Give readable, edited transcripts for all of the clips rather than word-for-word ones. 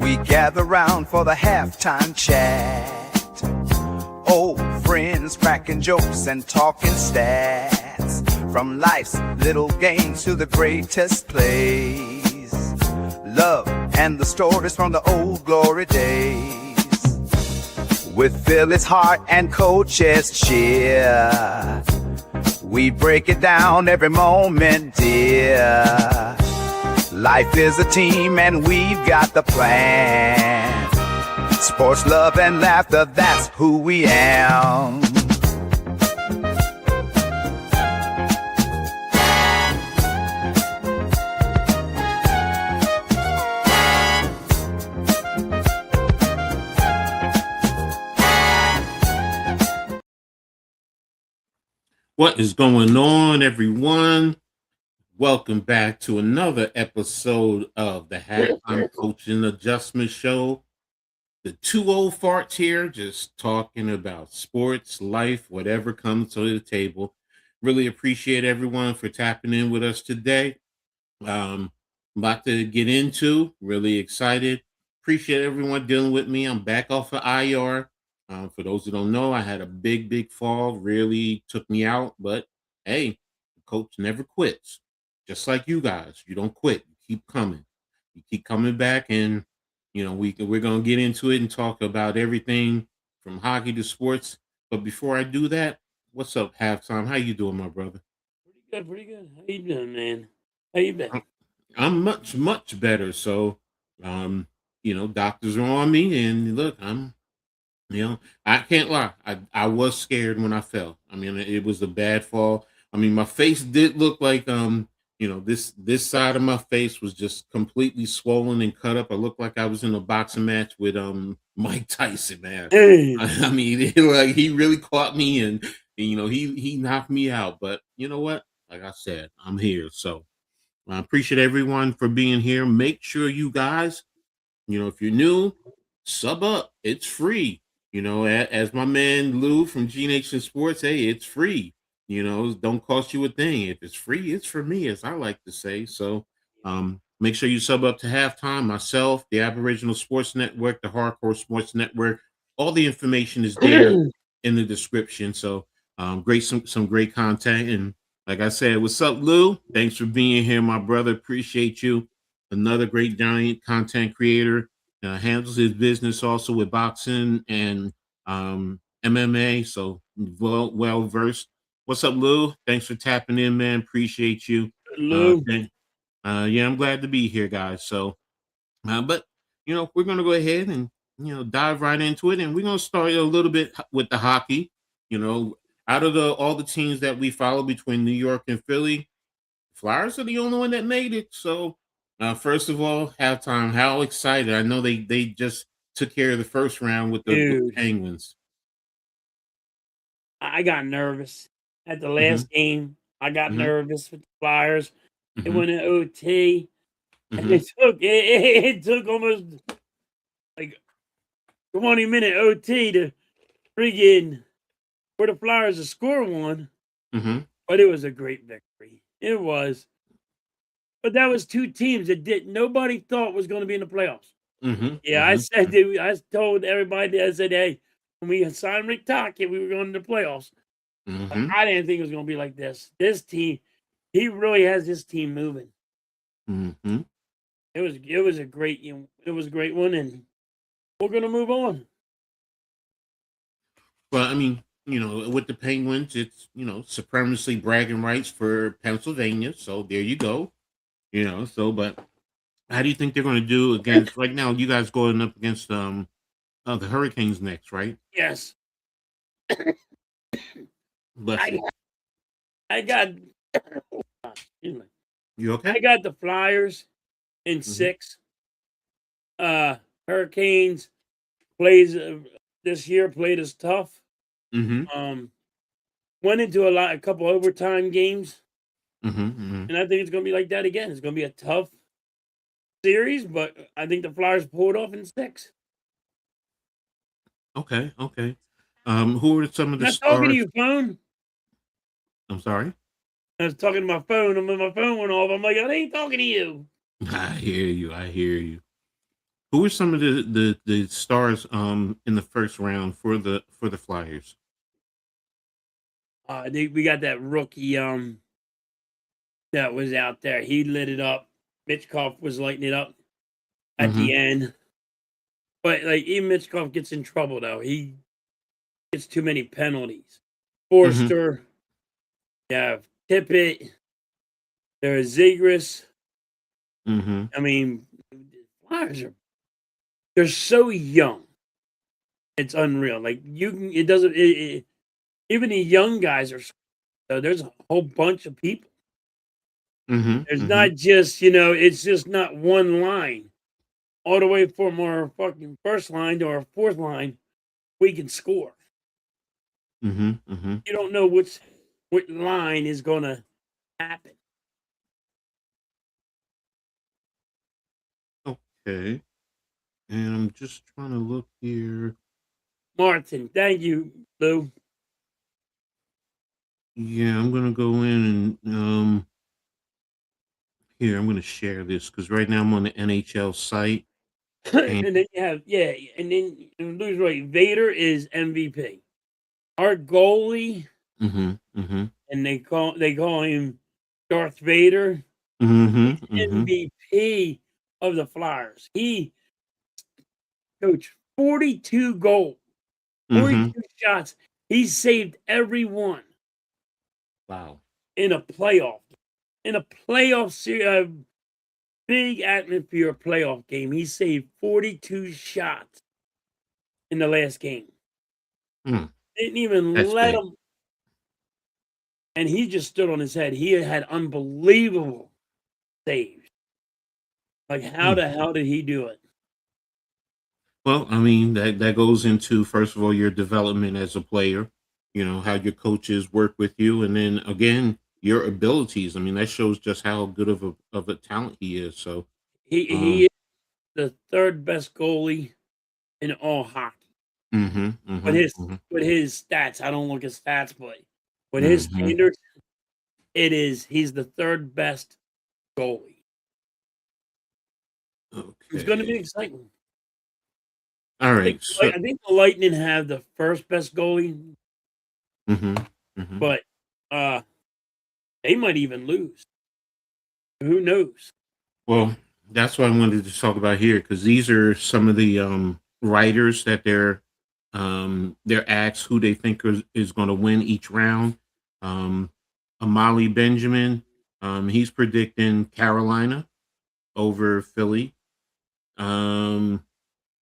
We gather round for the halftime chat. Old friends cracking jokes and talking stats. From life's little games to the greatest plays. Love and the stories from the old glory days. With Philly's heart and Coach's cheer. We break it down every moment, dear. Life is a team and we've got the plan. Sports, love, and laughter, that's who we am. What is going on, everyone? Welcome back to another episode of the Halftime Coaching Adjustment Show. The two old farts here, just talking about sports, life, whatever comes to the table. Really appreciate everyone for tapping in with us today. Lot to get into. Really excited. Appreciate everyone dealing with me. I'm back off of IR. For those who don't know, I had a big fall. Really took me out, but hey, the coach never quits. Just like you guys, you don't quit. You keep coming. You keep coming back, and we're gonna get into it and talk about everything from hockey to sports. But before I do that, what's up, Halftime? How you doing, my brother? Pretty good. How you doing, man? How you been? I'm much better. So, doctors are on me, and look, I can't lie. I was scared when I fell. I mean, it was a bad fall. I mean, my face did look like this side of my face was just completely swollen and cut up. I looked like I was in a boxing match with Mike Tyson, man. Hey. I mean, he really caught me, and he knocked me out. But you know what? Like I said, I'm here. So I appreciate everyone for being here. Make sure you guys, if you're new, sub up. It's free. As my man Lou from G Nation Sports, hey, it's free. Don't cost you a thing. If it's free, it's for me, as I like to say. So make sure you sub up to Halftime, myself, the Aboriginal Sports Network, the Hardcore Sports Network. All the information is there in the description. So some great content. And like I said, what's up, Lou? Thanks for being here, my brother. Appreciate you. Another great giant content creator. Handles his business also with boxing and MMA. So well versed. What's up, Lou? Thanks for tapping in, man. Appreciate you. Lou. I'm glad to be here, guys. So, but we're gonna go ahead and dive right into it, and we're gonna start a little bit with the hockey. Out of all the teams that we follow between New York and Philly, Flyers are the only one that made it. So, first of all, Halftime, how excited! I know they just took care of the first round with the Penguins. I got nervous at the last game. I got nervous with the Flyers. It went in OT, and it took almost like 20-minute OT to friggin' for the Flyers to score one. But it was a great victory. It was. But that was two teams that nobody thought was going to be in the playoffs. I told everybody, I said, hey, when we signed Rick Tocchet, we were going to the playoffs. I didn't think it was going to be like this. This team, he really has this team moving. It was a great one, and we're going to move on. Well, I mean, with the Penguins, it's supremacy bragging rights for Pennsylvania. So there you go. But how do you think they're going to do against right now? You guys going up against the Hurricanes next, right? Yes. Bless you. I got. Excuse me. You okay? I got the Flyers in 6. Hurricanes this year played us tough. Went into a couple overtime games. And I think it's going to be like that again. It's going to be a tough series, but I think the Flyers pulled off in 6. Okay. Who are some of the I'm stars? talking to you, phone. I'm sorry? I was talking to my phone, and when my phone went off, I'm like, I ain't talking to you. I hear you. Who are some of the stars in the first round for the Flyers? We got that rookie that was out there. He lit it up. Mitchkov was lighting it up at Mm-hmm. the end. But like even Mitchkov gets in trouble though. He gets too many penalties. Mm-hmm. Forster, you have Tippett, there's Zegras. Mm-hmm. I mean, Flyers they're so young. It's unreal. Like you can it doesn't even the young guys are so there's a whole bunch of people. Mm-hmm. There's Mm-hmm. not just, it's just not one line. All the way from our fucking first line to our fourth line, we can score. Mm-hmm. Mm-hmm. You don't know what line is gonna happen. Okay. And I'm just trying to look here. Martin, thank you, Lou. Yeah, I'm gonna go in and here I'm gonna share this because right now I'm on the NHL site and And then you have and then Lou's right. Vader is MVP. Our goalie, mm-hmm. Mm-hmm. and they call him Darth Vader. Mm-hmm. He's Mm-hmm. MVP of the Flyers. He coached 42 goals, Mm-hmm. 42 shots. He saved every one Wow. in a playoff. In a playoff series, big atmosphere playoff game. He saved 42 shots in the last game. Mm, Didn't even that's let big. him, and he just stood on his head. He had unbelievable saves. Like, how Mm. the hell did he do it? Well, I mean that goes into first of all your development as a player, how your coaches work with you, and then again your abilities. I mean that shows just how good of a talent he is. So, He um, is the third best goalie in all hockey. mm-hmm, With mm-hmm, his mm-hmm, with his stats, I don't look at stats, but with his mm-hmm. standards, he's the third best goalie. It's going to be Okay, exciting. all I think right. So, I think the Lightning have the first best goalie, mm-hmm, mm-hmm. but uh, they might even lose. Who knows? Well, that's what I wanted to talk about here because these are some of the writers that they're asked who they think is going to win each round. Um, Amali Benjamin, he's predicting Carolina over Philly. Um,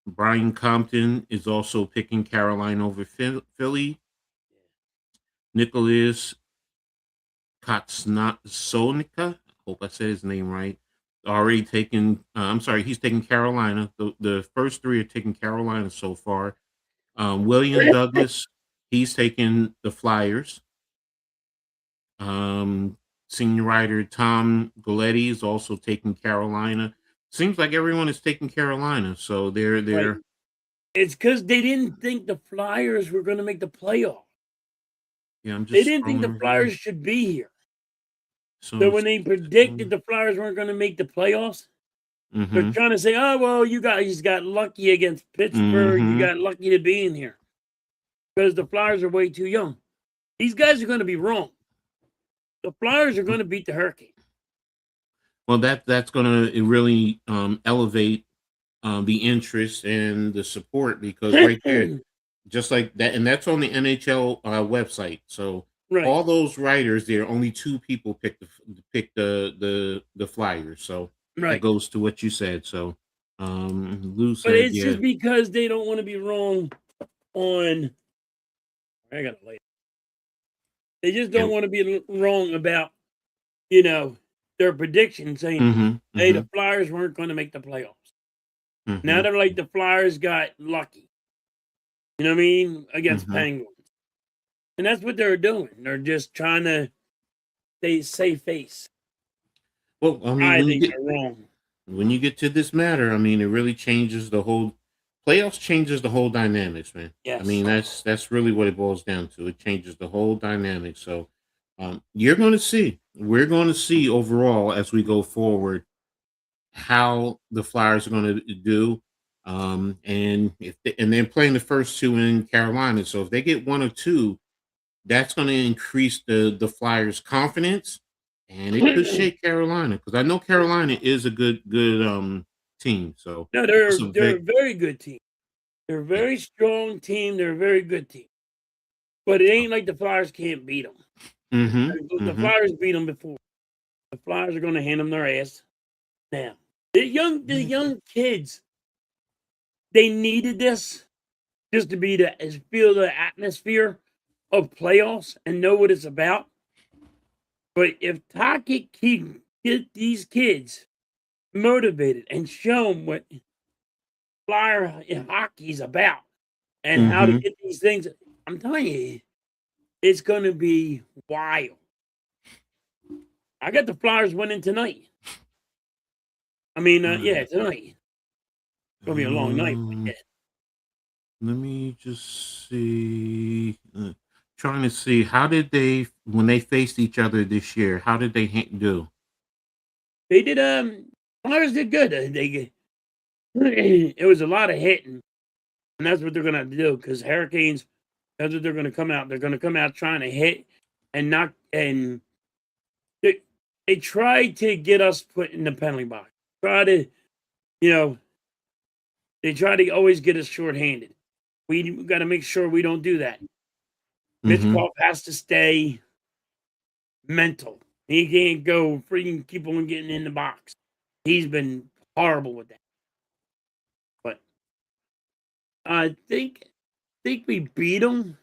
Brian Compton is also picking Carolina over Philly. Nicholas Sonica, hope I said his name right. Already taken. I'm sorry, he's taking Carolina. The first three are taking Carolina so far. William Douglas, he's taking the Flyers. Um, Senior writer Tom Galletti is also taking Carolina. Seems like everyone is taking Carolina, so Right? they're. It's because they didn't think the Flyers were going to make the playoff. Yeah, I'm They just didn't think the scrolling here. Flyers should be here. So So when it's. they predicted the Flyers weren't going to make the playoffs, they're Mm-hmm. trying to say, "Oh well, you guys got lucky against Pittsburgh. You Mm-hmm. got lucky to be in here because the Flyers are way too young." These guys are going to be wrong. The Flyers are going to beat the Hurricane. Well, that's going to really elevate the interest and the support because right there, just like that, and that's on the NHL website. So Right, all those writers, there only two people pick the Flyers. So that right. goes to what you said. So Lou But said, it's yeah, just because they don't want to be wrong on. I got to lay. They just yeah, don't want to be wrong about you know their prediction saying, mm-hmm, "Hey, mm-hmm, the Flyers weren't going to make the playoffs." Now mm-hmm, they're like the Flyers got lucky. You know what I mean against mm-hmm. Penguins, and that's what they're doing. They're just trying to they save face. Well, I mean, I think they're wrong. when you get to this matter, I mean, it really changes the whole playoffs changes the whole dynamics, man. I Yes. mean, that's really what it boils down to. It changes the whole dynamic. So, you're going to see, we're going to see overall as we go forward how the Flyers are going to do. And and they're playing the first two in Carolina. So if they get one or two, that's going to increase the Flyers' confidence, and it could shake Carolina, because I know Carolina is a good team. So No, it's they're a very good team. They're a yeah. very strong team. They're a very good team. But it ain't like the Flyers can't beat them. The Mm-hmm. Flyers beat them before. The Flyers are going to hand them their ass now. The young kids, they needed this just to feel the atmosphere of playoffs and know what it's about. But if Tocchet can get these kids motivated and show them what Flyer hockey's about and how to Mm-hmm. get these things, I'm telling you, it's going to be wild. I got the Flyers winning tonight. I mean, yeah, tonight. It's going to be a long night. But yeah. Let me just see. Trying to see, how did they, when they faced each other this year, how did they do? They did, Flyers did good. It was a lot of hitting, and that's what they're going to have to do, because Hurricanes, that's what they're going to come out. They're going to come out trying to hit and knock, and they tried to get us put in the penalty box. They try to always get us shorthanded. We got to make sure we don't do that. Mm-hmm. Mitchkov has to stay mental. He can't go freaking keep on getting in the box. He's been horrible with that. But I think we beat them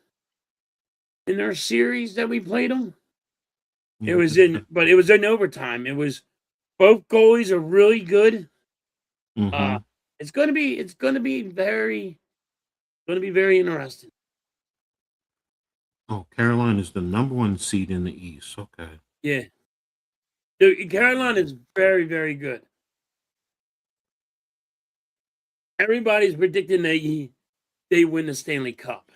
in our series that we played them. It was in overtime. It was, both goalies are really good. Mm-hmm. It's gonna be very interesting. Oh, Carolina is the number one seed in the East. Okay. Yeah. Carolina is very, very good. Everybody's predicting they win the Stanley Cup.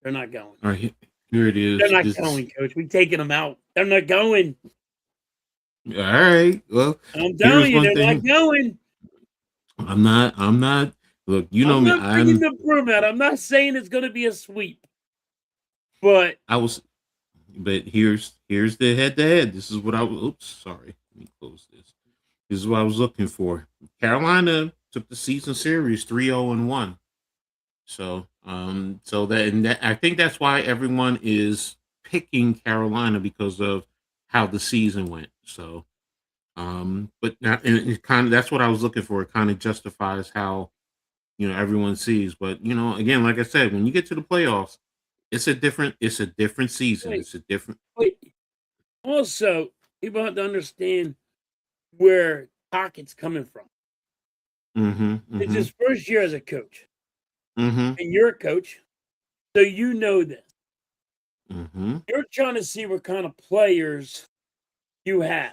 They're not going. All right, here it They're is. not going, Coach. We're taking them out. They're not going. All right. Well, I'm here's telling you, one they're not thing. going. I'm not. Look, you know I'm me. not bringing the broom out. I'm not saying it's going to be a sweep, but But here's the head-to-head. This is what I was. Oops, sorry. Let me close this. This is what I was looking for. Carolina took the season series 3-0-1. So, I think that's why everyone is picking Carolina, because of how the season went. So, but now, and it kind of, that's what I was looking for. It kind of justifies how, everyone sees. But, again, like I said, when you get to the playoffs, it's a different season. wait, It's a different. wait. Also, people have to understand where Tocchett's coming from. Mm-hmm. It's Mm-hmm. his first year as a coach, Mm-hmm. and you're a coach, so you know this. Mm-hmm. You're trying to see what kind of players you have.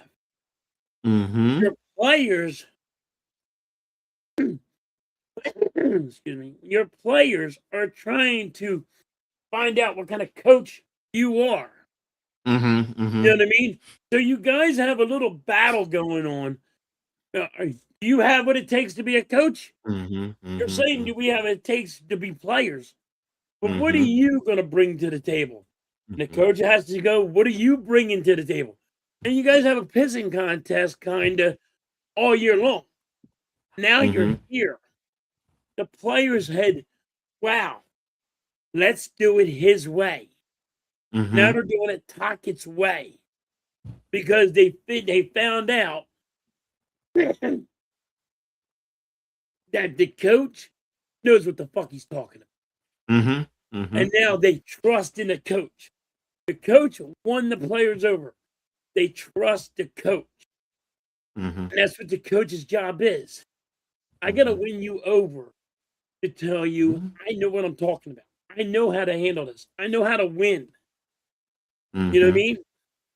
Mm-hmm. Your players, excuse me, your players are trying to find out what kind of coach you are. Mm-hmm. Mm-hmm. You know what I mean? So you guys have a little battle going on. Do you have what it takes to be a coach? Mm-hmm. You're saying do we have what it takes to be players. But what are Mm-hmm. you going to bring to the table? And the Mm-hmm. coach has to go, what are you bringing to the table? And you guys have a pissing contest kind of all year long. Now you're Mm-hmm. here. The players had, wow, let's do it his way. Now Mm-hmm. they're doing it Tocchett's way, because they found out that the coach knows what the fuck he's talking about. Mm-hmm. Mm-hmm. And now they trust in the coach. The coach won the players over. They trust the coach. Mm-hmm. And that's what the coach's job is. I got to win you over to tell you, I know what I'm talking about. I know how to handle this. I know how to win. You know what I mean?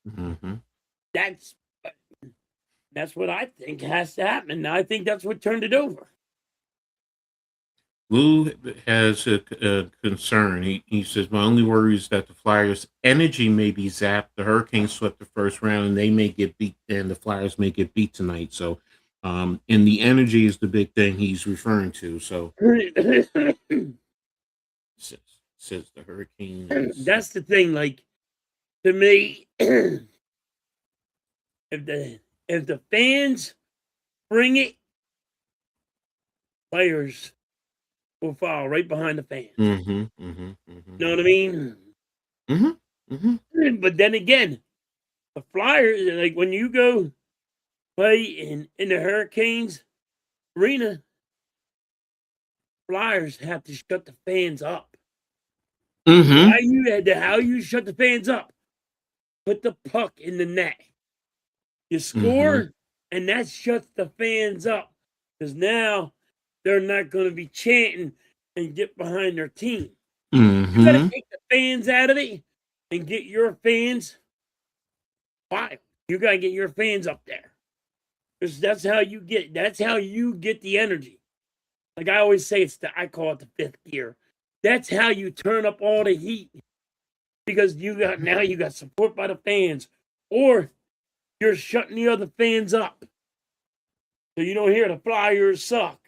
Mm-hmm. That's what I think has to happen. And I think that's what turned it over. Lou has a concern. He says, my only worry is that the Flyers' energy may be zapped. The Hurricanes swept the first round, and they may get beat, and the Flyers may get beat tonight. So And the energy is the big thing he's referring to. So says, says the Hurricanes. That's the thing. Like, to me, if the fans bring it, players will follow right behind the fans. Mm-hmm, mm-hmm, mm-hmm, You know what I mean? mm-hmm, mm-hmm. But then again, the Flyers, like when you go play in the Hurricanes arena, Flyers have to shut the fans up. Mm-hmm. How you shut the fans up? Put the puck in the net. You Mm-hmm. score, and that shuts the fans up because now they're not going to be chanting and get behind their team. You got to Mm-hmm. take the fans out of it and get your fans wild. You got to get your fans up there. Because that's how you get the energy. Like I always say, I call it the fifth gear. That's how you turn up all the heat. Because you got support by the fans. Or you're shutting the other fans up. So you don't hear the Flyers suck.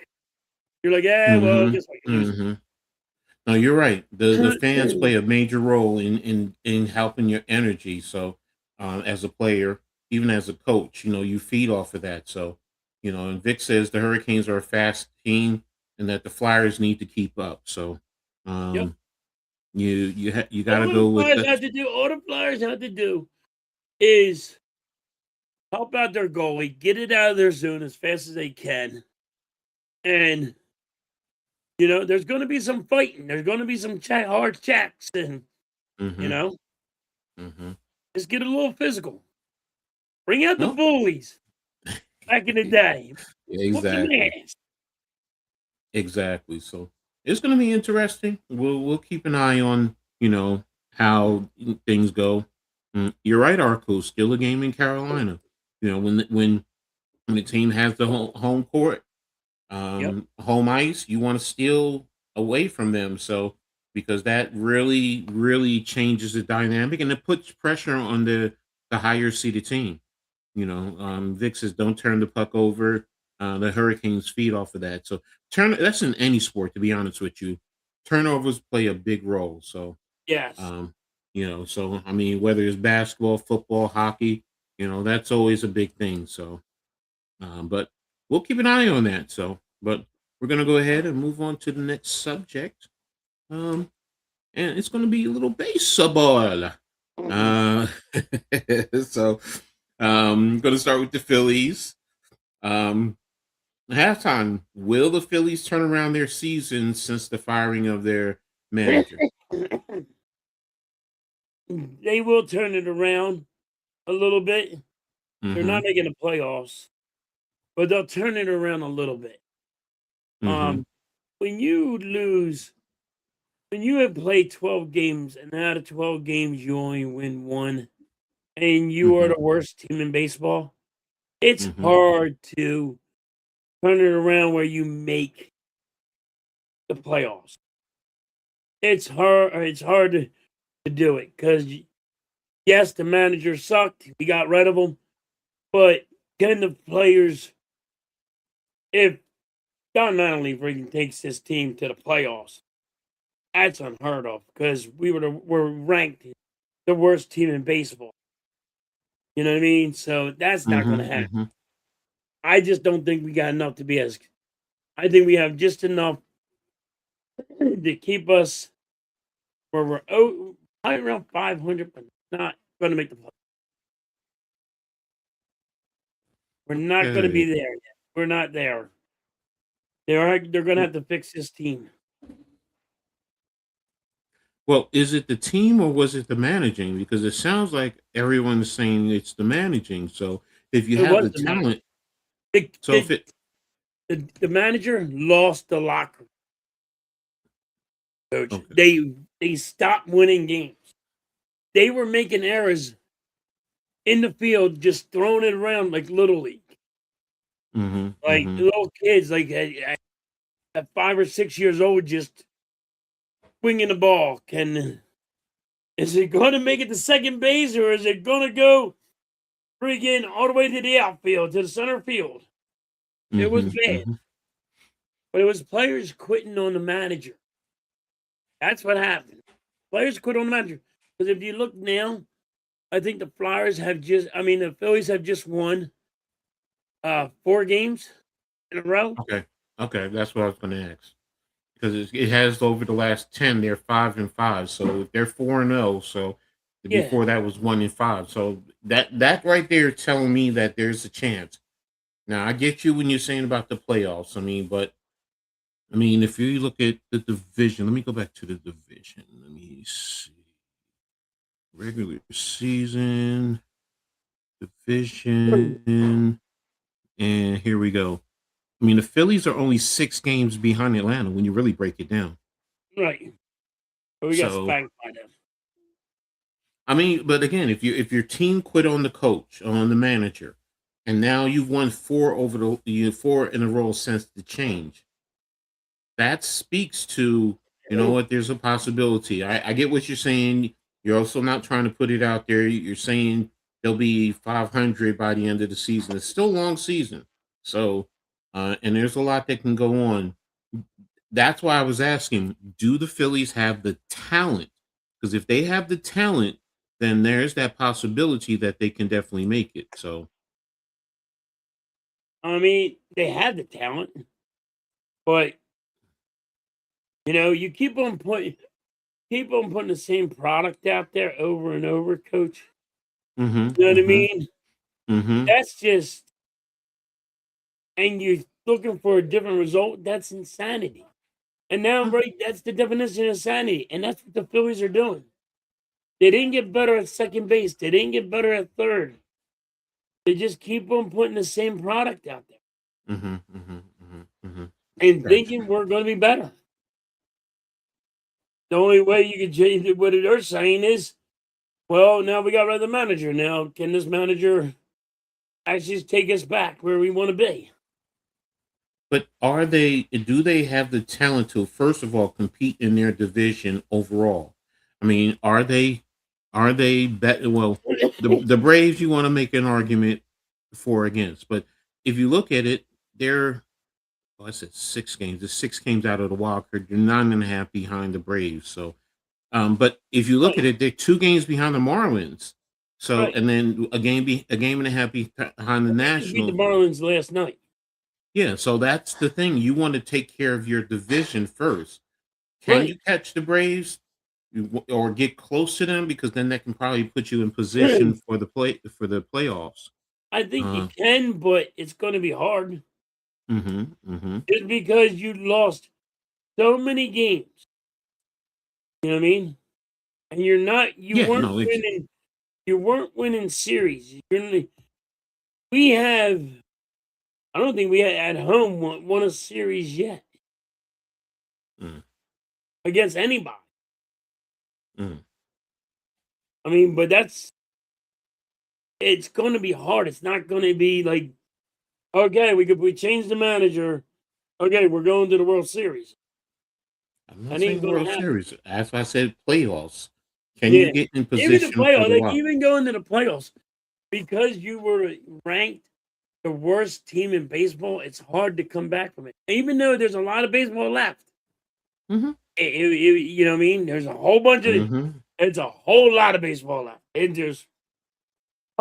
You're like, well, Mm-hmm. guess what? You're losing. Mm-hmm. No, you're right. The fans play a major role in helping your energy. So, as a player, even as a coach, you feed off of that. So, and Vic says the Hurricanes are a fast team, and that the Flyers need to keep up. So, Yep. um, you got to go with that. All the Flyers have to do is help out their goalie, get it out of their zone as fast as they can. And, there's going to be some fighting. There's going to be some hard checks. And, you Mm-hmm. know, Mm-hmm. just get a little physical. Bring out the Well, bullies back in the day. Whoop some exactly. ass. Exactly. So it's going to be interesting. We'll keep an eye on how things go. You're right, Arco. Still a game in Carolina. When the team has the home court, Yep. home ice, you want to steal away from them. So because that really changes the dynamic and it puts pressure on the higher seeded team. Vic says don't turn the puck over. The Hurricanes feed off of that. So that's in any sport, to be honest with you. Turnovers play a big role. So Yes. so I mean, whether it's basketball, football, hockey, that's always a big thing. So but we'll keep an eye on that. So but we're gonna go ahead and move on to the next subject. Um and it's gonna be a little baseball. Uh so gonna start with the Phillies. Um, Halftime. Will the Phillies turn around their season since the firing of their manager? They will turn it around a little bit. They're Mm-hmm. not making the playoffs, but they'll turn it around a little bit. Mm-hmm. When you lose, when you have played 12 games and out of 12 games you only win one, and you are Mm-hmm. the worst team in baseball, it's Mm-hmm. hard to turn it around where you make the playoffs. It's hard. It's hard to do it because yes, the manager sucked. We got rid of him, but can the players, if Don Manley freaking takes this team to the playoffs, that's unheard of because we're ranked the worst team in baseball. You know what I mean? So that's not going to happen. Mm-hmm. I just don't think we got enough to be as. I think we have just enough to keep us where we're probably around 500, but not going to make the play. We're not going to be Okay. there yet. We're not there. They're going to have to fix this team. Well, is it the team or was it the managing? Because it sounds like everyone's saying it's the managing. So if you It have was the the manager. talent, The, so if the, it the manager lost the locker room, coach. okay. They stopped winning games. They were making errors in the field, just throwing it around like little league, Mm-hmm. like Mm-hmm. little kids, like at 5 or 6 years old, just swinging the ball. Is it going to make it to second base or is it going to go freaking all the way to the outfield, to the center field? It was Mhm, bad, mhm. but it was players quitting on the manager. That's what happened. Players quit on the manager. Because if you look now, I think the Phillies have just won 4 games in a row. Okay. Okay, that's what I was gonna ask. Because it has over the last 10, they're 5-5. So if they're 4-0, so Yeah. before that was 1-5. So that right there is telling me that there's a chance. Now I get you when you're saying about the playoffs. I mean, but I mean, if you look at the division, let me go back to the division. Let me see. Regular season, division, and here we go. I mean, the Phillies are only 6 games behind Atlanta when you really break it down. Right. But we got So, spanked by them. I mean, but again, if your team quit on the coach, on the manager, and now you've won 4 in a row since the change, that speaks to, you know what, there's a possibility. I get what you're saying. You're also not trying to put it out there. You're saying they'll be 500 by the end of the season. It's still a long season. So, and there's a lot that can go on. That's why I was asking, do the Phillies have the talent? Because if they have the talent, then there's that possibility that they can definitely make it. So, I mean, they had the talent, but you keep on putting the same product out there over and over, coach. mm-hmm, You know what I mm-hmm, mean? mm-hmm. That's just and you're looking for a different result, that's insanity. And now, right, that's the definition of insanity, and that's what the Phillies are doing. They didn't get better at second base. They didn't get better at third. They just keep on putting the same product out there Mm-hmm, mm-hmm, mm-hmm, mm-hmm. and Gotcha. thinking we're going to be better. The only way you can change it, what they're saying is, well, now we got rid of the manager. Now, can this manager actually take us back where we want to be? But do they have the talent to, first of all, compete in their division overall? I mean, are they better? Well, the Braves, you want to make an argument for or against, but if you look at it, they're, I said 6 games. There's 6 games out of the wild card. You're 9.5 behind the Braves. So, but if you look at Right, it, they're 2 games behind the Marlins. So, right. and then a game and a half behind the They just beat the Nationals. Marlins last night. Yeah, so that's the thing. You want to take care of your division first. Can Right. you catch the Braves or get close to them? Because then that can probably put you in position for the playoffs. I think you Uh, can, but it's going to be hard mm-hmm. just because you lost so many games. You know what I mean? And you Yeah, weren't no, winning. You weren't winning series. We have. I don't think we at home won a series yet mm, against anybody. mm. I mean, but it's going to be hard. It's not going to be like, okay, we changed the manager. Okay, we're going to the World Series. I'm not That ain't saying going World to happen. Series. That's why I said playoffs. Can you Yeah, get in even the position for playoffs, the like wild? even going to the playoffs, because you were ranked the worst team in baseball. It's hard to come back from it, even though there's a lot of baseball left. Mm-hmm. You know what I mean? There's a whole bunch of. Mm-hmm. It's a whole lot of baseball left. And there's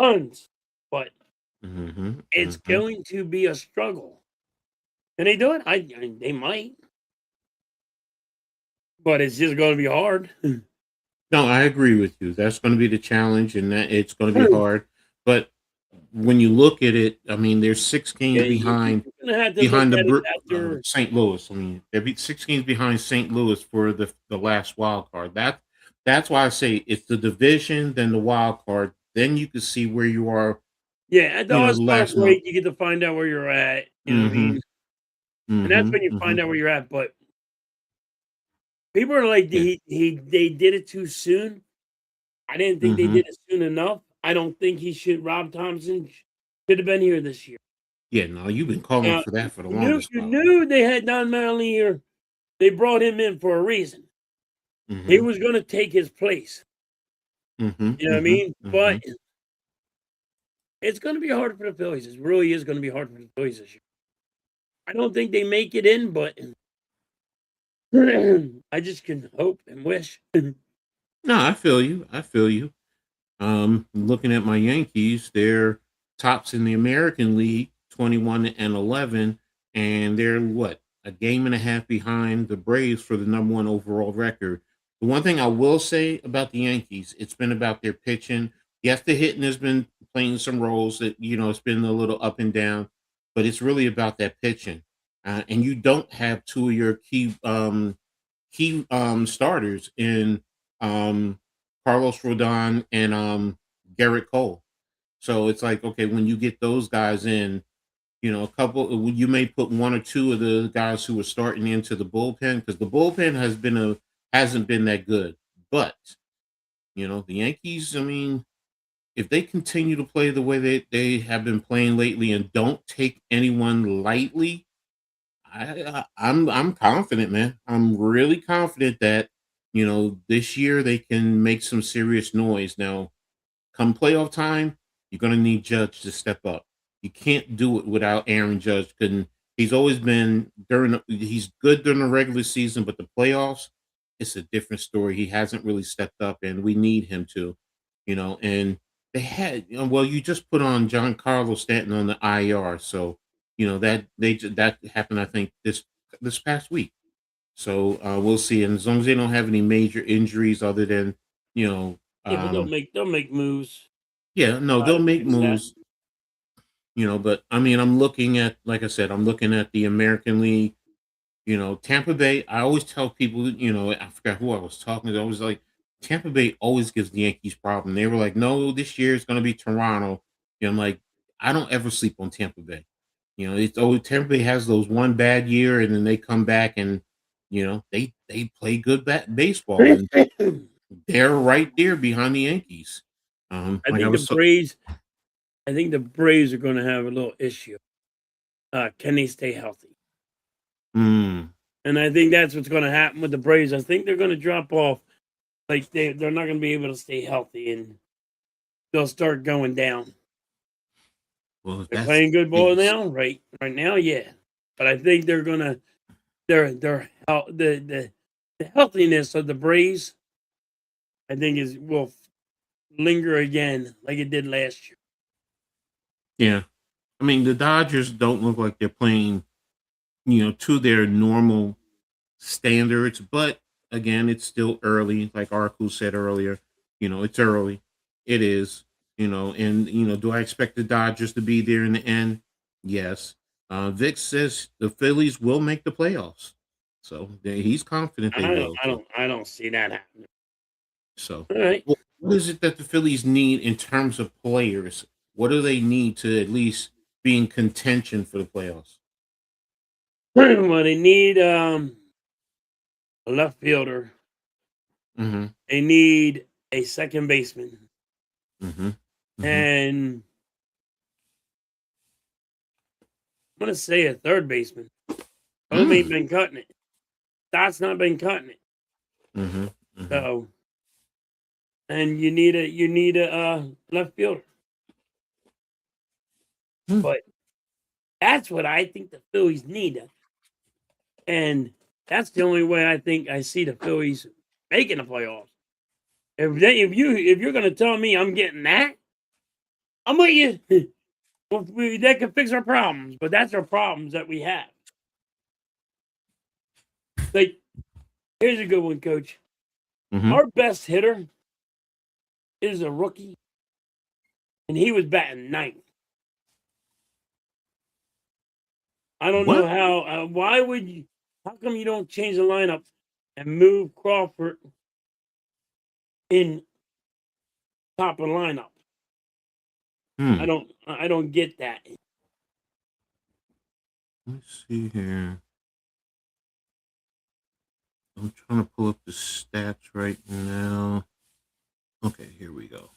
tons, but Mm-hmm. it's Mm-hmm. going to be a struggle. Can they do it? They might, but it's just going to be hard. No, I agree with you. That's going to be the challenge, and that it's going to be hard. But when you look at it, I mean, there's 6 games You're behind gonna have to look the at it after. St. Louis. I mean, they're 6 games behind St. Louis for the last wild card. That's why I say it's the division, then the wild card. Then you can see where you are. Yeah, at the You know, the All-Star last month. break, you get to find out where you're at. You know what I Mm-hmm. mean? And that's Mm-hmm. when you Mm-hmm. find out where you're at. But people are like, Yeah. they did it too soon. I didn't think they Mm-hmm. did it soon enough. I don't think he should. Rob Thompson should have been here this year. Yeah. No, you've been calling Now, for that for the longest you while. knew they had Don Manley here. They brought him in for a reason. He Mm-hmm. was going to take his place. Mm-hmm. You know what I Mm-hmm. mean? Mm-hmm. But it's going to be hard for the Phillies. It really is going to be hard for the Phillies this year. I don't think they make it in, but I just can hope and wish. No, I feel you. I feel you. Looking at my Yankees, they're tops in the American League, 21-11, and they're what, a game and a half behind the Braves for the number one overall record. The one thing I will say about the Yankees, it's been about their pitching. Yes, the hitting has been playing some roles that it's been a little up and down, but it's really about that pitching. And you don't have two of your key starters in um Carlos Rodon and Garrett Cole. So it's like, okay, when you get those guys in, a couple, you may put one or two of the guys who are starting into the bullpen, because the bullpen hasn't been that good. But the Yankees, I mean, if they continue to play the way they have been playing lately and don't take anyone lightly, I'm confident, man. I'm really confident that this year they can make some serious noise. Now, come playoff time, you're going to need Judge to step up. You can't do it without Aaron Judge. Because he's always been he's good during the regular season, but the playoffs, it's a different story. He hasn't really stepped up, and we need him to. And they had, well, you just put on Giancarlo Stanton on the IR, so that happened, I think, this past week. So we'll see. And as long as they don't have any major injuries, other than you know, Yeah, but um, they'll make moves. yeah, no, Try they'll to make fix that. moves. But I mean, I'm looking at, like I said, I'm looking at the American League. Tampa Bay. I always tell people, I forgot who I was talking to. I was like, Tampa Bay always gives the Yankees problem. They were like, no, this year it's going to be Toronto. I'm like, I don't ever sleep on Tampa Bay. It's always Tampa Bay has those one bad year, and then they come back and they play good baseball, and they're right there behind the Yankees. I Like I think the was so. Braves. I think the Braves are going to have a little issue. Can they stay healthy? Mm, And I think that's what's going to happen with the Braves. I think they're going to drop off. Like they're not going to be able to stay healthy, and they'll start going down. well, if They're that's playing good the ball case, now, right now, yeah. But I think they're gonna the healthiness of the Braves, I think will linger again like it did last year. yeah. I mean, the Dodgers don't look like they're playing, to their normal standards. But again, it's still early. Like Arku said earlier, it's early. It is, and do I expect the Dodgers to be there in the end? Yes. Vic says the Phillies will make the playoffs, so he's confident they will. So, I don't see that happening. so All right. what is it that the Phillies need in terms of players? What do they need to at least be in contention for the playoffs? Well, they need a left fielder. Mm-hmm. They need a second baseman, Mm-hmm. Mm-hmm. and I'm gonna say a third baseman. Home ain't been cutting it. That's not been cutting it. Mm-hmm. Mm-hmm. So, and you need a left fielder. Mm-hmm. But that's what I think the Phillies need, and that's the only way I think I see the Phillies making the playoffs. If you're gonna tell me I'm getting that, I'm with you. Well, that could fix our problems, but that's our problems that we have. Like, here's a good one, Coach. Mm-hmm. Our best hitter is a rookie, and he was batting ninth. I don't know What? how. Why would you? How come you don't change the lineup and move Crawford in top of the lineup? Hmm. I don't get that. Let's see here. I'm trying to pull up the stats right now. Okay, here we go.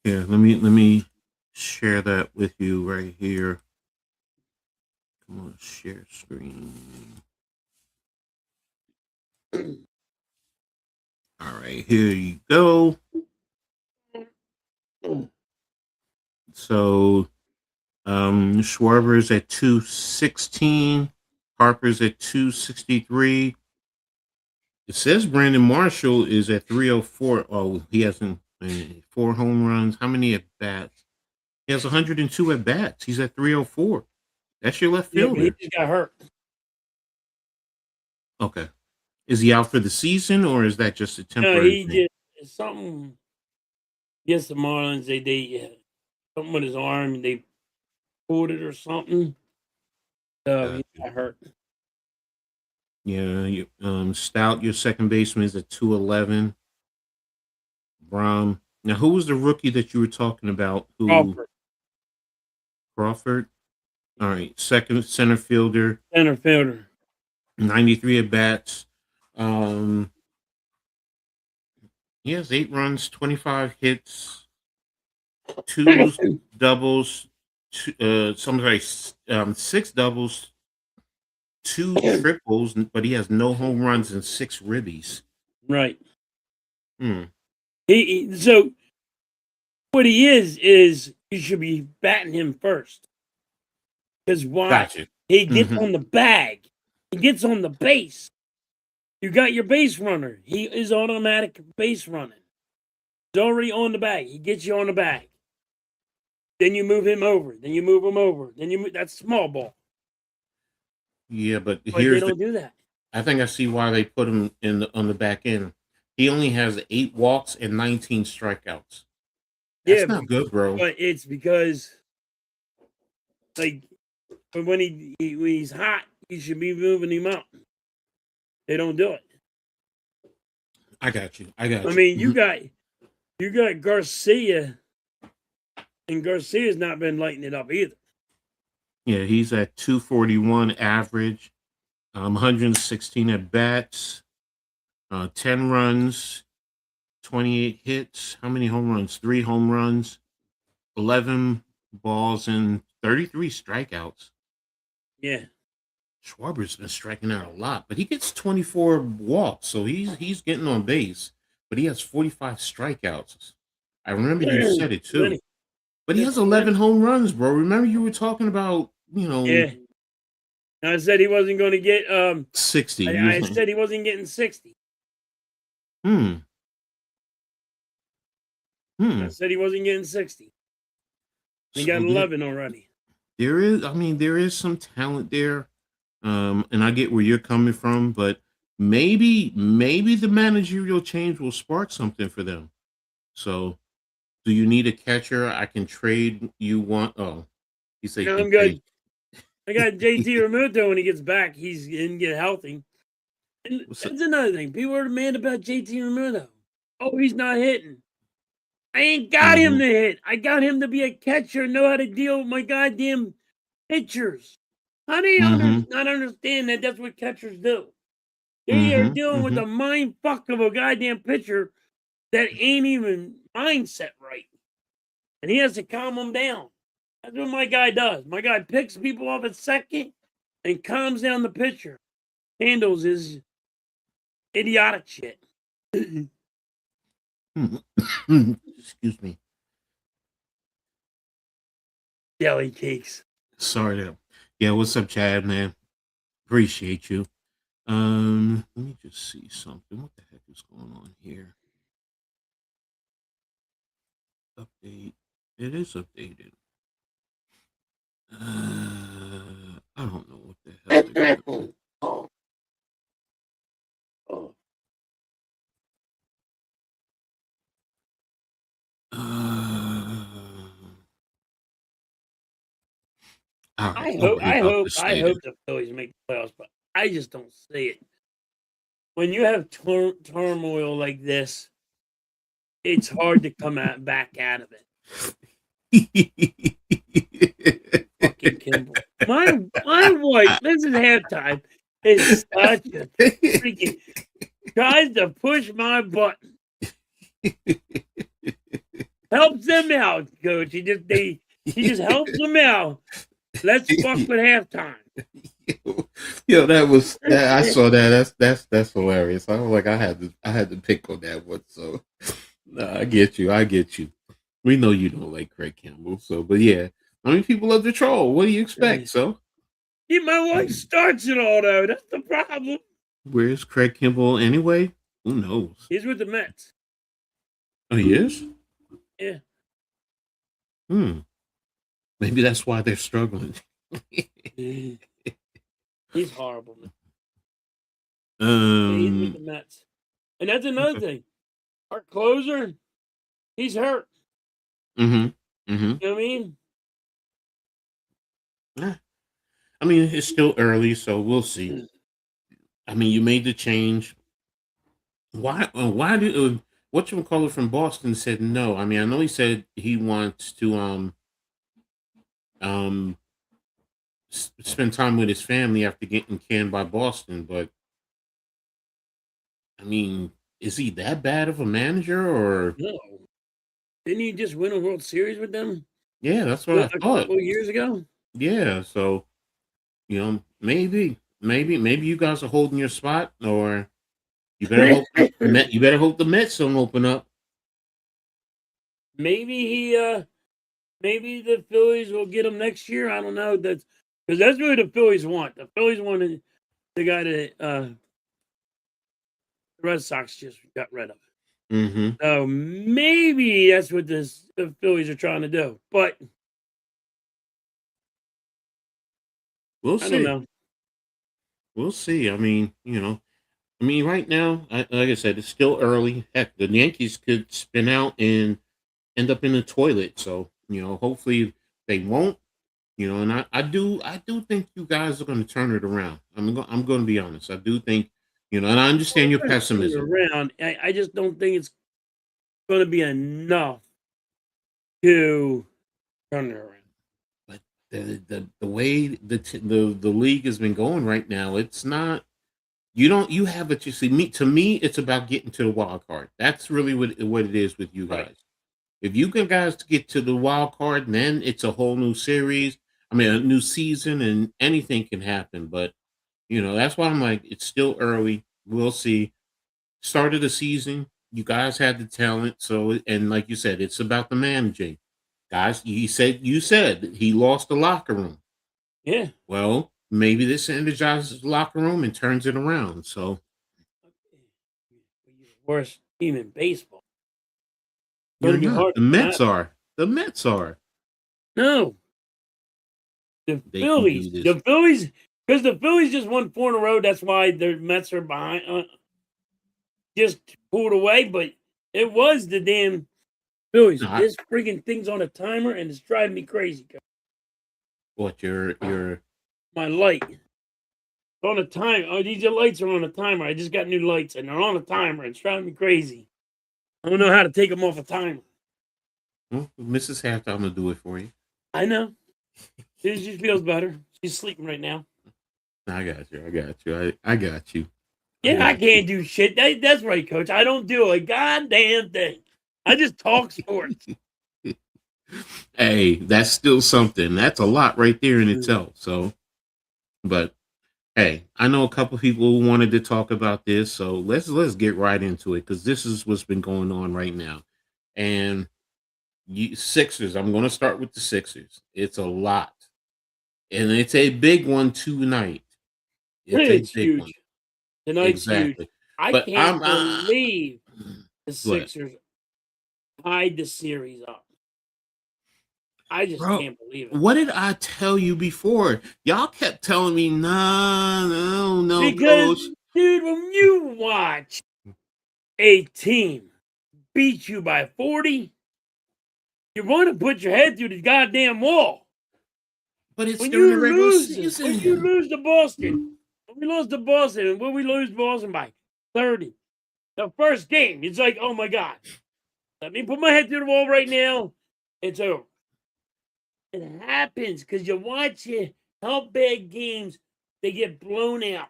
Yeah, let me share that with you right here. Come on, share screen. All right, here you go. So Schwarber's at 216. Harper's at 263. It says Brandon Marshall is at 304. Oh, he hasn't 4 home runs. How many at bats? He has 102 at bats. He's at 304. That's your left Yeah, but he fielder. just got hurt. Okay. Is he out for the season or is that just a No, temporary thing? he just something. Yes, the Marlins they something with his arm and they pulled it or something. So he got hurt. Yeah, Stout, your second baseman, is at 211. Brom. Now, who was the rookie that you were talking about? Crawford. All right, second center fielder. 93 at bats. He has 8 runs, 25 hits, 2 doubles, 6 doubles, 2 triples, but he has no home runs and 6 ribbies. Right. So what he is you should be batting him first. Because why? Gotcha. He gets on the bag. He gets on the base. You got your base runner. He is automatic base running. He's already on the bag. He gets you on the bag. Then you move him over. Then you move him over. That's small ball. Yeah, but they don't do that. I think I see why they put him on the back end. He only has 8 walks and 19 strikeouts. That's not good, bro. But it's because, like, when he's hot, you should be moving him up. They don't do it. I got you. I mean, you got Garcia, and Garcia's not been lighting it up either. Yeah, he's at 241 average, 116 at bats, 10 runs, 28 hits. How many home runs? 3 home runs, 11 balls, and 33 strikeouts. Yeah. Schwarber's been striking out a lot, but he gets 24 walks, so he's getting on base, but he has 45 strikeouts. I remember you said it too. But he has 11 home runs, bro. Remember you were talking about, Yeah. I said he wasn't going to get 60. I said he wasn't getting 60. I said he wasn't getting 60. He got 11 already. There is some talent there. And I get where you're coming from, but maybe the managerial change will spark something for them. So, do you need a catcher? I can trade you one. Oh, you say I'm good. I got JT Realmuto when he gets back. He's going to get healthy. And that's another thing. People are mad about JT Realmuto. Oh, he's not hitting. I ain't got him to hit. I got him to be a catcher and know how to deal with my goddamn pitchers. How do you not understand that that's what catchers do? They are dealing with the mind fuck of a goddamn pitcher that ain't even mindset right. And he has to calm them down. That's what my guy does. My guy picks people off at second and calms down the pitcher. Handles his idiotic shit. Excuse me. Jelly cakes. Sorry. Yeah, what's up, Chad, man? Appreciate you. Let me just see something. What the heck is going on here? Update. It is updated. I don't know what the hell they're doing. I hope the Phillies make the playoffs, but I just don't see it. When you have turmoil like this, it's hard to come back out of it. Fucking Kimball. My wife, this is halftime, is such a freaking tries to push my button. Helps them out, coach. He just helps them out. Let's fuck with halftime. Yo, I saw that. That's hilarious. I was like, I had to pick on that one. So, I get you. We know you don't like Craig Campbell. So, but yeah, I mean, people love to troll. What do you Yeah. expect? So, Yeah, my wife starts it all, though. That's the problem. where's Craig Kimball anyway? Who knows? He's with the Mets. Oh, he is? Yeah. Hmm. Maybe that's why they're struggling. He's horrible, man. Yeah, he's with the Mets. And that's another thing. Our closer, he's hurt. Mm-hmm. You know what I mean? I mean, it's still early, so we'll see. I mean, you made the change. Why? Why do what you call it from Boston said no? I mean, I know he said he wants to um spend time with his family after getting canned by Boston, but I mean, is he that bad of a manager? Or No. Didn't he just win a World Series with them yeah, that's what I a thought. couple years ago? Yeah, so maybe you guys are holding your spot, or you better hope you better hope the Mets don't open up. Maybe maybe the Phillies will get him next year. I don't know. That's because that's what the Phillies want. The Phillies wanted the guy that the Red Sox just got rid of. Mm-hmm. So maybe that's what the Phillies are trying to do. But We'll I don't see. know. We'll see. I mean, right now, like I said, it's still early. Heck, the Yankees could spin out and end up in the toilet. So, hopefully they won't. And I do think you guys are going to turn it around. I'm going to be honest. I do think, and I understand your pessimism. Around, I just don't think it's going to be enough to turn it around. But the way the league has been going right now, it's not. You have it. You see, to me, it's about getting to the wild card. That's really what it is with you guys. Right. If you can guys get to the wild card, then it's a whole new series. I mean, a new season, and anything can happen. But that's why I'm like, it's still early. We'll see. Start of the season, you guys had the talent. So, and like you said, it's about the managing, guys. You said he lost the locker room. Yeah. Well, maybe this energizes the locker room and turns it around. So, Worst team in baseball. you're Going to be not. hard. The Mets are. The Mets are. No, the They can Phillies. do this. The Phillies, because the Phillies just won 4 in a row. That's why the Mets are behind. Just pulled away, but it was the damn Phillies. No, This freaking thing's on a timer, and it's driving me crazy. what your My light on a time. Oh, these lights are on a timer. I just got new lights, and they're on a timer. It's driving me crazy. I don't know how to take them off a timer. well, Mrs. Halftime will do it for you. I know. She feels better. She's sleeping right now. I got you. I got you. I got you. Yeah, I can't do shit. That's right, Coach. I don't do a goddamn thing. I just talk sports. Hey, that's still something. That's a lot right there in itself. So, but hey, I know a couple people who wanted to talk about this, so let's get right into it, because this is what's been going on right now. And Sixers, I'm going to start with the Sixers. It's a lot, and it's a big one tonight. It's a big huge. one. Tonight's huge. Exactly. I But can't believe the Go ahead. Sixers tied the series up. I just Bro, can't believe it. what did I tell you before? Y'all kept telling me, no, Because, coach. dude, when you watch a team beat you by 40, you want to put your head through the goddamn wall. But it's When during you the regular lose, season. when you lose to Boston, when we lost to Boston, and when we lose Boston by 30, the first game, it's like, oh my God, let me put my head through the wall right now. It's over. It happens because you watch it, how bad games they get blown out.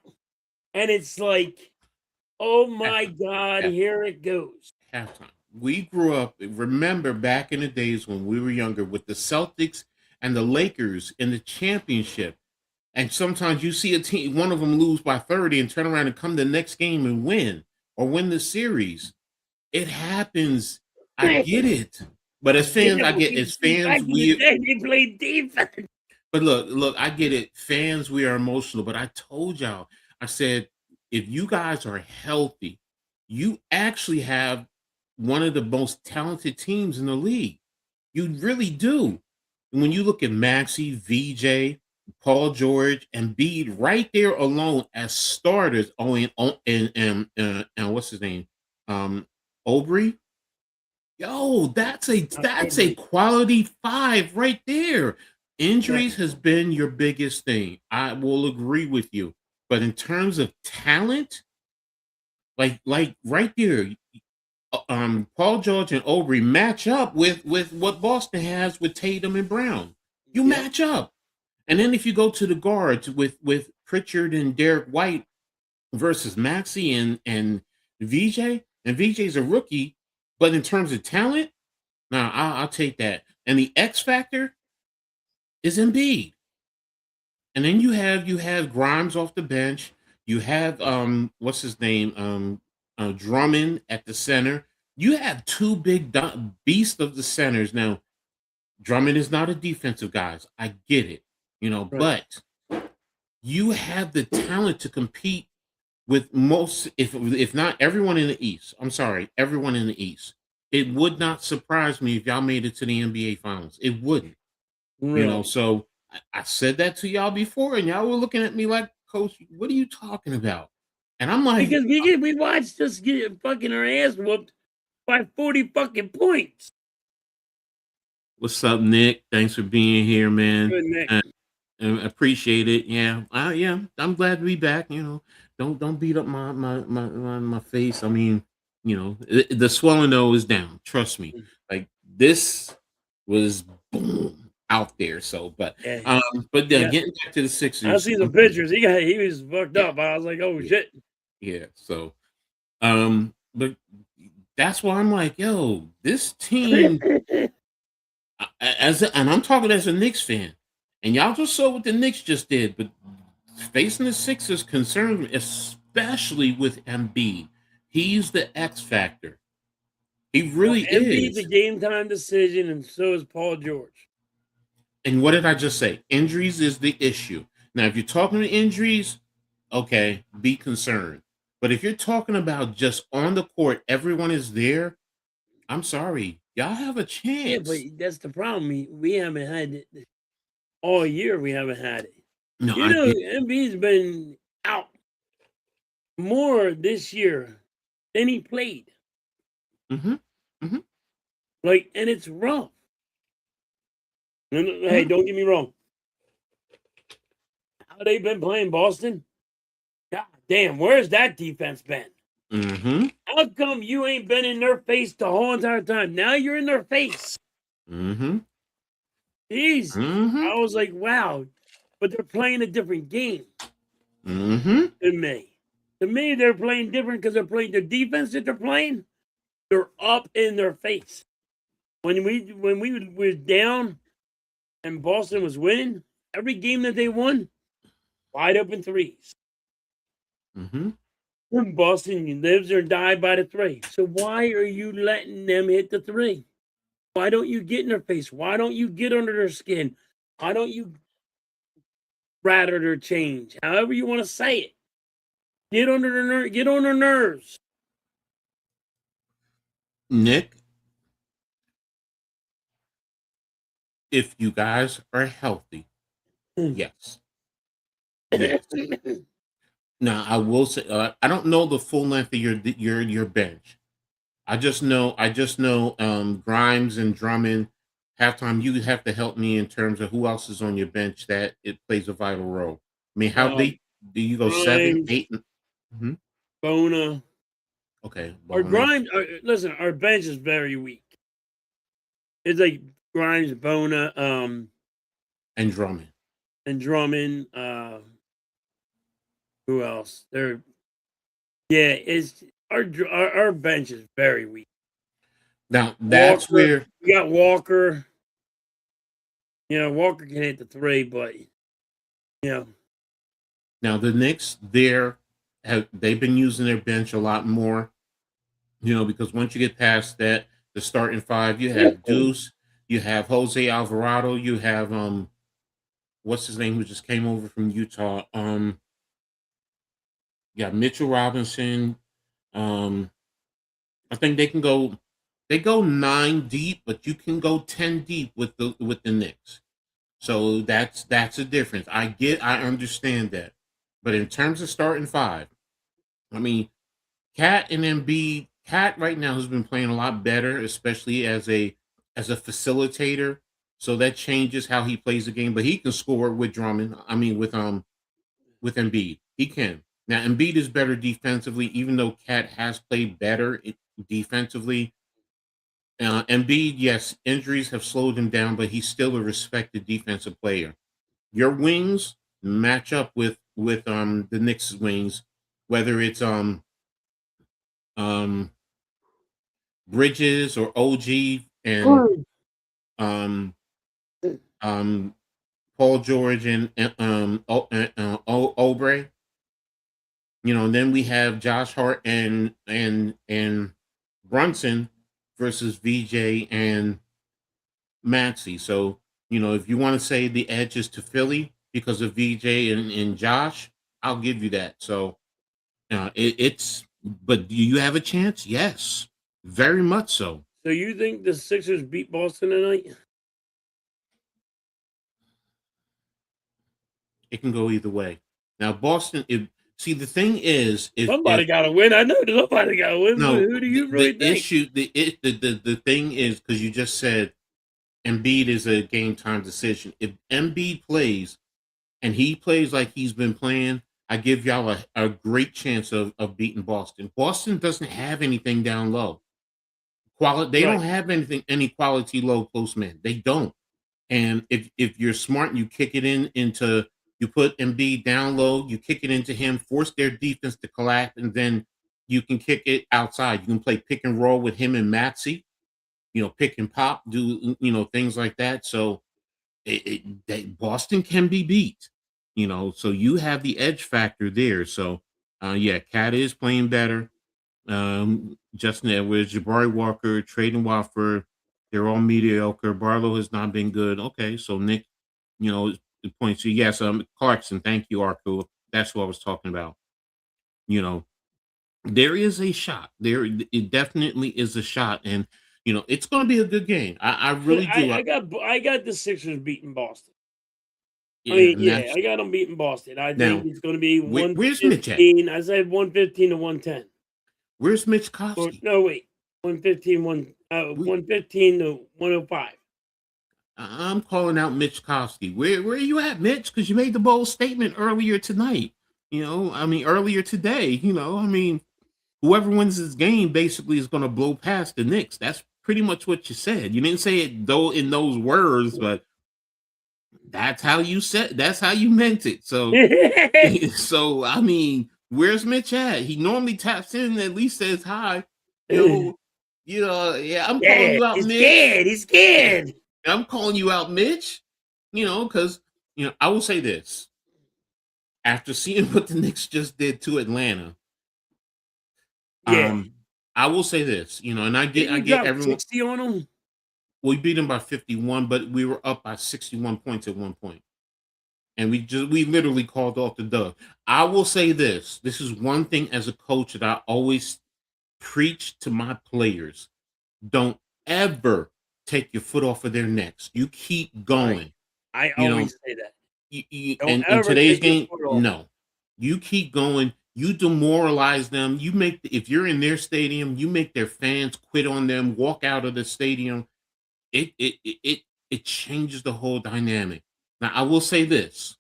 And it's like, oh my God, here it goes. Halftime. We grew up, remember back in the days when we were younger, with the Celtics and the Lakers in the championship. And sometimes you see a team, one of them lose by 30 and turn around and come the next game and win, or win the series. It happens. I get it. But as fans, I get as See, back fans, in the we. day, they played defense. But look, I get it. Fans, we are emotional. But I told y'all, I said, if you guys are healthy, you actually have one of the most talented teams in the league. You really do. And when you look at Maxey, VJ, Paul George, and Bede right there alone as starters, and what's his name, Aubrey. Yo, that's a quality five right there. Injuries has been your biggest thing. I will agree with you. But in terms of talent, like right there, Paul George and Aubrey match up with what Boston has with Tatum and Brown. You match up. And then if you go to the guards with Pritchard and Derek White versus Maxey and VJ, and VJ's a rookie, but in terms of talent, nah, I'll take that. And the X factor is Embiid. And then you have Grimes off the bench. You have what's his name, Drummond at the center. You have two big beasts of the centers. Now, Drummond is not a defensive guy. I get it, but you have the talent to compete with most, if not everyone in the East. I'm sorry, everyone in the East. It would not surprise me if y'all made it to the NBA Finals. It wouldn't. Really? So I said that to y'all before, and y'all were looking at me like, Coach, what are you talking about? And I'm like, Because we watched us get fucking our ass whooped by 40 fucking points. what's up, Nick? Thanks for being here, man. Good, Nick. And appreciate it. Yeah, yeah. I'm glad to be back. Don't beat up my face. I mean, the swelling though is down. Trust me. Like this was boom out there. So, but getting back to the Sixers. I see the pictures. He was fucked up. I was like, oh shit. Yeah. So, but that's why I'm like, yo, this team. And I'm talking as a Knicks fan, and y'all just saw what the Knicks just did. But facing the Sixers concerns me, especially with Embiid. He's the X factor. He really is. Embiid's a game time decision, and so is Paul George. And what did I just say? Injuries is the issue. Now, if you're talking to injuries, okay, be concerned. But if you're talking about just on the court, everyone is there. I'm sorry, y'all have a chance. Yeah, but that's the problem. We haven't had it all year. We haven't had it. No, Embiid's been out more this year than he played. Mm-hmm. Mm-hmm. And it's rough. Hey, don't get me wrong. How they been playing Boston? God damn, where's that defense been? Mm-hmm. How come you ain't been in their face the whole entire time? Now you're in their face. Mm-hmm. Jeez. Mm-hmm. I was like, wow. But they're playing a different game. Mm-hmm. To me, they're playing different because they're playing the defense that they're playing. They're up in their face. When we were down and Boston was winning, every game that they won, wide open threes. Mm-hmm. When Boston lives or die by the three. So why are you letting them hit the three? Why don't you get in their face? Why don't you get under their skin? Why don't you rattle their change? However you want to say it. Get on their nerves. Nick, if you guys are healthy, yes. Now I will say I don't know the full length of your bench. I just know Grimes and Drummond. Halftime, you have to help me in terms of who else is on your bench that it plays a vital role. I mean, how do you go Grimes, 7, 8? Bona. Okay. Our Grimes. Listen, our bench is very weak. It's like Grimes, Bona, and Drummond. Who else? It's our bench is very weak. Now that's where we got Walker. Walker can hit the three, but Now the Knicks, they've been using their bench a lot more, because once you get past that, the starting five. You have Deuce, you have Jose Alvarado, you have what's his name who just came over from Utah. Yeah, Mitchell Robinson. Um, I think they go 9 deep, but you can go 10 deep with the Knicks. So that's a difference. I understand that. But in terms of starting five, I mean, Cat and Embiid, Cat right now has been playing a lot better, especially as a facilitator. So that changes how he plays the game. But he can score with Drummond. I mean, with Embiid, he can. Now Embiid is better defensively, even though Cat has played better defensively. Embiid, yes, injuries have slowed him down, but he's still a respected defensive player. Your wings match up with the Knicks' wings, whether it's um Bridges or OG and um um Paul George and Oubre. You know, and then we have Josh Hart and Brunson versus VJ and Maxey. So, you know, if you want to say the edge is to Philly because of VJ and Josh, I'll give you that. So but do you have a chance? Yes, very much so. So you think the Sixers beat Boston tonight? It can go either way. Now, Boston, see, the thing is, Somebody got to win. I know somebody got to win. no, Who do you really the think? issue, the thing is, because you just said Embiid is a game time decision. If Embiid plays and he plays like he's been playing, I give y'all a great chance of beating Boston. Boston doesn't have anything down low. They don't have any quality low post men. They don't. And if you're smart and you kick it into you put Embiid down low, you kick it into him, force their defense to collapse, and then you can kick it outside. You can play pick and roll with him and Maxey, you know, pick and pop, do things like that. So Boston can be beat, so you have the edge factor there. So yeah, Cat is playing better. Justin Edwards, Jabari Walker, Traden Watford, they're all mediocre. Barlow has not been good. Okay, so Nick, the point. So yes, Clarkson, thank you, Arco. That's what I was talking about. There is a shot. It definitely is a shot, and it's going to be a good game. I really do. I got the Sixers beating Boston. Yeah, I got them beating Boston. I now, think it's going to be where's Mitch at? 115. I said 115 to 110. Where's Mitch Kofsky? No, wait. 115 to 105. I'm calling out Mitch Kofsky. Where are you at, Mitch? Because you made the bold statement earlier tonight. Earlier today. Whoever wins this game basically is going to blow past the Knicks. That's pretty much what you said. You didn't say it though in those words, but that's how you said. That's how you meant it. So, where's Mitch at? He normally taps in and at least says hi. Yeah, I'm calling you out, Mitch. He's scared. I'm calling you out, Mitch. Because I will say this: after seeing what the Knicks just did to Atlanta, I will say this, and I get everyone 60 on them. We beat them by 51, but we were up by 61 points at one point. And we literally called off the dub. I will say this. This is one thing as a coach that I always preach to my players. Don't ever take your foot off of their necks. You keep going. Right. I always say that. In today's game, no. You keep going. You demoralize them. If you're in their stadium, you make their fans quit on them, walk out of the stadium. It changes the whole dynamic. Now, I will say this.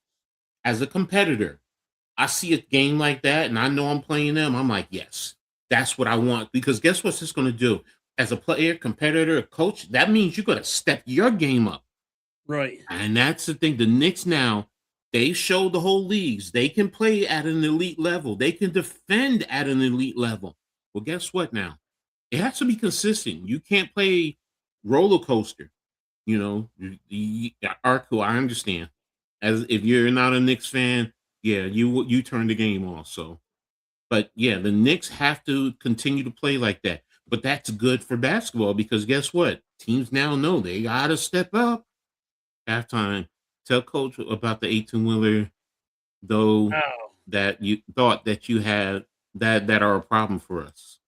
As a competitor, I see a game like that and I know I'm playing them. I'm like, yes, that's what I want. Because guess what's this going to do? As a player, competitor, coach, that means you're going to step your game up. Right. And that's the thing. The Knicks now, they showed the whole leagues. They can play at an elite level. They can defend at an elite level. Well, guess what now? It has to be consistent. You can't play roller coaster. Arco, I understand. As if you're not a Knicks fan, yeah, you turn the game off. So, but yeah, the Knicks have to continue to play like that. but that's good for basketball because guess what? Teams now know they gotta step up. Halftime. Tell coach about the 18-wheeler, though, Oh, that you thought that you had that are a problem for us.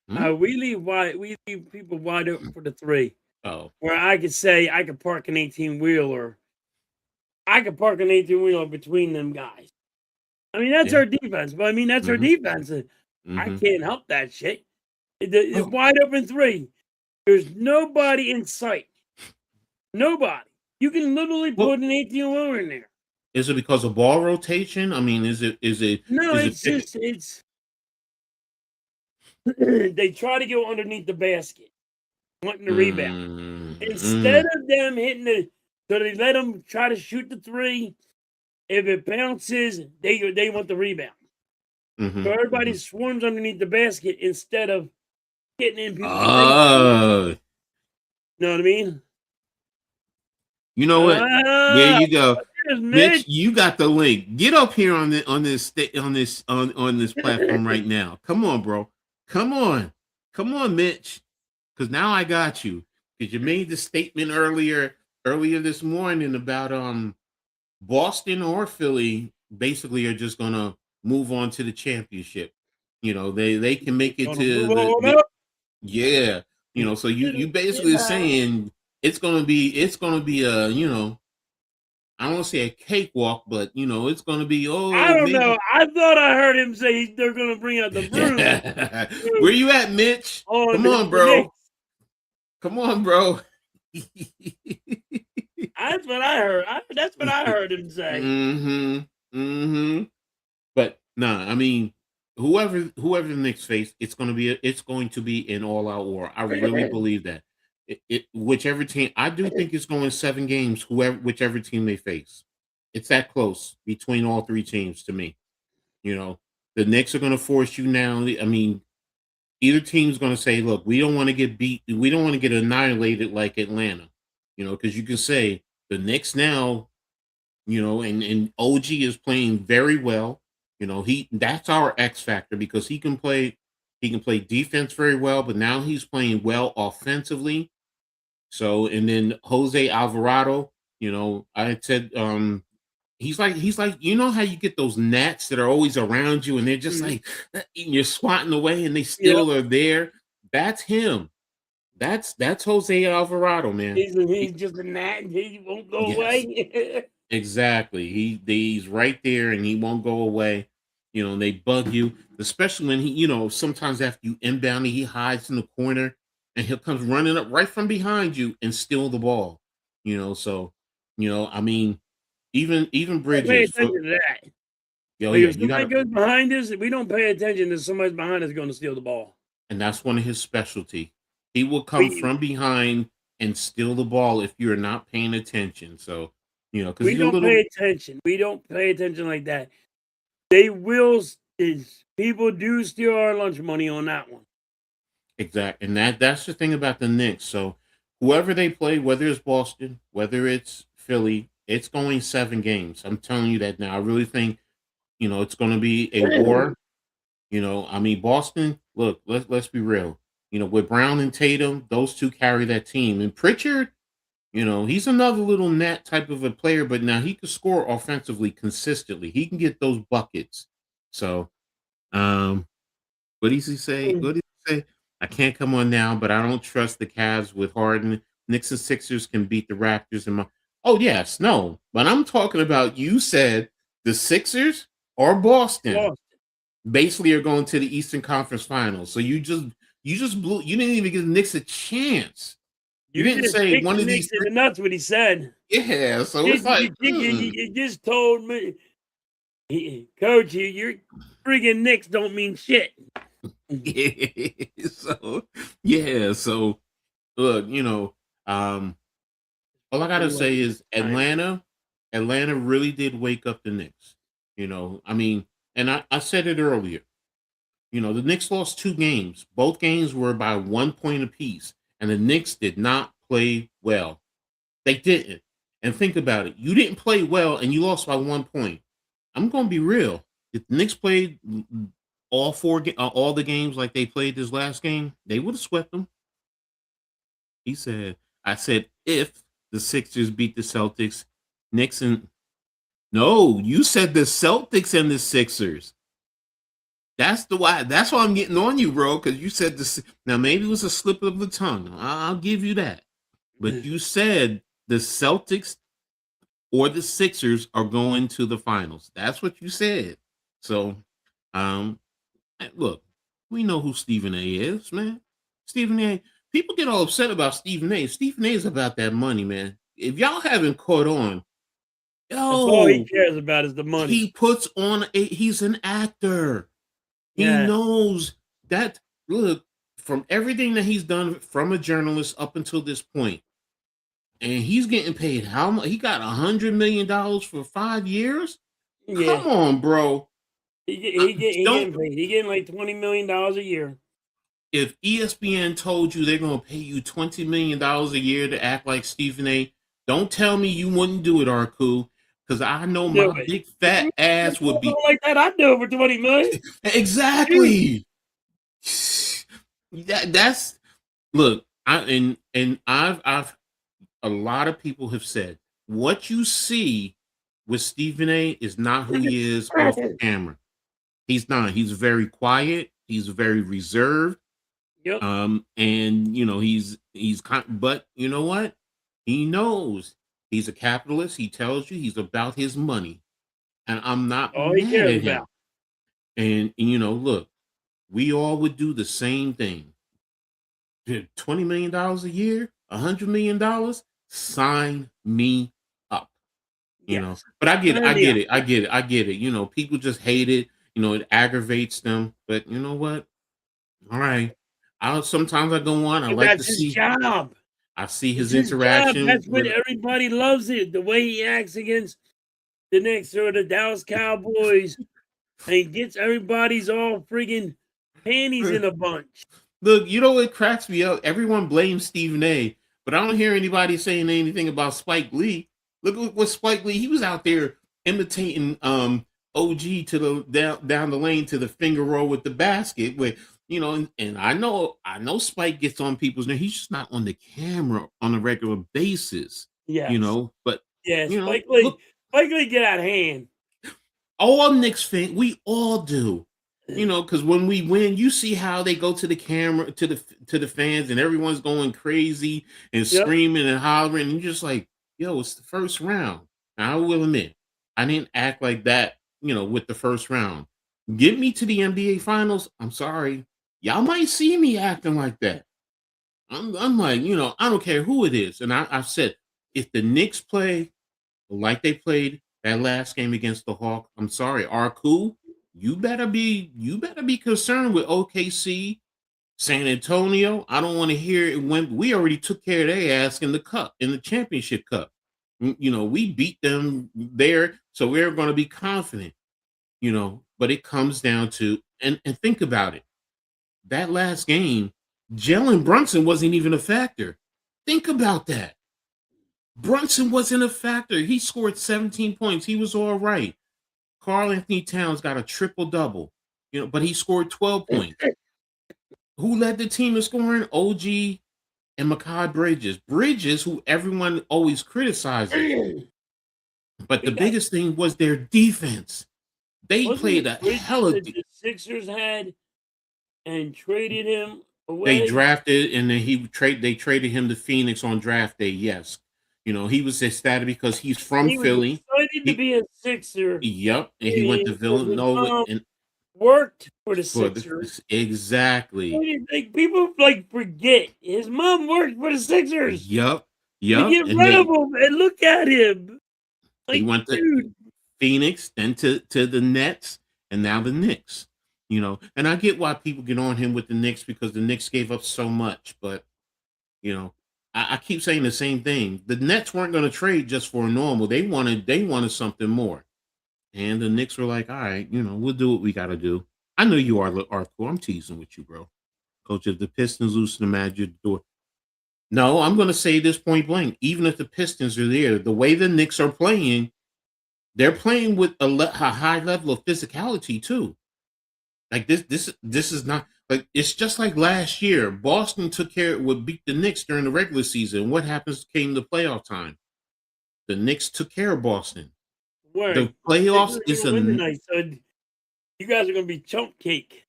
Hmm? we leave people wide open for the three. Oh, Where I could say I could park an 18-wheeler. I could park an 18-wheeler between them guys. I mean, that's yeah. our defense. But I mean, that's our Mm-hmm. defense. I Mm-hmm. can't help that shit. The Oh, wide open three. There's nobody in sight. Nobody. You can literally well, put an 18-wheeler in there. is it because of ball rotation? I mean, No, is it it's pick? just it's they try to go underneath the basket, wanting the rebound. Mm-hmm. Instead of them hitting so they let them try to shoot the three. If it bounces, they want the rebound. Mm-hmm. So Mm-hmm. everybody swarms underneath the basket instead of getting in people's face. Oh, You know what I mean? you know what? There Ah, you go. there's Mitch, Mitch. you got the link. Get up here on this platform right now. Come on, bro. Come on. Come on, Mitch. Because now I got you. Because you made the statement earlier this morning about Boston or Philly basically are just gonna move on to the championship. They can make it Gonna to move the on up. yeah. So you basically are Yeah. saying it's gonna be a I don't want to say a cakewalk, but it's going to be I don't know. maybe. I thought I heard him say they're gonna bring out the broom Where you at, Mitch? on Come on, the bro. Knicks. Come on, bro. That's what I heard. That's what I heard him say. Mm-hmm. Mm-hmm. But nah, I mean, whoever the Knicks face, it's going to be an all-out war. I really believe that. Whichever team, I do think it's going 7 games. Whichever team they face, it's that close between all three teams to me. You know, the Knicks are going to force you now. I mean, either team's going to say, "Look, we don't want to get beat. We don't want to get annihilated like Atlanta." Because you can say the Knicks now. And OG is playing very well. That's our X factor because he can play defense very well, but now he's playing well offensively. So and then Jose Alvarado, I said he's like how you get those gnats that are always around you and they're just Mhm. like you're swatting away and they Yep. still are there. That's him. That's Jose Alvarado, man. He's just a gnat. He won't go Yes. away. Exactly. He's right there and he won't go away. And they bug you, especially when sometimes after you inbound, he hides in the corner and he'll come running up right from behind you and steal the ball. So, I mean, even Don't pay Bridges for attention to that. Like yeah, if you somebody gotta goes behind us, we don't pay attention that somebody's behind us going to steal the ball. and that's one of his specialty. He will come We from behind and steal the ball if you're not paying attention. So, because we he's a don't pay little attention. We don't pay attention like that. They will. People do steal our lunch money on that one. exact, and that's the thing about the Knicks. So whoever they play, whether it's Boston, whether it's Philly, it's going 7 games. I'm telling you that now. I really think it's going to be a war. I mean Boston. Look, let's be real. With Brown and Tatum, those two carry that team, and Pritchard. He's another little net type of a player, but now he can score offensively consistently. He can get those buckets. So, um, what does he say? What did he say? I can't come on now, but I don't trust the Cavs with Harden. Knicks and Sixers can beat the Raptors. Oh yes, no, but I'm talking about. You said the Sixers or Boston Lost. basically are going to the Eastern Conference Finals. So you just blew. You didn't even give the Knicks a chance. You You didn't just say kicked one the of these Knicks in three. the nuts. What he said. Yeah, so it's like, You just told me, Coach, your friggin' Knicks don't mean shit. yeah. So look, um, all I gotta say is Atlanta really did wake up the Knicks. I mean, and I said it earlier. The Knicks lost 2 games. Both games were by 1 point apiece, and the Knicks did not play well. They didn't. And think about it. You didn't play well, and you lost by 1 point. I'm going to be real. If the Knicks played all the games like they played this last game, they would have swept them. He said, I said, if the Sixers beat the Celtics, Nixon. No, you said the Celtics and the Sixers. That's why I'm getting on you, bro, because you said this. Now, maybe it was a slip of the tongue. I'll give you that. But you said the Celtics or the Sixers are going to the finals. That's what you said. So, look, we know who Stephen A is, man. Stephen A. People get all upset about Stephen A. Stephen A. is about that money, man. If y'all haven't caught on, That's all he yo, cares about is the money. he puts on he's an actor. He Yeah. knows that. Look, from everything that he's done from a journalist up until this point, and he's getting paid how much? He got $100 million for 5 years. Yeah. Come on, bro. He getting paid. He getting like $20 million a year. If ESPN told you they're going to pay you $20 million a year to act like Stephen A., don't tell me you wouldn't do it, Arku, because I know my big fat ass would be like that. I'd do it for $20 million. Exactly. That's look. I've a lot of people have said what you see with Stephen A. is not who he is off the camera. He's not. He's very quiet. He's very reserved. Yep. And he's but you know what? He knows he's a capitalist. He tells you he's about his money, and I'm not mad at him. And look, we all would do the same thing. $20 million a year, $100 million, sign me up. But I get it. People just hate it. It aggravates them. But you know what? All right. Sometimes I go on. I like to see. That's his job. I see his interaction. That's what everybody loves it. The way he acts against the Knicks or the Dallas Cowboys, and he gets everybody's all friggin' panties in a bunch. Look, you know what cracks me up? Everyone blames Stephen A., but I don't hear anybody saying anything about Spike Lee. Look at what Spike Lee. He was out there imitating OG to the down the lane to the finger roll with the basket. Where and I know Spike gets on people's nerves. He's just not on the camera on a regular basis. Yeah, but Spike Lee get out of hand. All Knicks fans, we all do. Because when we win, you see how they go to the camera, to the fans, and everyone's going crazy and screaming and hollering. And you're just like, yo, it's the first round. Now, I will admit, I didn't act like that, with the first round. Get me to the NBA Finals. I'm sorry. Y'all might see me acting like that. I'm like, I don't care who it is. And I've said, if the Knicks play like they played that last game against the Hawks, I'm sorry, Arku, you better be concerned with OKC, San Antonio. I don't want to hear it when we already took care of their ass in the cup, in the championship cup. We beat them there, so we're going to be confident. But it comes down to and think about it. That last game, Jalen Brunson wasn't even a factor. Think about that. Brunson wasn't a factor. He scored 17 points. He was all right. Karl Anthony Towns got a triple-double, but he scored 12 points. Who led the team in scoring? OG and Mikal Bridges. Bridges, who everyone always criticizes. But the biggest thing was their defense. They played a hell of the Sixers had and traded him away. They drafted, and then they traded him to Phoenix on draft day, yes. He was ecstatic because he's from Philly. Excited to be a Sixer. Yep, and he went to Villanova and worked for the Sixers. Exactly. People forget his mom worked for the Sixers. Yep. To get rid of him and look at him. He went to Phoenix, then to the Nets, and now the Knicks. And I get why people get on him with the Knicks because the Knicks gave up so much, but I keep saying the same thing. The Nets weren't going to trade just for a normal. They wanted something more. And the Knicks were like, all right, we'll do what we got to do. I know you are, Arthur. I'm teasing with you, bro. Coach, if the Pistons lose to the Magic, door. No, I'm going to say this point blank. Even if the Pistons are there, the way the Knicks are playing, they're playing with a high level of physicality, too. Like this is not like it's just like last year. Boston would beat the Knicks during the regular season. What happens came the playoff time? The Knicks took care of Boston. Word. The playoffs Sixers are is gonna win tonight, so you guys are gonna be chump cake.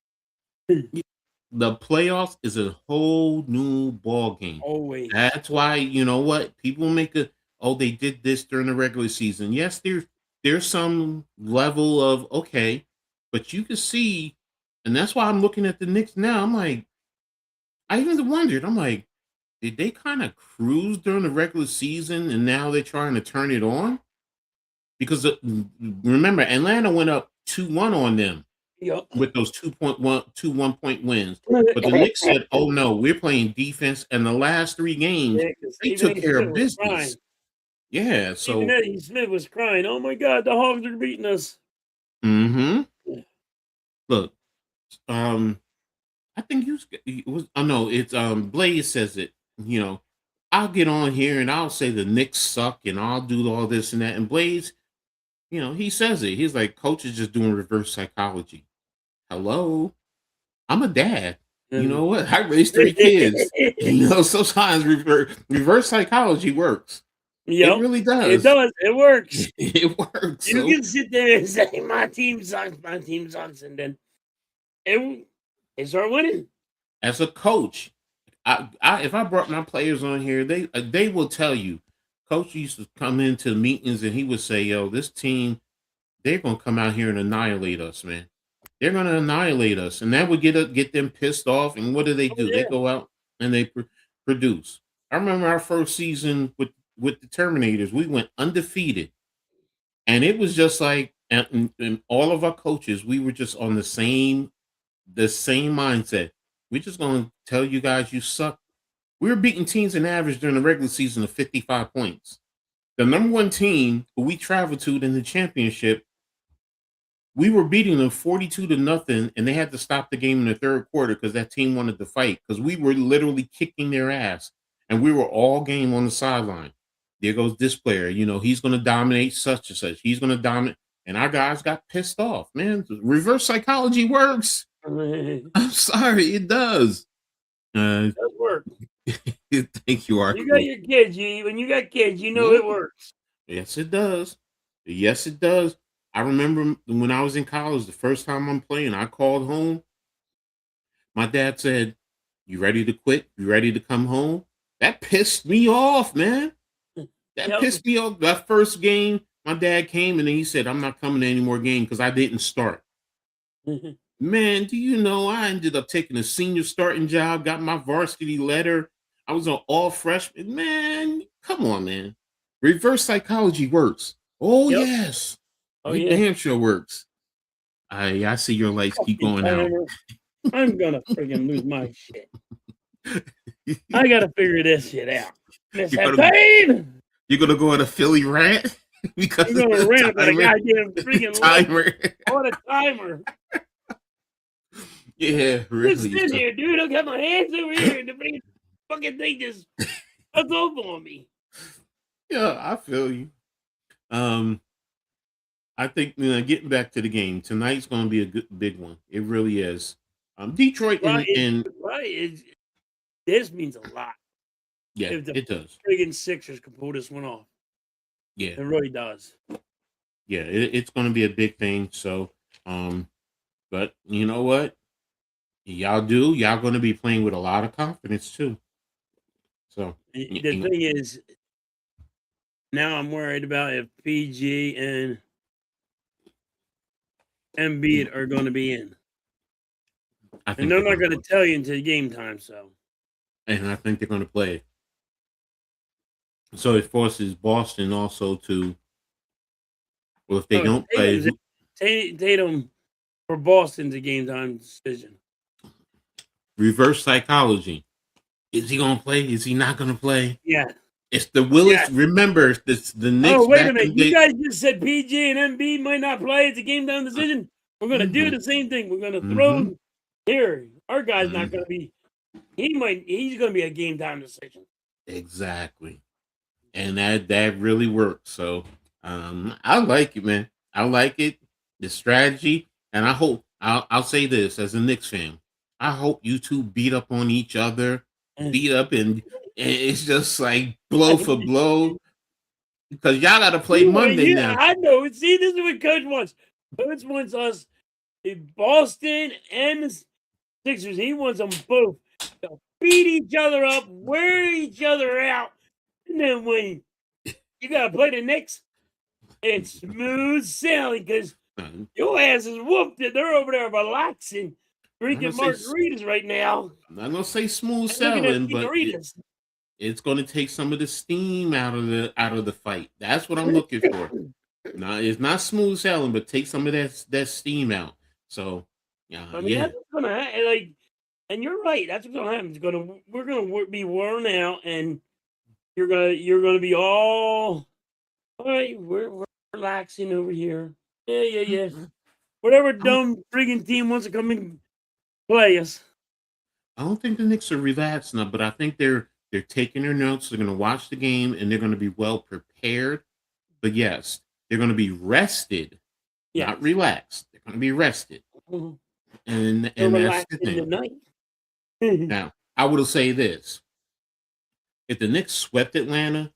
the playoffs is a whole new ball game. Always. That's why you know what people make they did this during the regular season. Yes, there's some level of okay, but you can see, and that's why I'm looking at the Knicks now. I'm like, I even wondered. I'm like, did they kind of cruise during the regular season, and now they're trying to turn it on? Because remember, Atlanta went up 2-1 on them Yup. with those 1-point wins. But the Knicks said, "Oh no, we're playing defense." And the last 3 games, Yeah, 'cause they Stephen took A. care Smith of was crying. business. Yeah, Stephen so A. Smith was crying. Oh my God, the Hogs are beating us. look, I think it was. Oh no, it's Blaze says it. You know, I'll get on here and I'll say the Knicks suck and I'll do all this and that. And Blaze, he says it. He's like, coach is just doing reverse psychology. Hello, I'm a dad. You know what? I raised 3 kids. Sometimes reverse psychology works. It Yep, really it does. does. It works. It works. You So can sit there and say my team sucks, and then they start winning. as a coach, if I brought my players on here, they will tell you. Coach used to come into meetings and he would say, "Yo, this team, they're gonna come out here and annihilate us, man. They're gonna annihilate us," and that would get them pissed off. And what do? Oh They yeah. go out and they produce. I remember our first season with the Terminators. We went undefeated, and it was just like, and all of our coaches, we were just on the same mindset. We're just gonna tell you guys you suck. We were beating teams in average during the regular season of 55 points. The number one team who we traveled to in the championship, we were beating them 42-0, and they had to stop the game in the third quarter because that team wanted to fight because we were literally kicking their ass, and we were all game on the sideline. There goes this player, he's going to dominate such and such. He's going to dominate, and our guys got pissed off. Man, reverse psychology works. It I'm sorry, it does. does work. Thank you, You got Arco. your kids. When you got kids, you know Mhm. it works. Yes, it does. Yes, it does. I remember when I was in college, the first time I'm playing, I called home. My dad said, "You ready to quit? You ready to come home?" That pissed me off, man. That Yep. pissed me off. That first game, my dad came and then he said, "I'm not coming to any more games because I didn't start." Man, do you know I ended up taking a senior starting job, got my varsity letter. I was an all freshman. Man, come on, man. Reverse psychology works. Oh, Yep. yes. Oh It yeah. damn sure works. I see your lights keep Fucking going out. timer. I'm gonna friggin' lose my shit. I gotta figure this shit out. Let's You're have gonna time. you're gonna go on a Philly rant because I'm of gonna the rant about a timer. goddamn freaking light Timer. on a timer. Yeah, Just really. sitting So, here, dude. I got my hands over here, and the freaking fucking thing just took over on me. yeah, I feel you. Um, I think getting back to the game tonight's going to be a good big one. It really is. Detroit and This means a lot. yeah, If the it does. friggin' Sixers can pull this one off, Yeah, it really does. yeah, it's going to be a big thing. So, but you know what? Y'all going to be playing with a lot of confidence too. So, The thing is, now I'm worried about if PG and Embiid are going to be in, I and think they're they're not going going to to play, tell you until game time. So, and I think they're going to play. So it forces Boston also to. Well, if they oh, don't play, Tatum for Boston's a game time decision. reverse psychology. Is he going to play? Is he not going to play? Yeah. It's the Willis. Yeah. Remember, it's the Knicks Oh, wait a back minute. in You the guys just said PG and MB might not play. It's a game time decision. We're going to do the same thing. We're going to mm-hmm, throw here. Our guy's not mm-hmm. going to be. He's going to be a game time decision. Exactly, and that really works. So, I like it, man. I like it, the strategy, and I hope I'll say this as a Knicks fan. I hope you two beat up on each other, beat up, and it's just like blow for blow because y'all got to play Monday Yeah, now. I know. See, this is what Coach wants. Coach wants us in Boston and the Sixers. He wants them both to beat each other up, wear each other out, and then when you got to play the Knicks, it's smooth sailing because your ass is whooped and they're over there relaxing, drinking margaritas right now. I'm not gonna say smooth And looking at sailing, but it's going to take some of the steam out of the fight. That's what I'm looking for. No, it's not smooth sailing, but take some of that steam out. So, I mean, yeah. that's what's gonna happen. Like, and you're right. That's what's gonna happen. We're gonna be worn out, and you're gonna be all right. We're relaxing over here. Yeah. Whatever dumb friggin' team wants to come and play us. I don't think the Knicks are relaxed now, but I think they're taking their notes. They're going to watch the game and they're going to be well prepared. But yes, they're going to be rested, not relaxed. They're going to be rested, and that's the thing. Now, I will say this: if the Knicks swept Atlanta,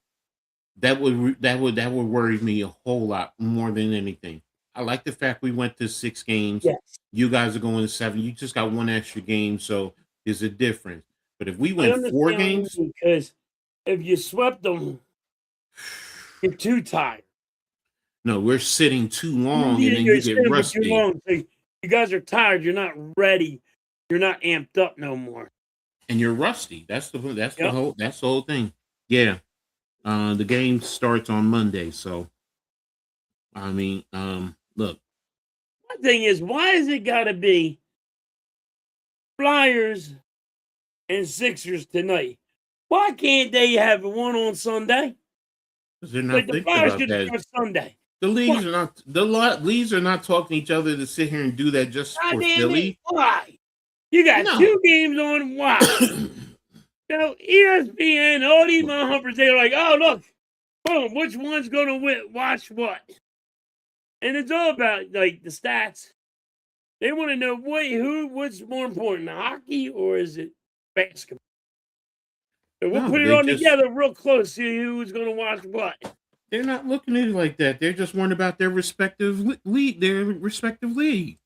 that would worry me a whole lot more than anything. I like the fact we went to 6 games. Yes. You guys are going to 7. You just got 1 extra game, so there's a difference. But if we went 4 games, because if you swept them, you're too tired. No, we're sitting too long, and then you get rusty. Too long, so you guys are tired. You're not ready. You're not amped up no more. And you're rusty. That's the whole thing. Yeah. The game starts on Monday, so I mean, look. One thing is, why is it got to be Flyers and Sixers tonight? Why can't they have one on Sunday? They're not the Flyers should do Sunday. The leagues are not talking to each other to sit here and do that just for Philly. Why? You got 2 games on. Why? So ESPN, all these motherfuckers, they're like, oh look, boom, which one's gonna watch what? And it's all about like the stats. They want to know what's more important, hockey or is it basketball? So we'll put it all together real close, see who's gonna watch what. They're not looking at it like that. They're just worried about their respective league.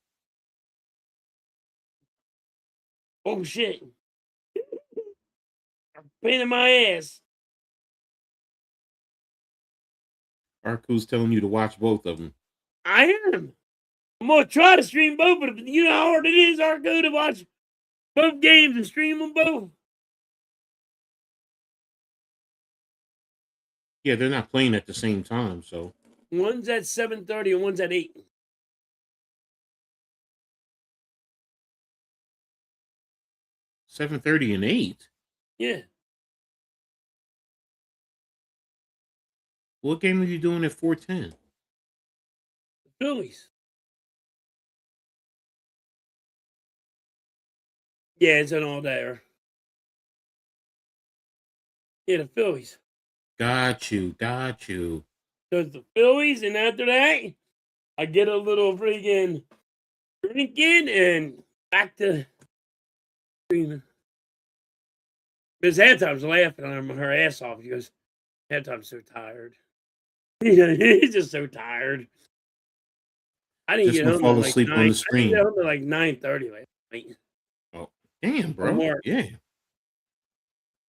Oh shit! I'm pain in my ass. Arku's telling you to watch both of them. I am. I'm gonna try to stream both, but you know how hard it is, Arku, to watch both games and stream them both. Yeah, they're not playing at the same time, so one's at 7:30 and one's at 8. $7:30 and 8. Yeah. What game are you doing at 4:10? The Phillies. Yeah, it's an all-dayer. Yeah, the Phillies. Got you. So it's the Phillies, and after that, I get a little freaking drinking and back to streaming. Because Halftime's laughing on her ass off. He goes, Halftime's so tired. He's just so tired. I didn't get home fall asleep on the screen. I didn't get home at like 9:30 last night. Oh, damn, bro. Yeah. It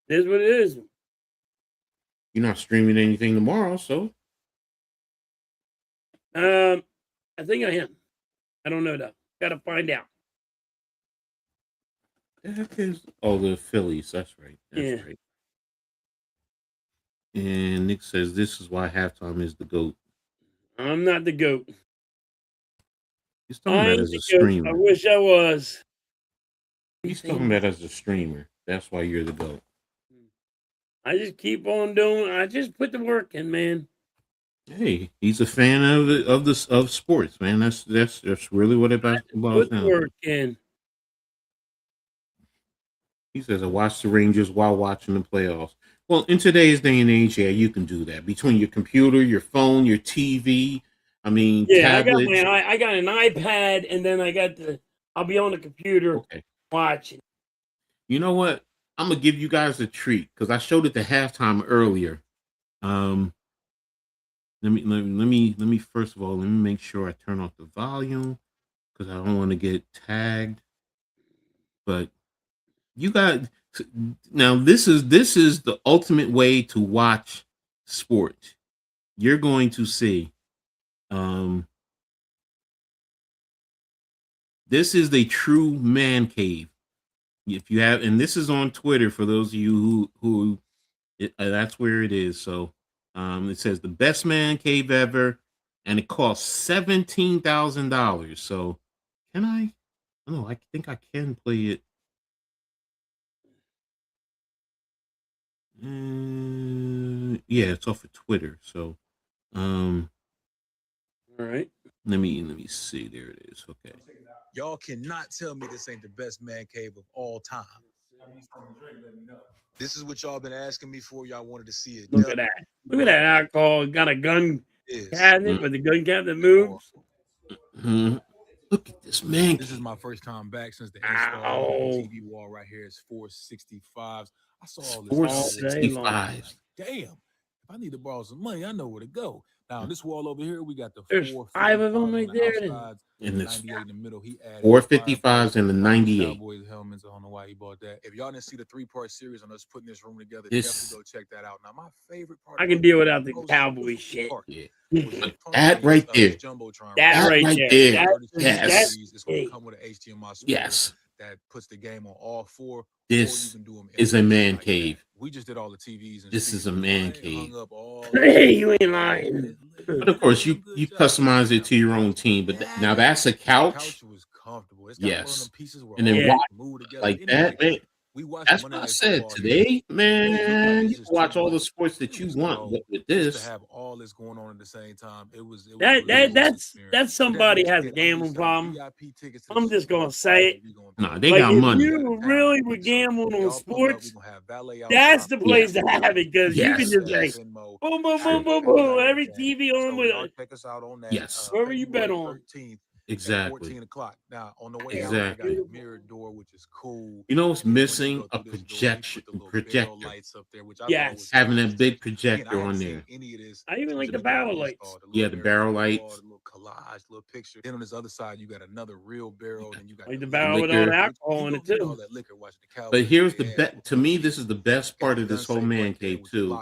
is what it is. You're not streaming anything tomorrow, so. I think I am. I don't know though. Gotta find out. The Phillies. That's right. That's right. And Nick says this is why Halftime is the GOAT. I'm not the GOAT. He's talking about as a streamer. I wish I was. He's talking about as a streamer. That's why you're the GOAT. I just keep on doing. I just put the work in, man. Hey, he's a fan of sports, man. That's really what it boils down. Put the work in. He says, I watched the Rangers while watching the playoffs. Well, in today's day and age, yeah, you can do that. Between your computer, your phone, your TV, I mean, Yeah, tablets. I got an iPad, and then I'll be on the computer Okay. watching. You know what? I'm gonna give you guys a treat because I showed it to halftime earlier. Let me first of all, let me make sure I turn off the volume because I don't want to get tagged. But you got now this is the ultimate way to watch sport. You're going to see this is the true man cave. If you have, and this is on Twitter for those of you who that's where it is. So it says the best man cave ever, and it costs $17,000. So can I? Oh, I think I can play it. Yeah, it's off of Twitter. So All right. let me see. There it is. Okay. Y'all cannot tell me this ain't the best man cave of all time. This is what y'all been asking me for. Y'all wanted to see it. Look at that. Look at that alcohol. Got a gun cabinet, but the gun cabinet moves. Mm-hmm. Look at this man. This is my first time back since the install. The TV wall right here is 465s. I saw all this 465. Damn. If I need to borrow some money, I know where to go. Now, this wall over here, we got the There's 5 of them right there. In this 98 in the middle, he added 455s and the 98. Cowboys helmets. I don't know why he bought that. If y'all didn't see the 3-part series on us putting this room together, definitely go check that out. Now, my favorite part. I can deal without the Cowboy shit. Yeah. That right there. That right there. Yes. It's going to come with an HDMI. Yes. That puts the game on all 4. This is a man cave. We just did all the TVs. And this is a man cave. Hey, you ain't lying. But of course, you customize it to your own team. But now that's a couch. Was comfortable. Yes. And then watch like that, man. That's what I said today, man. You can watch all the sports that you want with this. To have all this going on at the same time, it was that's somebody has a gambling problem. I'm just gonna say it. Nah, they got money. If you really would gamble on sports, that's the place to have it because you can just say boom, boom, boom, boom, boom. Every TV on with it. Yes. Wherever you bet on. Exactly. 14 o'clock. Now on the way out, I got a mirrored door, which is cool. You know what's missing? A projector. Lights up there, which yes, having a big projector on there. I even like the barrel lights. Yeah, the barrel lights. Little collage, little picture. Then on this other side, you got another real barrel, and you got like the barrel with all the alcohol in it too. But here's the bet. To me, this is the best part of this whole man cave too.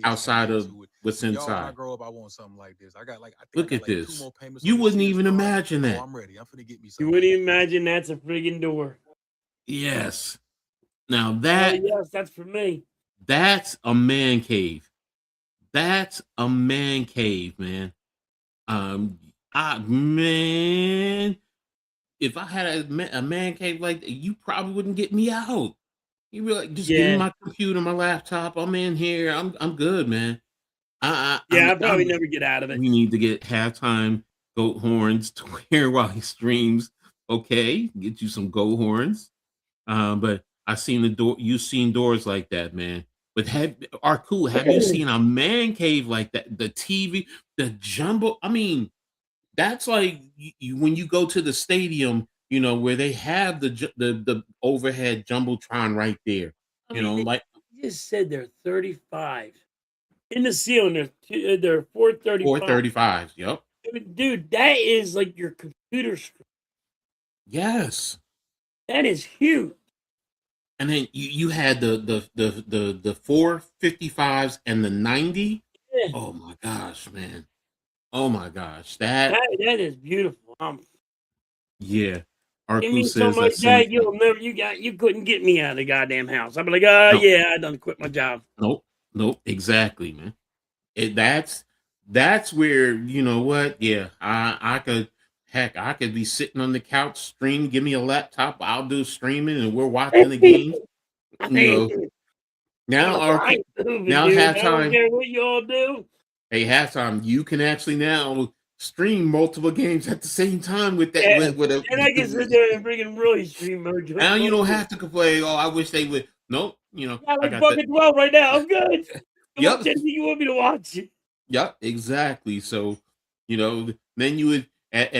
Outside of what's inside. I want something like this. Look at this. You wouldn't even imagine that. I'm ready. I'm finna get me something. You wouldn't even imagine that's a friggin' door. Yes. Now that yes, that's for me. That's a man cave. That's a man cave, man. Man, if I had a man cave like that, you probably wouldn't get me out. You be like, just give me my computer, my laptop. I'm in here. I'm good, man. I'll probably never get out of it. We need to get halftime goat horns to wear while he streams. Okay, get you some goat horns. But I've seen the door. You've seen doors like that, man. But have you seen a man cave like that? The TV, the jumbo. I mean, that's like when you go to the stadium, you know, where they have the overhead jumbotron right there. You like you just said, they're 35 in the ceiling. They're 435. 435. Yep. Dude, that is like your computer screen. Yes. That is huge. And then you had the 455s and the 90. Yeah. Oh my gosh, man. Oh my gosh. That is beautiful. Yeah. Give me something like that, you couldn't get me out of the goddamn house. I'd be like, yeah, I done quit my job. Nope, exactly, man. That's where, you know what? Yeah, I could be sitting on the couch, stream, give me a laptop, I'll do streaming, and we're watching the game. You know, now halftime. I don't care what y'all do. Hey, halftime, you can actually now stream multiple games at the same time with that. Yeah, and I can sit there and freaking really stream mode. Now you don't have to complain. Oh, I wish they would. Nope. You know, I got fucking 12 right now. I'm good. Yep. You want me to watch it? Yep, exactly. So, you know, then you would at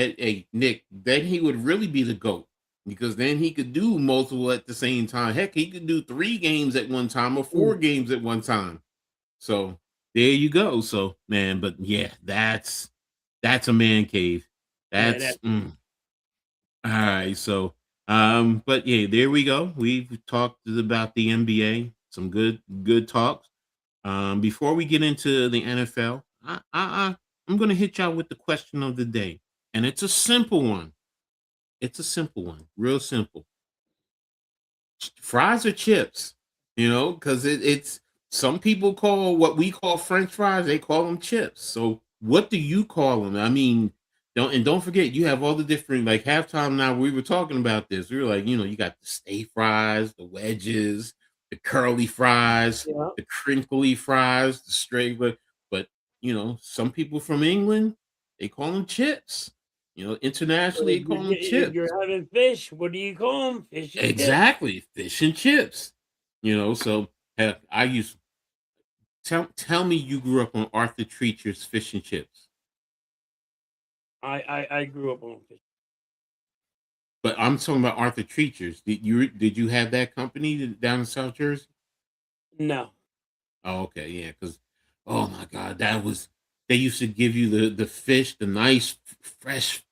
Nick, then he would really be the GOAT because then he could do multiple at the same time. Heck, he could do 3 games at one time or 4 Mm. games at one time. So there you go. So man, but yeah, that's a man cave. Yeah, That's that all right. So but yeah, there we go. We've talked about the NBA, some good talks. Before we get into the NFL, I'm gonna hit y'all with the question of the day. And it's a simple one. It's a simple one, real simple. Fries or chips, because it's some people call what we call French fries, they call them chips. So what do you call them? I mean, don't forget you have all the different like halftime now. We were talking about this. We were like, you got the stay fries, the wedges, the curly fries, yeah. the crinkly fries, the straight, but some people from England, they call them chips. But Internationally, they call them if chips. you're having fish, what do you call them? Fish and chips. Exactly, fish and chips. So heck, I used tell me you grew up on Arthur Treacher's fish and chips, I grew up on fish. but I'm talking about Arthur Treacher's. Did you have that company down in South Jersey? No. Oh, okay, yeah, because oh my God, they used to give you the fish, the nice fresh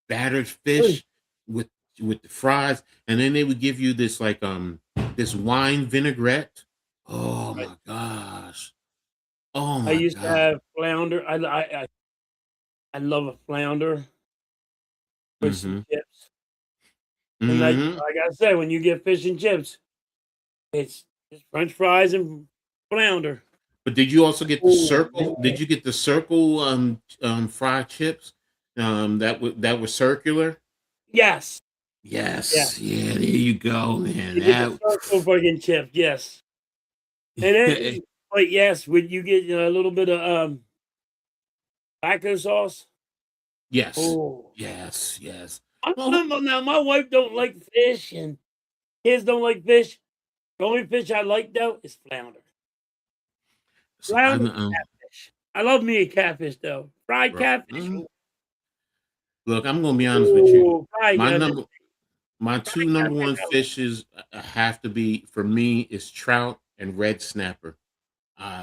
battered Hey, fish with the fries, and then they would give you this like this wine vinaigrette. Oh right. my gosh. Oh I my used to god. have flounder. I love a flounder with some Mhm. chips. And Mhm. like I said, when you get fish and chips, it's French fries and flounder. But did you also get the Oh circle? man. Did you get the circle fried chips? That was circular? Yes. Yeah. Yes. Yeah, there you go, man. You get the That circle fucking chip. Yes. And then, but yes, would you get a little bit of taco sauce? Yes. Oh, Yes, yes. I Well, don't know now. My wife don't like fish, and kids don't like fish. The only fish I like though is flounder. so I Flounder, catfish. I love me a catfish though. Fried bro. catfish. Look, I'm gonna be honest with you. Ooh, fried, My number my two fried number catfish. one I love. fishes have to be for me is trout and red snapper.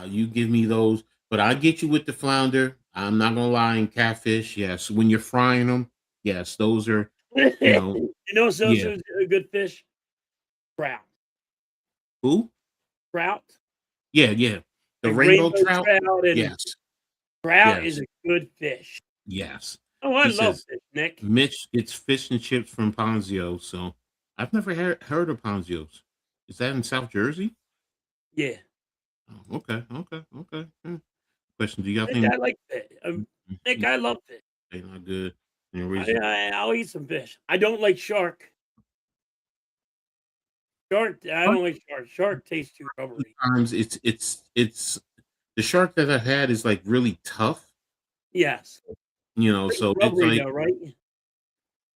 You give me those, but I get you with the flounder. I'm not gonna lie, in catfish, yes. When you're frying them, yes, those are, you know, You know, so yeah. a good fish. Trout. Who? Trout. Yeah, yeah. The Like rainbow rainbow trout. trout and Yes, trout is yes, a good fish. yes. Oh, I He love says fish, Nick. Mitch gets fish and chips from Ponzio. So I've never heard of Ponzio's. Is that in South Jersey? Yeah. Oh, okay, okay, okay. Question: Do y'all I think like fish. Nick, I love fish. they not good in the region? I'll eat some fish. I don't like shark. Shark, I don't like shark. Shark tastes too rubbery. Sometimes it's the shark that I had is like really tough, Yes. Like so it's rubbery like though, right?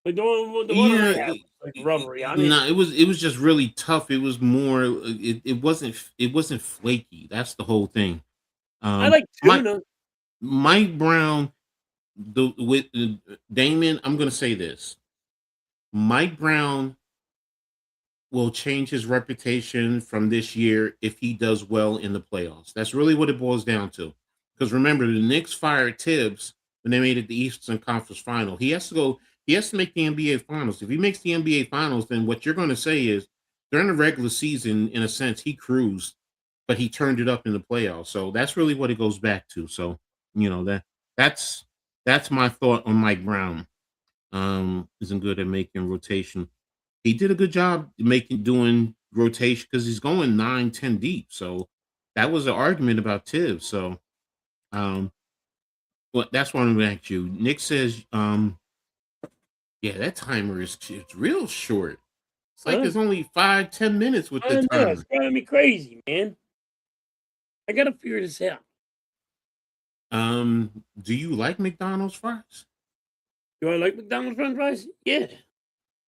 Like the one I yeah, had was like rubbery. I mean, no, it was just really tough. It was more it wasn't flaky. That's the whole thing. I Um, like Mike tuna. Mike Brown, with Damon, I'm gonna say this. Mike Brown will change his reputation from this year if he does well in the playoffs. That's really what it boils down to. Because remember, the Knicks fired Tibbs when they made it the Eastern Conference Final. He has to make the NBA Finals. If he makes the NBA Finals, then what you're going to say is during the regular season, in a sense, he cruised, but he turned it up in the playoffs. So that's really what it goes back to. So, that's that's my thought on Mike Brown. Isn't good at making rotation. He did a good job doing rotation because he's going 9, 10 deep. So that was an argument about Tibbs. So well, that's what I'm gonna ask you. Nick says, yeah, that timer is it's real short. It's like Huh? it's only 5, 10 minutes with I the don't know. It's timer. driving me crazy, man. I gotta figure this out. Do you like McDonald's fries? Do I like McDonald's French fries? Yeah.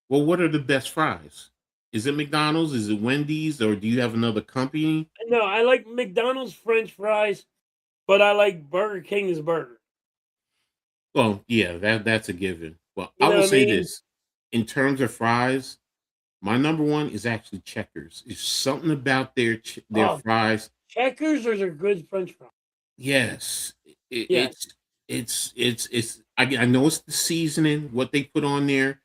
Well, what are the best fries? Is it McDonald's? Is it Wendy's? Or do you have another company? No, I like McDonald's French fries, but I like Burger King's burger. Well, yeah, that's a given. Well, You I know will what I say mean? this. In terms of fries, my number one is actually Checkers. It's something about their Oh, fries. Checkers are good French fries. Yes, it, Yes. it's. I know it's the seasoning, what they put on there,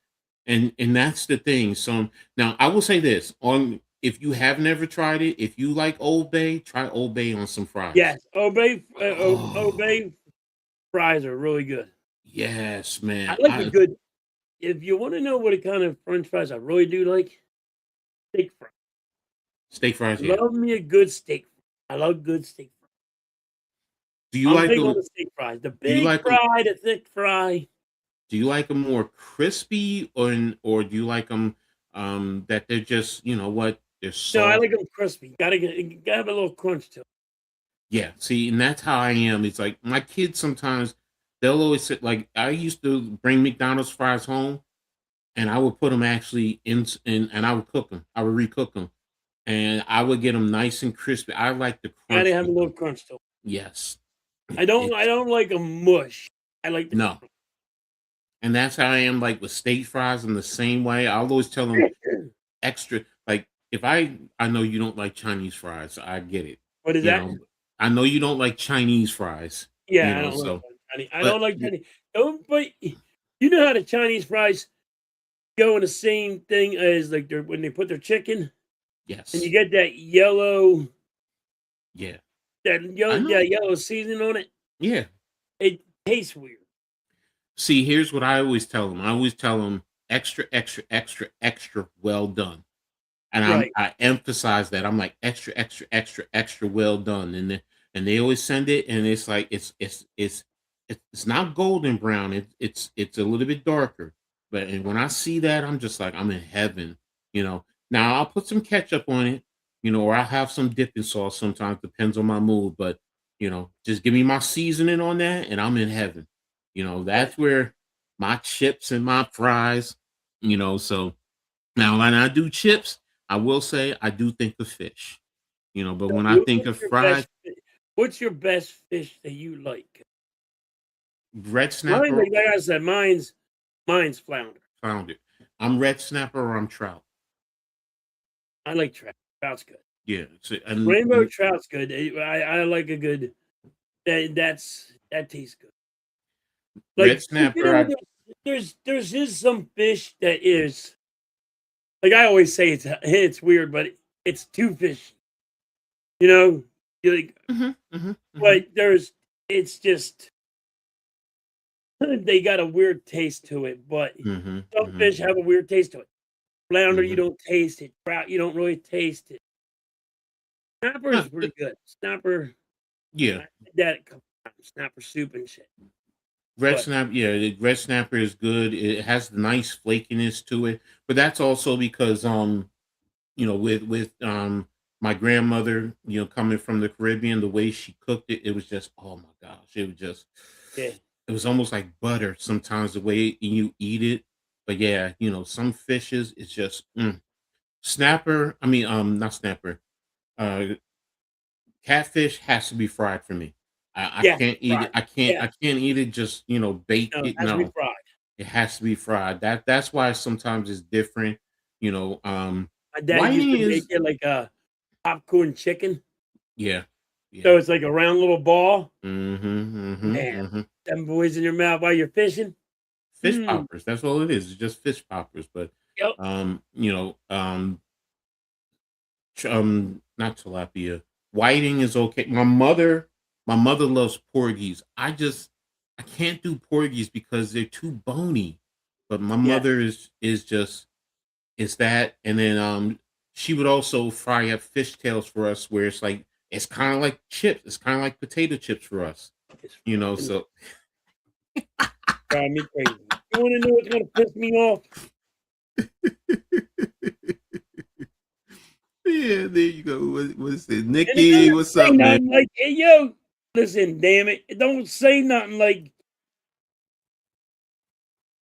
and that's the thing. So now I will say this: on if you have never tried it, if you like Old Bay, try Old Bay on some fries. Yes. Obey Oh fries are really good. yes, I man. like a good. If you want to know what kind of French fries I really do like, steak fries. Steak fries, yeah. Love me a good steak. I love good steak fries. Do you I'm like big on them? the steak fries. The Do you big like them? fry, the thick fry. Do you like them more crispy, or do you like them that they're just what they're No, I soft? like them crispy. Gotta have a little crunch to it. Yeah, see, and that's how I am. It's like my kids sometimes they'll always sit like I used to bring McDonald's fries home, and I would put them actually in and I would cook them. I would recook them, and I would get them nice and crispy. I like the Gotta crunch have a with little them. crunch to it. Yes, I it's don't like a mush. I like the no, and that's how I am. Like with steak fries, in the same way. I always tell them extra. Like if I know you don't like Chinese fries, I get it. What is You that? know, I know you don't like Chinese fries. Yeah, I don't like So Chinese. I don't but like Chinese. Don't, but you know how the Chinese fries go in the same thing as like when they put their chicken and you yes, get that yellow yeah, I know. that yellow seasoning on it. Yeah. It tastes weird. See, here's what I always tell them. I always tell them extra, extra, extra, extra well done. And Right. I emphasize that. I'm like extra, extra, extra, extra well done. And they always send it and it's like it's not golden brown. It's a little bit darker. But and when I see that, I'm just like I'm in heaven. Now I'll put some ketchup on it, or I'll have some dipping sauce sometimes, depends on my mood. But just give me my seasoning on that and I'm in heaven. Yeah. That's where my chips and my fries. So now when I do chips, I will say I do think of fish. But when I think of fries, What's your best fish that you like? red Mine, snapper, like I said, mine's flounder. flounder. I'm red snapper or I'm trout. I like trout. Trout's good. Yeah. So, and Rainbow trout's good. I like a good that tastes good. red Like snapper, I there's some fish that is like I always say it's weird, but it's too fishy. You know, you like, mhm, mhm, mhm, but it's just they got a weird taste to it. But mhm, some mhm, fish have a weird taste to it. Flounder, you mhm. don't taste it. Trout, you don't really taste it. Snapper is No, pretty good. Snapper, yeah, I did that a couple times. Snapper soup and shit. red But snapper. Yeah, the red snapper is good. It has nice flakiness to it, but that's also because with my grandmother, coming from the Caribbean, the way she cooked it, it was just oh my gosh, yeah, it was almost like butter sometimes the way you eat it. But yeah, some fishes it's just snapper. I mean, not snapper. Uh, catfish has to be fried for me. I yeah, can't eat it. fried. I Yeah, can't eat it just bake no, it it. has to be No, fried. it has to be fried. That's why sometimes it's different. You know, um, My dad used whiting to make is it like a popcorn chicken. yeah, yeah. So it's like a round little ball. Mm-hmm, mm-hmm, Man, mm-hmm. them boys in your mouth while you're fishing. Fish Mm, poppers. That's all it is. It's just fish poppers. But yep. um, you know, um, not tilapia. Whiting is okay. My mother loves porgies. I can't do porgies because they're too bony. But my Yeah. mother is just is that, and then she would also fry up fish tails for us, where it's kind of like chips. It's kind of like potato chips for us. It's fucking So drive me crazy. You wanna know what's gonna piss me off? yeah, there you go. What's it, And it Nikki? doesn't What's say up, man? nothing like, "Hey, yo, listen, damn it." It don't say nothing like,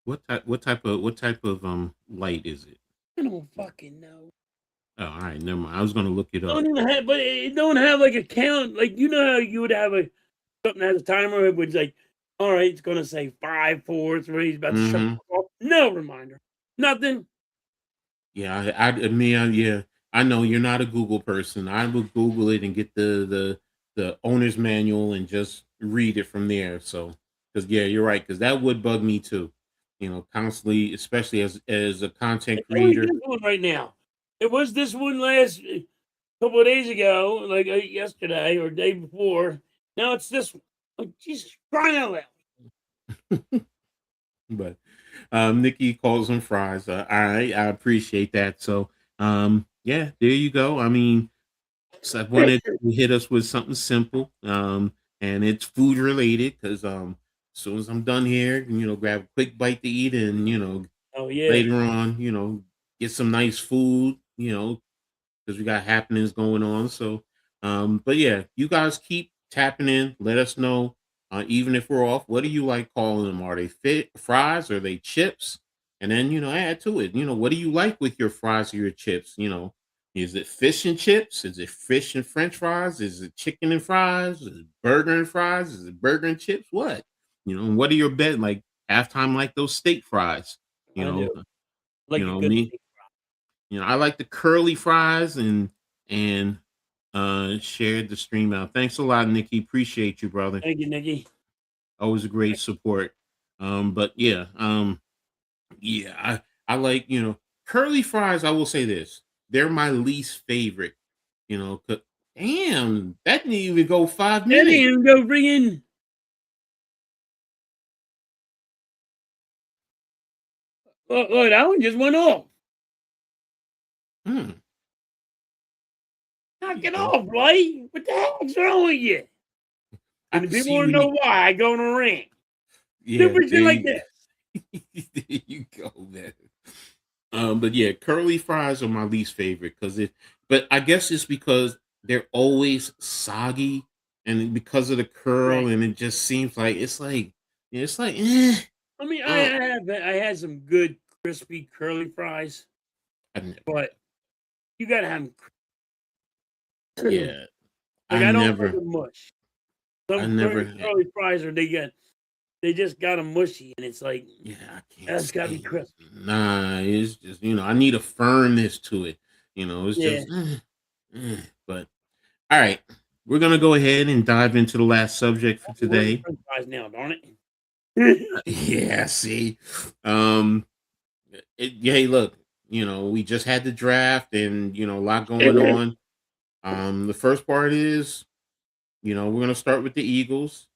What type of light is it? I don't fucking know. Oh, all right, never mind. I was gonna look it up. Don't even have but it don't have like a count. Like, you know how you would have something that has a timer, it would like, all right, it's going to say 5, 4, 3. He's about to shut Mm-hmm. the fuck off. No reminder. Nothing. Yeah, yeah. I know you're not a Google person. I would Google it and get the owner's manual and just read it from there. So, because yeah, you're right. Because that would bug me too. You know, constantly, especially as a content It's always creator. this one right now. It was this one last couple of days ago, like yesterday or day before. Now it's this one. Like, Jesus, crying out loud. But Nikki calls them fries. I appreciate that. So yeah, there you go. I mean, so I wanted to hit us with something simple, and it's food related because as soon as I'm done here, grab a quick bite to eat, and Oh, yeah. later on, get some nice food, because we got happenings going on. So, but yeah, you guys keep tapping in. Let us know, even if we're off. What do you like calling them? Are they fit fries? Or are they chips? And then add to it. What do you like with your fries or your chips? Is it fish and chips? Is it fish and French fries? Is it chicken and fries? Is it burger and fries? Is it burger and chips? What? And what are your bet like halftime like those steak fries? You I know, do. Like a good me. steak. I like the curly fries and shared the stream out. Thanks a lot, Nikki. Appreciate you, brother. Thank you, Nikki. Always a great support. But yeah, I like, curly fries. I will say this. They're my least favorite, 'cause- damn, that didn't even go 5 minutes. That didn't go bring in. Look, that one just went off. Hmm. Knock it off, right? What the heck's wrong with you? I And the can people see want to when know why I go on a rant. yeah, Stupid shit like this. there you go, man. But yeah, curly fries are my least favorite but I guess it's because they're always soggy and because of the curl, Right. and it just seems like it's like I mean, uh, I had some good crispy curly fries, I never, but you gotta have them. yeah, Like I I don't like never, a mush. I Some never had, curly fries are they just got them mushy, and it's like yeah, I can't that's gotta be stand it. crisp. Nah, it's just I need a firmness to it. It's Yeah, just, but all right, we're gonna go ahead and dive into the last subject for I'm ordering today. French fries now, darn it. Yeah, see, um, hey, look, we just had the draft, and a lot going on. The first part is, we're gonna start with the Eagles.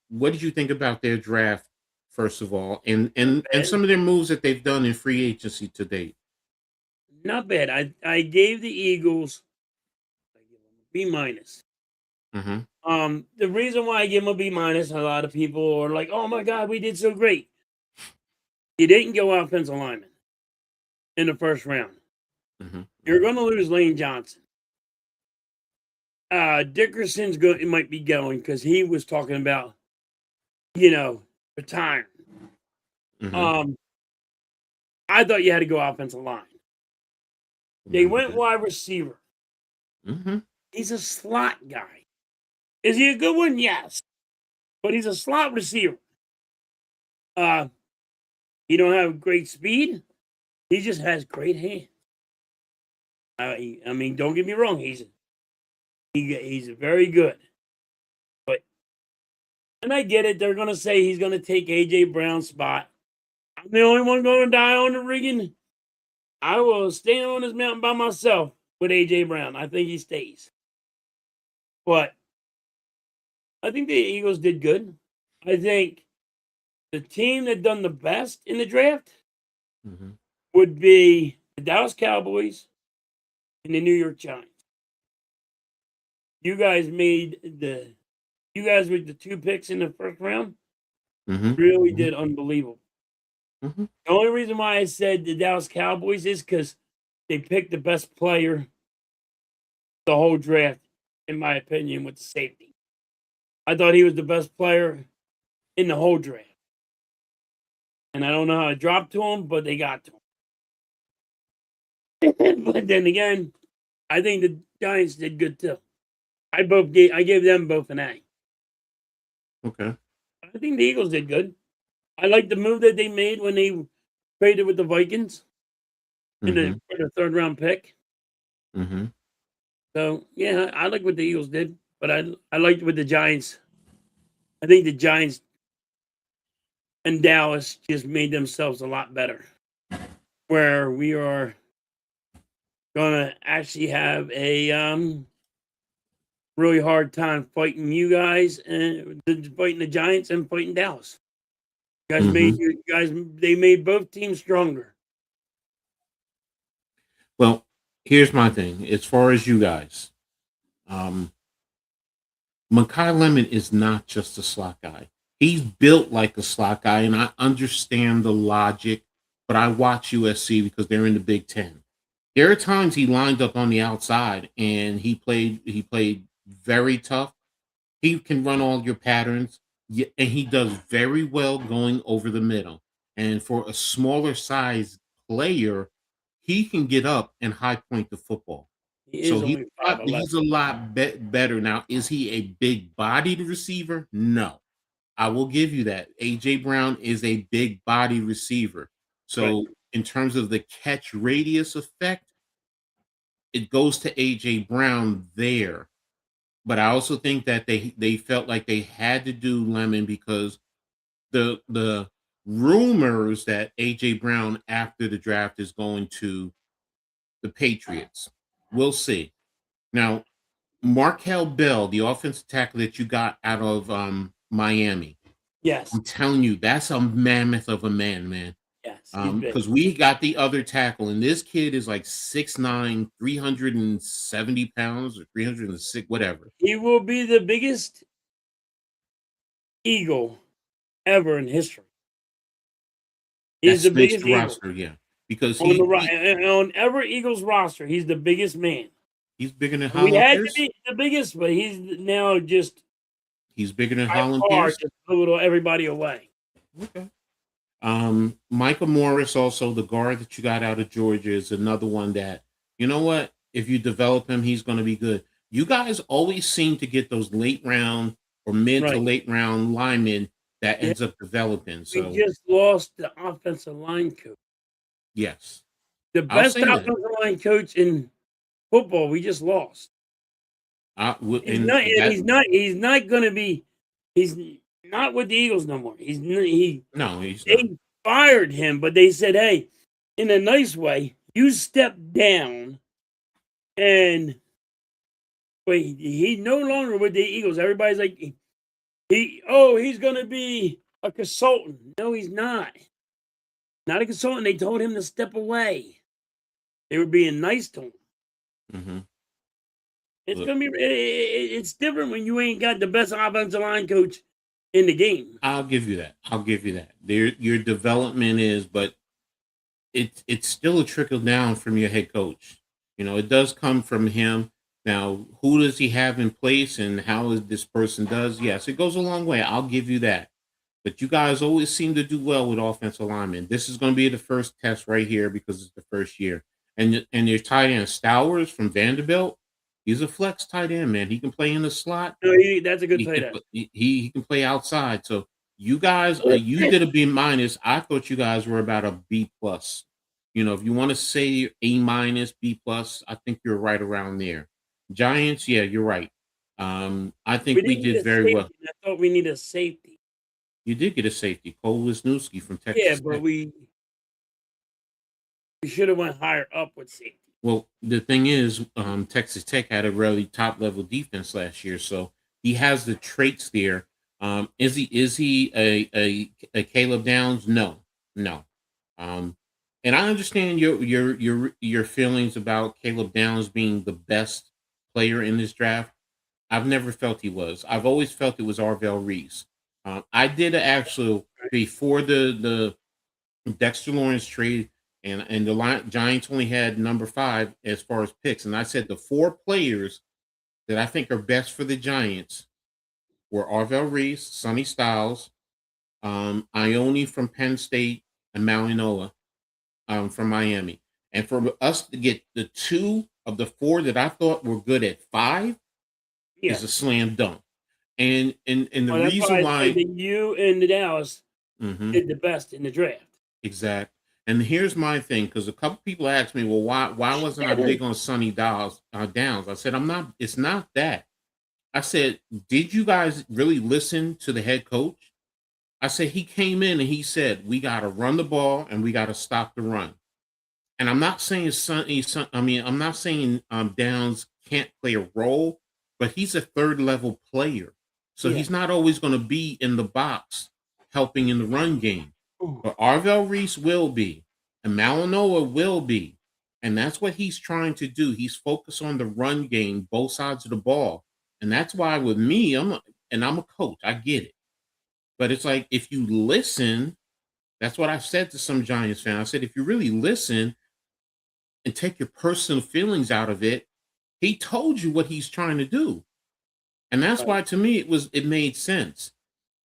What did you think about their draft, first of all, and some of their moves that they've done in free agency to date? Not bad. I gave the Eagles B minus. Mm-hmm. The reason why I give them a B minus, a lot of people are like, "Oh my God, we did so great." You didn't go offensive lineman in the first round. Mm-hmm. You're going to lose Lane Johnson. Dickerson's good. It might be going because he was talking about, retiring. Mm-hmm. I thought you had to go offensive line. They went wide receiver. Mm-hmm. He's a slot guy. Is he a good one? Yes, but he's a slot receiver. He don't have great speed. He just has great hands. I mean, don't get me wrong. He's very good. But and I get it. They're gonna say he's gonna take AJ Brown's spot. I'm the only one going to die on the rigging. I will stand on this mountain by myself with AJ Brown. I think he stays. But I think the Eagles did good. I think the team that done the best in the draft Mm-hmm. would be the Dallas Cowboys and the New York Giants. You guys with the 2 picks in the first round Mm-hmm. really did unbelievable. Mm-hmm. The only reason why I said the Dallas Cowboys is because they picked the best player the whole draft, in my opinion, with the safety. I thought he was the best player in the whole draft. And I don't know how it dropped to him, but they got to him. But then again, I think the Giants did good too. I gave them both an A. Okay. I I think the Eagles did good. I like the move that they made when they traded with the Vikings Mm-hmm. for the third round pick. Mm-hmm. So yeah, I like what the Eagles did, but I liked what the Giants. I think the Giants and Dallas just made themselves a lot better. Where we are gonna actually have a really hard time fighting you guys and fighting the Giants and fighting Dallas. Mm-hmm. You guys they made both teams stronger. Well, here's my thing. As far as you guys, um, Makai Lemon is not just a slot guy. He's built like a slot guy, and I understand the logic, but I watch USC because they're in the Big Ten. There are times he lined up on the outside and he played very tough. He can run all your patterns, and he does very well going over the middle. And for a smaller size player, he can get up and high point the football. He So is only 5'11". he's a lot better now. Is he a big bodied receiver? No, I will give you that. AJ Brown is a big body receiver. Right. So in terms of the catch radius effect, it goes to AJ Brown there. But I also think that they felt like they had to do Lemon because the rumors that AJ Brown after the draft is going to the Patriots. We'll see. Now, Markel Bell, the offensive tackle that you got out of Miami, Yes. I'm telling you, that's a mammoth of a man. Yes. He's big. Because we got the other tackle, and this kid is like 6'9", 370 pounds or 306, whatever. He will be the biggest Eagle ever in history. That He's the makes biggest the Eagle roster, yeah. Because on on ever Eagles roster. He's the biggest man. he's bigger than We Holland had to Pierce. be the biggest, but he's now just He's bigger than by Holland far Pierce. just blew everybody away. Okay. Michael Morris, also the guard that you got out of Georgia, is another one that, you know what? If you develop him, he's going to be good. You guys always seem to get those late round or mid to Right. late round linemen that Yeah. ends up developing. We So just lost the offensive line coach. yes, The I'll best say that. offensive line coach in football, we just lost. And that He's not gonna be he's not with the Eagles no more. no, he's not. They fired him, but they said, "Hey, in a nice way, you step down and wait, he's no longer with the Eagles." Everybody's like he's gonna be a consultant. No, he's not. Not a consultant. They told him to step away. They were being nice to him. Mm-hmm. It's Look, gonna be it's different when you ain't got the best offensive line coach in the game. I'll give you that. I'll give you that. Your development is, but it's still a trickle down from your head coach. You know, it does come from him. Now, who does he have in place and how is this person does? Yes, it goes a long way. I'll give you that. But you guys always seem to do well with offensive linemen. This is going to be the first test right here because it's the first year. And your tight end Stowers from Vanderbilt, he's a flex tight end, man. He can play in the slot. No, that's a good He tight can end. he can play outside. So you guys, you did a B minus. I thought you guys were about a B plus. You know, if you want to say A minus, B plus, I think you're right around there. Giants, yeah, you're right. I We think we didn't need did a very safety. well. I thought we need a safety. You did get a safety, Cole Wisniewski from Yeah, Texas but Tech. we should have went higher up with safety. Well, the thing is, Texas Tech had a really top level defense last year, so he has the traits there. Is he a Caleb Downs? No, no. Um, and I understand your feelings about Caleb Downs being the best player in this draft. I've never felt he was. I've always felt it was Arvell Reese. I did actually before the Dexter Lawrence trade, and the Giants only had number 5 as far as picks, and I said the 4 players that I think are best for the Giants were Arvell Reese, Sonny Styles, Ione from Penn State, and Malinoa from Miami. And for us to get the 2 of the 4 that I thought were good at 5 is a Yes. slam dunk. And the Well, that's why reason I say why that you and the Dallas Mhm. did the best in the draft. Exact. And here's my thing, because a couple people asked me, well, why wasn't I big on Sonny Downs? Downs? I said, I'm not. It's not that. I said, did you guys really listen to the head coach? I said he came in and he said we got to run the ball and we got to stop the run. And I'm not saying I'm not saying Downs can't play a role, but he's a third level player, so Yeah. he's not always going to be in the box helping in the run game. Ooh. But Arvel Reese will be, and Malinois will be. And that's what he's trying to do. He's focused on the run game, both sides of the ball. And that's why with me, I'm a coach. I get it. But it's like if you listen, that's what I've said to some Giants fans. I said, if you really listen and take your personal feelings out of it, he told you what he's trying to do. And that's Right. why to me it made sense.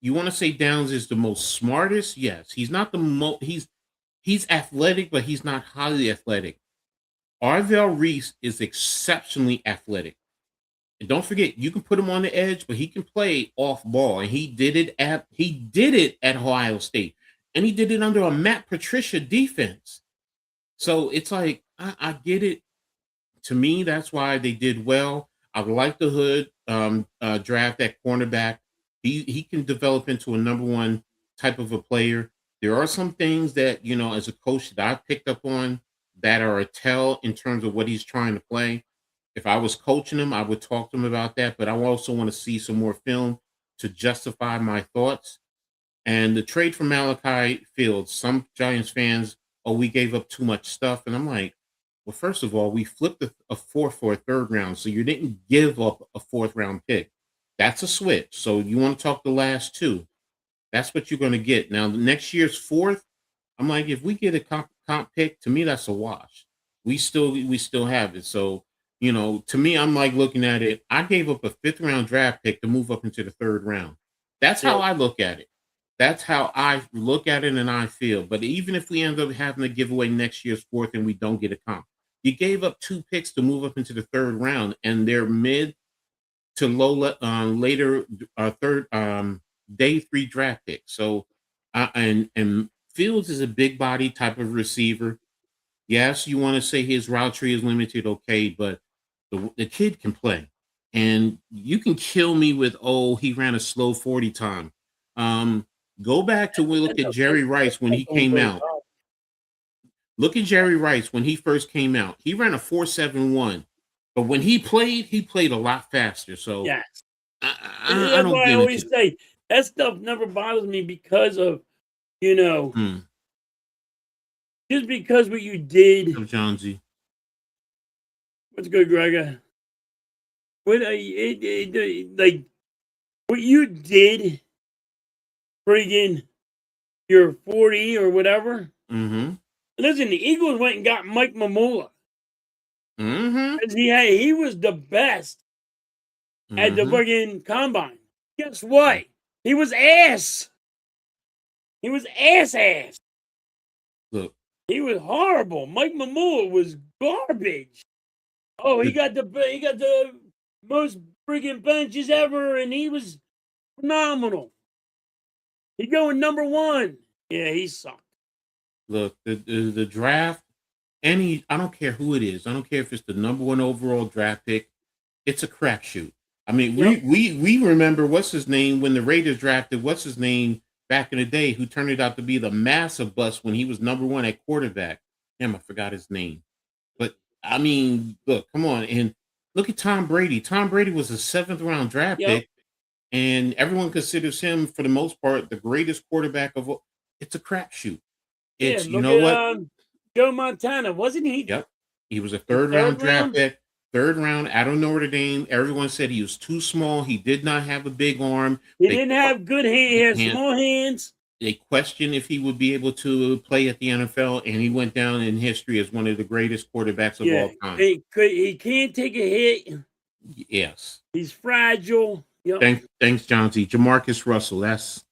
You want to say Downs is the most smartest? Yes. He's not the most he's athletic, but he's not highly athletic. Arvel Reese is exceptionally athletic. And don't forget, you can put him on the edge, but he can play off ball. And he did it at Ohio State. And he did it under a Matt Patricia defense. So it's like, I get it. To me, that's why they did well. I like the Hood draft at cornerback. He can develop into a number one type of a player. There are some things that, as a coach that I picked up on that are a tell in terms of what he's trying to play. If I was coaching him, I would talk to him about that, but I also want to see some more film to justify my thoughts. And the trade for Malachi Fields, some Giants fans, oh, we gave up too much stuff. And I'm like, well, first of all, we flipped a fourth for a third round. So you didn't give up a fourth round pick. That's a switch. So you want to talk the last two. That's what you're going to get. Now, next year's fourth, I'm like, if we get a comp pick, to me, that's a wash. We still have it. So, to me, I'm like looking at it. I gave up a fifth round draft pick to move up into the third round. That's how I look at it. That's how I look at it and I feel. But even if we end up having to give away next year's fourth and we don't get a comp, you gave up two picks to move up into the third round, and they're mid to low later third day 3 draft pick. So and Fields is a big body type of receiver. Yes, you want to say his route tree is limited, okay, but the kid can play. And you can kill me with, he ran a slow 40 time. Go back to look at Jerry Rice when he came out. Look at Jerry Rice when he first came out. He ran a 4.71, but when he played a lot faster. So Yes. I That's don't why I get always it. say that stuff never bothers me because of, just because what you did. Of John Z. What's good, Gregor? What like what you did, friggin' your 40 or whatever. Mm-hmm. Listen, the Eagles went and got Mike Mamula. Mm-hmm. He was the best at the friggin' combine. Guess what? He was ass. He was ass. Look. He was horrible. Mike Mamula was garbage. Oh, he got the most friggin' benches ever, and he was phenomenal. He going number 1. Yeah, he sucked. Look, the draft, I don't care who it is. I don't care if it's the number 1 overall draft pick. It's a crapshoot. I mean, we remember what's his name when the Raiders drafted what's his name back in the day, who turned it out to be the massive bust when he was number 1 at quarterback. Damn, I forgot his name. But I mean, look, come on, and look at Tom Brady. Tom Brady was a 7th round draft pick, and everyone considers him, for the most part, the greatest quarterback of all. It's a crapshoot. It's Joe Montana, wasn't he? Yep, he was a third round draft pick. Third round, out of Notre Dame. Everyone said he was too small. He did not have a big arm. He didn't have good hands. He had small hands. They questioned if he would be able to play at the NFL, and he went down in history as one of the greatest quarterbacks of all time. He can't take a hit. Yes. He's fragile. Yep. Thanks, John Z. Jamarcus Russell. That's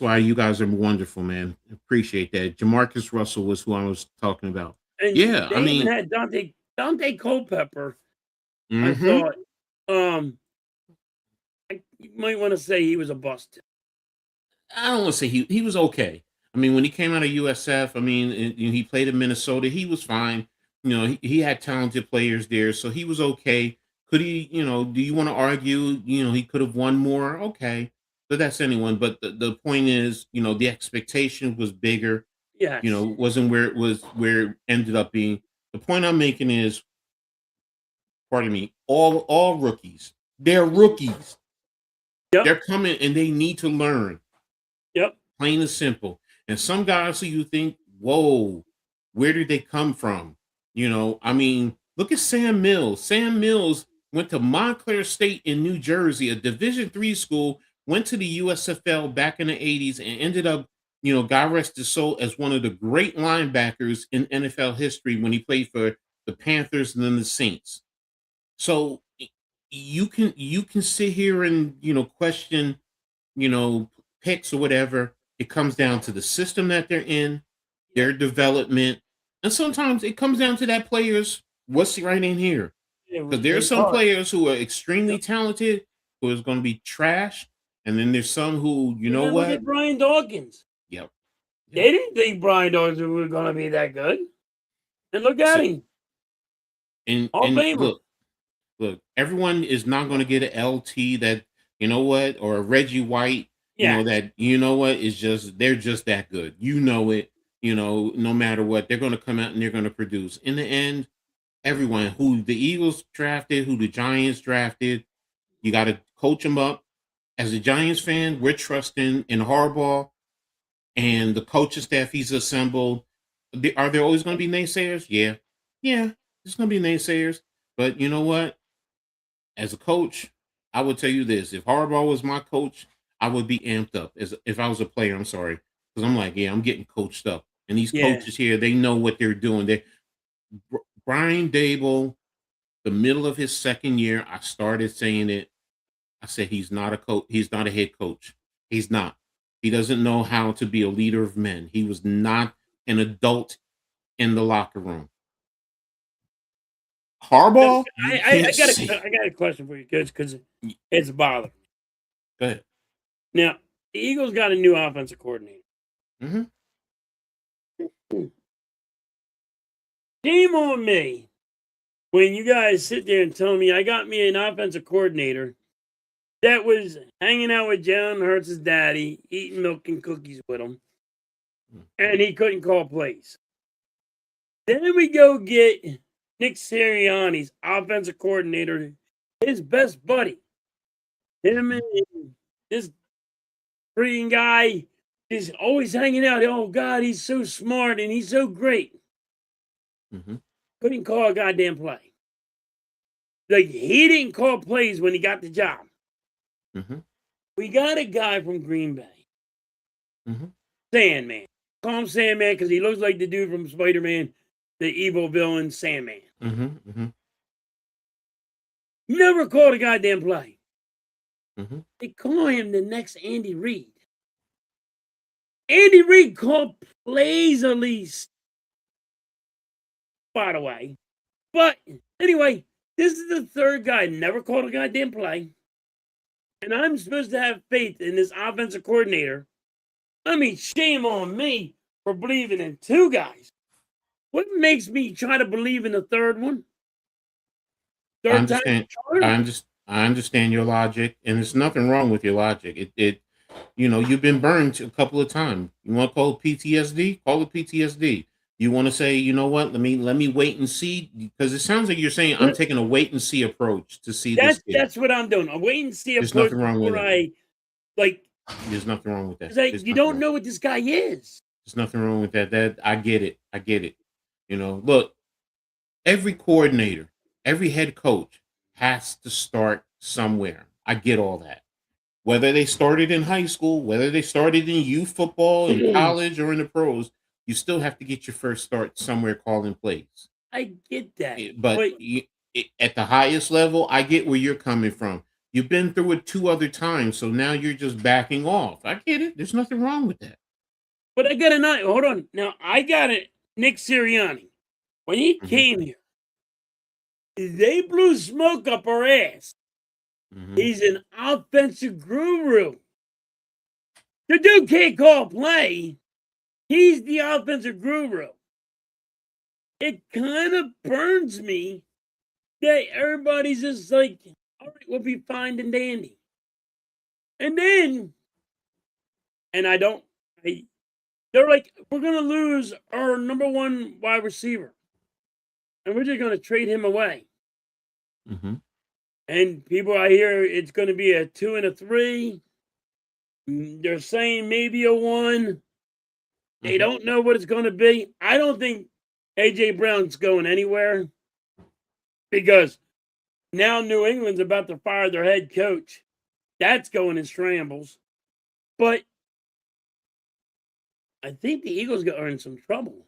why you guys are wonderful, man. Appreciate that. Jamarcus Russell was who I was talking about. And yeah, they even had Dante Culpepper. Mm-hmm. I thought, you might want to say he was a bust. I don't want to say he was okay. I mean, when he came out of USF, I mean, he played in Minnesota. He was fine. He had talented players there, so he was okay. Could he? Do you want to argue? He could have won more. Okay, but that's anyone. But the point is, the expectation was bigger. Yes. Wasn't where it ended up being. The point I'm making is, pardon me, all rookies. They're rookies. Yep. They're coming and they need to learn. Yep. Plain and simple. And some guys who you think, whoa, where did they come from? I mean, look at Sam Mills. Sam Mills went to Montclair State in New Jersey, a Division III school, went to the USFL back in the 80s and ended up, God rest his soul, as one of the great linebackers in NFL history when he played for the Panthers and then the Saints. So you can sit here and, question, picks or whatever. It comes down to the system that they're in, their development, and sometimes it comes down to that player's what's right in here. Because there's some players who are extremely talented who is going to be trash, and then there's some who, what? Look at Brian Dawkins. Yep. They didn't think Brian Dawkins was going to be that good, and look at him. And look, everyone is not going to get an LT that or a Reggie White. That is just they're just that good. It. No matter what, they're going to come out and they're going to produce. In the end, everyone who the Eagles drafted, who the Giants drafted, you got to coach them up. As a Giants fan, we're trusting in Harbaugh and the coaching staff he's assembled. Are there always going to be naysayers? Yeah, there's going to be naysayers. But you know what? As a coach, I would tell you this: if Harbaugh was my coach, I would be amped up. As if I was a player, I'm sorry, because I'm like, I'm getting coached up. And these coaches here, they know what they're doing. Brian Dable, the middle of his second year, I started saying it. I said he's not a coach. He's not a head coach. He's not. He doesn't know how to be a leader of men. He was not an adult in the locker room. Harbaugh, I got a question for you, kids, because it's bothering. Go ahead. Now, the Eagles got a new offensive coordinator. Mm-hmm. Shame on me when you guys sit there and tell me I got me an offensive coordinator that was hanging out with Jalen Hurts' daddy, eating milk and cookies with him, and he couldn't call plays. Then we go get Nick Sirianni's offensive coordinator, his best buddy. Him and this freaking guy is always hanging out. Oh, God, he's so smart and he's so great. Mm-hmm. Couldn't call a goddamn play. Like, he didn't call plays when he got the job. Mm-hmm. We got a guy from Green Bay. Mm-hmm. Sandman. Call him Sandman because he looks like the dude from Spider-Man, the evil villain Sandman. Mm-hmm. Mm-hmm. Never called a goddamn play. Mm-hmm. They call him the next Andy Reid. Andy Reid called plays at least, by the way. But anyway, this is the third guy never called a goddamn play. And I'm supposed to have faith in this offensive coordinator. I mean, shame on me for believing in two guys. What makes me try to believe in the third one? I understand your logic, and there's nothing wrong with your logic. You've been burned a couple of times. You want to call it PTSD? Call it PTSD. You want to say, you know what? Let me wait and see, because it sounds like you're saying I'm taking a wait and see approach to see this. That's what I'm doing. A wait and see approach. There's nothing wrong with it. There's nothing wrong with that. You don't know what this guy is. There's nothing wrong with that. That I get it. Look, every coordinator, every head coach has to start somewhere. I get all that. Whether they started in high school, whether they started in youth football, in college, or in the pros, you still have to get your first start somewhere calling plays. I get that. But at the highest level, I get where you're coming from. You've been through it 2 other times, so now you're just backing off. I get it. There's nothing wrong with that. But I got hold on. Now, I got it. Nick Sirianni. When he came here, they blew smoke up our ass. He's an offensive guru. The dude can't call play. He's the offensive guru. It kind of burns me that everybody's just like, all right, we'll be fine and dandy. And then, they're like, we're going to lose our number one wide receiver. And we're just going to trade him away. And people, I hear it's going to be a 2 and a 3. They're saying maybe a 1. They don't know what it's going to be. I don't think A.J. Brown's going anywhere because now New England's about to fire their head coach. That's going in shambles. But I think the Eagles are in some trouble.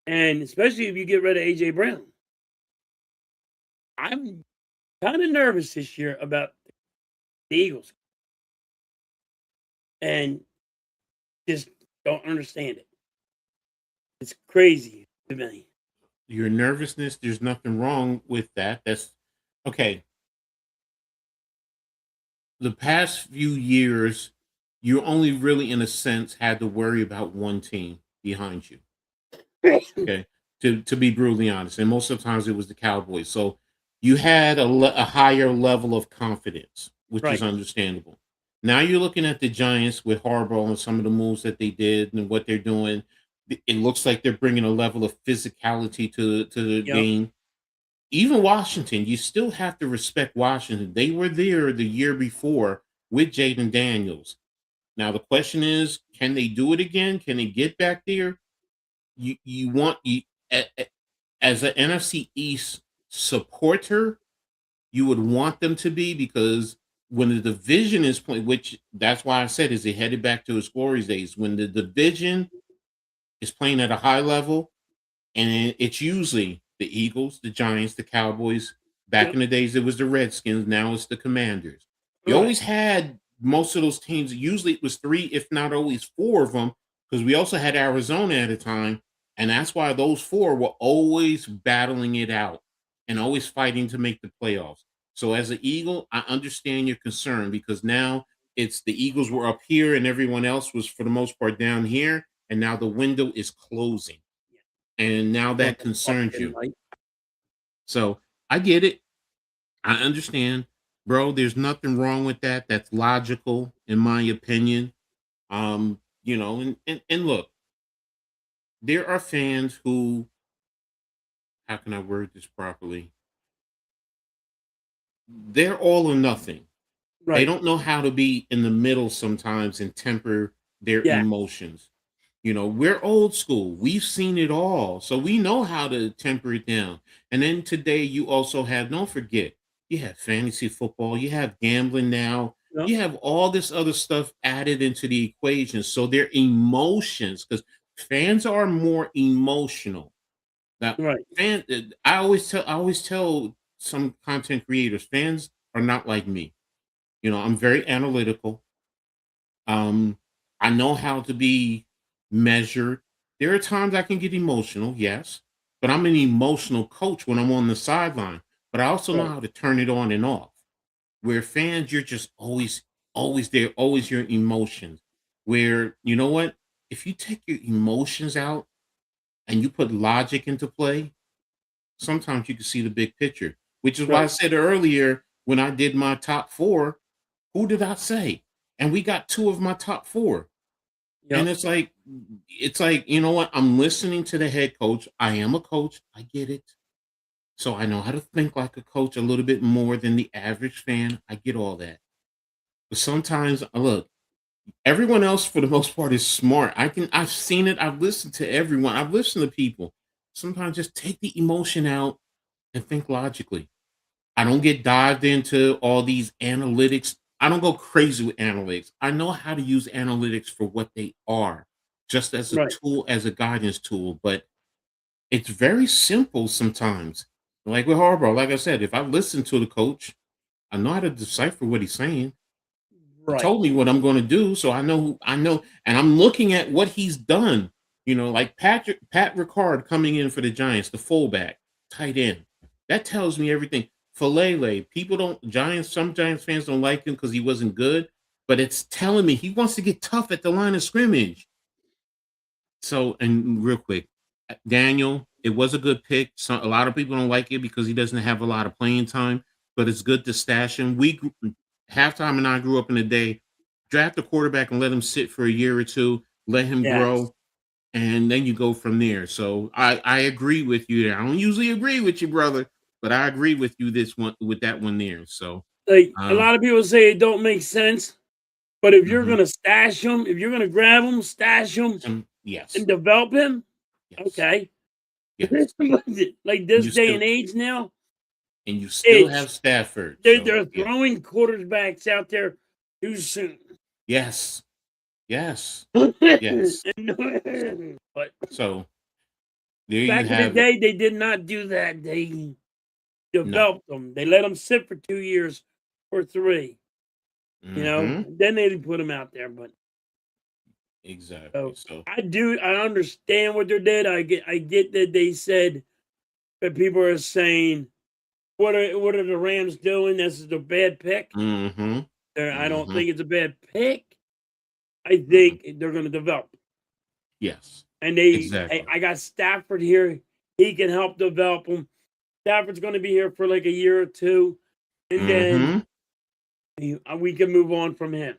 And especially if you get rid of A.J. Brown. I'm kind of nervous this year about the Eagles. And just don't understand it. It's crazy to me. Your nervousness, there's nothing wrong with that. That's okay. The past few years, you only really, in a sense, had to worry about one team behind you. Okay. To be brutally honest. And most of the times it was the Cowboys. So you had a higher level of confidence, which is understandable. Now you're looking at the Giants with Harbaugh and some of the moves that they did and what they're doing. It looks like they're bringing a level of physicality to the game. Even Washington, you still have to respect Washington. They were there the year before with Jaden Daniels. Now the question is, can they do it again? Can they get back there? As an NFC East supporter, you would want them to be, because when the division is playing, which that's why I said is he headed back to his glory days. When the division is playing at a high level, and it's usually the Eagles, the Giants, the Cowboys. Back in the days, it was the Redskins. Now it's the Commanders. You always had most of those teams. Usually it was 3, if not always 4 of them, because we also had Arizona at a time. And that's why those 4 were always battling it out and always fighting to make the playoffs. So as an Eagle, I understand your concern, because now it's the Eagles were up here and everyone else was for the most part down here. And now the window is closing. And now that concerns you. So I get it. I understand. Bro, there's nothing wrong with that. That's logical, in my opinion. And look, there are fans who, how can I word this properly? They're all or nothing. They don't know how to be in the middle sometimes and temper their emotions. We're old school. We've seen it all. So we know how to temper it down. And then today you also have, don't forget, you have fantasy football, you have gambling now, you have all this other stuff added into the equation. So their emotions, because fans are more emotional. Now, I always tell some content creators, fans are not like me. I'm very analytical. I know how to be measured. There are times I can get emotional, yes, but I'm an emotional coach when I'm on the sideline. But I also know how to turn it on and off. Where fans, you're just always there, always your emotions. Where, you know what? If you take your emotions out and you put logic into play, sometimes you can see the big picture. Which is why I said earlier, when I did my top 4, who did I say? And we got 2 of my top 4. And it's like, you know what? I'm listening to the head coach. I am a coach. I get it. So I know how to think like a coach a little bit more than the average fan. I get all that. But sometimes, look, everyone else for the most part is smart. I've seen it. I've listened to everyone. I've listened to people. Sometimes just take the emotion out and think logically. I don't get dived into all these analytics. I don't go crazy with analytics. I know how to use analytics for what they are, just as a tool, as a guidance tool. But it's very simple sometimes. Like with Harbaugh, like I said, if I listen to the coach, I know how to decipher what he's saying. He told me what I'm going to do, so I know, and I'm looking at what he's done. Like Pat Ricard coming in for the Giants, the fullback, tight end. That tells me everything. Falele. Some Giants fans don't like him because he wasn't good, but it's telling me he wants to get tough at the line of scrimmage. So, and real quick, Daniel, it was a good pick. A lot of people don't like it because he doesn't have a lot of playing time, but it's good to stash him. Halftime and I grew up in the day, draft a quarterback and let him sit for a year or two, let him grow, and then you go from there. So I agree with you there. I don't usually agree with you, brother, but I agree with you with that one there. So like a lot of people say it don't make sense, but if you're Mhm. gonna stash him, if you're gonna grab him, stash him, yes, and develop him, yes, okay. yes. Like this You day still and age now, and you still have it's Stafford. they're, So they're yeah, throwing quarterbacks out there too soon. yes, yes, yes. But So there you back in the have it. day, they did not do that. They No. developed them. They let them sit for 2 years or 3. You know, Mm-hmm. then they put them out there. But Exactly. so So I understand what they did. I get that they said that people are saying, what are the Rams doing? This is a bad pick. mm-hmm. I don't Mm-hmm. think it's a bad pick. I Mm-hmm. think they're going to develop. Yes. And Exactly. I got Stafford here. He can help develop them. Stafford's going to be here for like a year or 2, and then Mm-hmm. we can move on from him.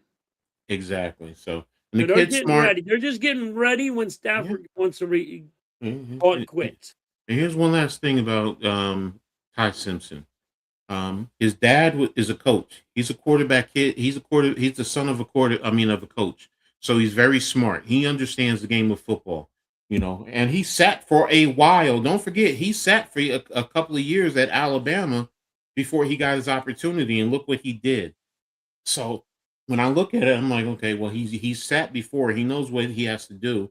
Exactly. So and the So they're kid's getting smart. ready. They're just getting ready when Yeah. Stafford wants to call it And quits. here's one last thing about Ty Simpson. His dad is a coach. He's a quarterback kid. He's the son of of a coach. So he's very smart. He understands the game of football, and he sat for a while. Don't forget, he sat for a couple of years at Alabama before he got his opportunity, and look what he did. So when I look at it, I'm like, okay, well, he's sat before. He knows what he has to do,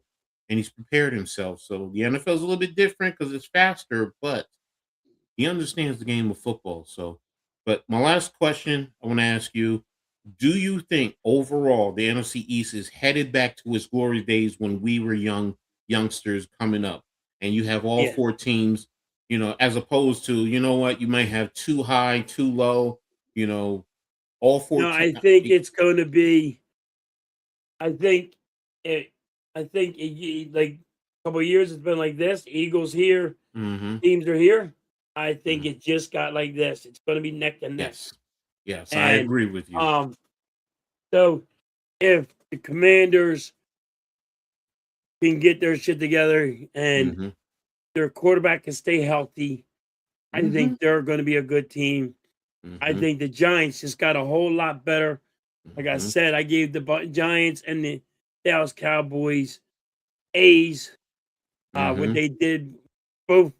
and he's prepared himself. So the NFL is a little bit different because it's faster, but he understands the game of football. So, but my last question I want to ask you: do you think overall the NFC East is headed back to its glory days when we were youngsters coming up, and you have all Yeah. 4 teams, as opposed to what you might have too high, too low, all No, 14. I think it's going to be. I think it. Like a couple of years it's been like this. Eagles here, Mm-hmm. teams are here. I think Mm-hmm. it just got like this. It's going to be neck and neck. Yes. Yes, I And agree with you. um, so if the Commanders can get their shit together and Mm-hmm. their quarterback can stay healthy, I Mm-hmm. think they're going to be a good team. I Mm-hmm. think the Giants just got a whole lot better. Like I Mm-hmm. said, I gave the Giants and the Dallas Cowboys A's. What Mm-hmm. they did both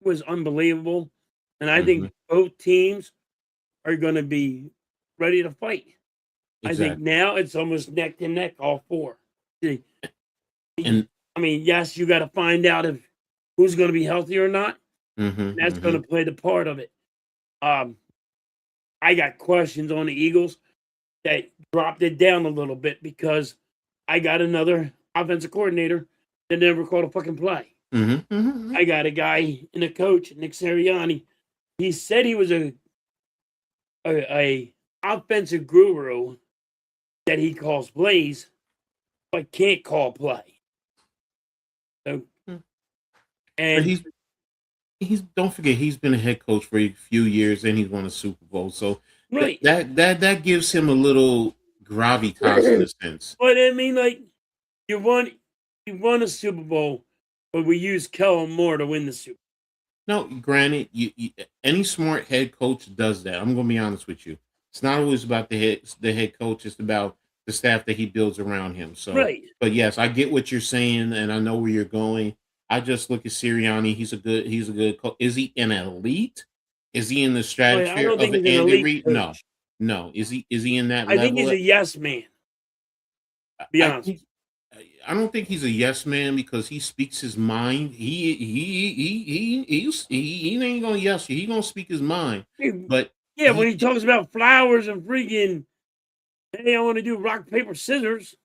was unbelievable. And I Mm-hmm. think both teams are going to be ready to fight. I think Exactly. now it's almost neck to neck, all 4. See, And I mean, yes, you got to find out if who's going to be healthy or not. mm-hmm. That's Mm-hmm. going to play the part of it. Um, I got questions on the Eagles that dropped it down a little bit because I got another offensive coordinator that never called a fucking play. Mm-hmm. Mm-hmm. I got a guy and a coach, Nick Sirianni. He said he was a offensive guru that he calls plays, but can't call play. So, But and he's don't forget he's been a head coach for a few years and he's won a Super Bowl. So that right. that that gives him a little gravitas in a sense. But I mean, like you won, you won a Super Bowl, but we used Kellen Moore to win the Super. No, granted, any smart head coach does that. I'm going to be honest with you. It's not always about the head coach. It's about the staff that he builds around him. So, Right. but yes, I get what you're saying, and I know where you're going. I just look at Sirianni. He's a good coach. Is he an elite? Is he in the But I stratosphere don't of think an he's an Andy elite Reid? No, coach. no. Is he in that I think he's level? a yes man. Be I honest. think I don't think he's a yes man because he speaks his mind. He ain't gonna yes you. He gonna speak his mind. But Yeah, when he he talks about flowers and freaking, hey, I want to do rock paper scissors.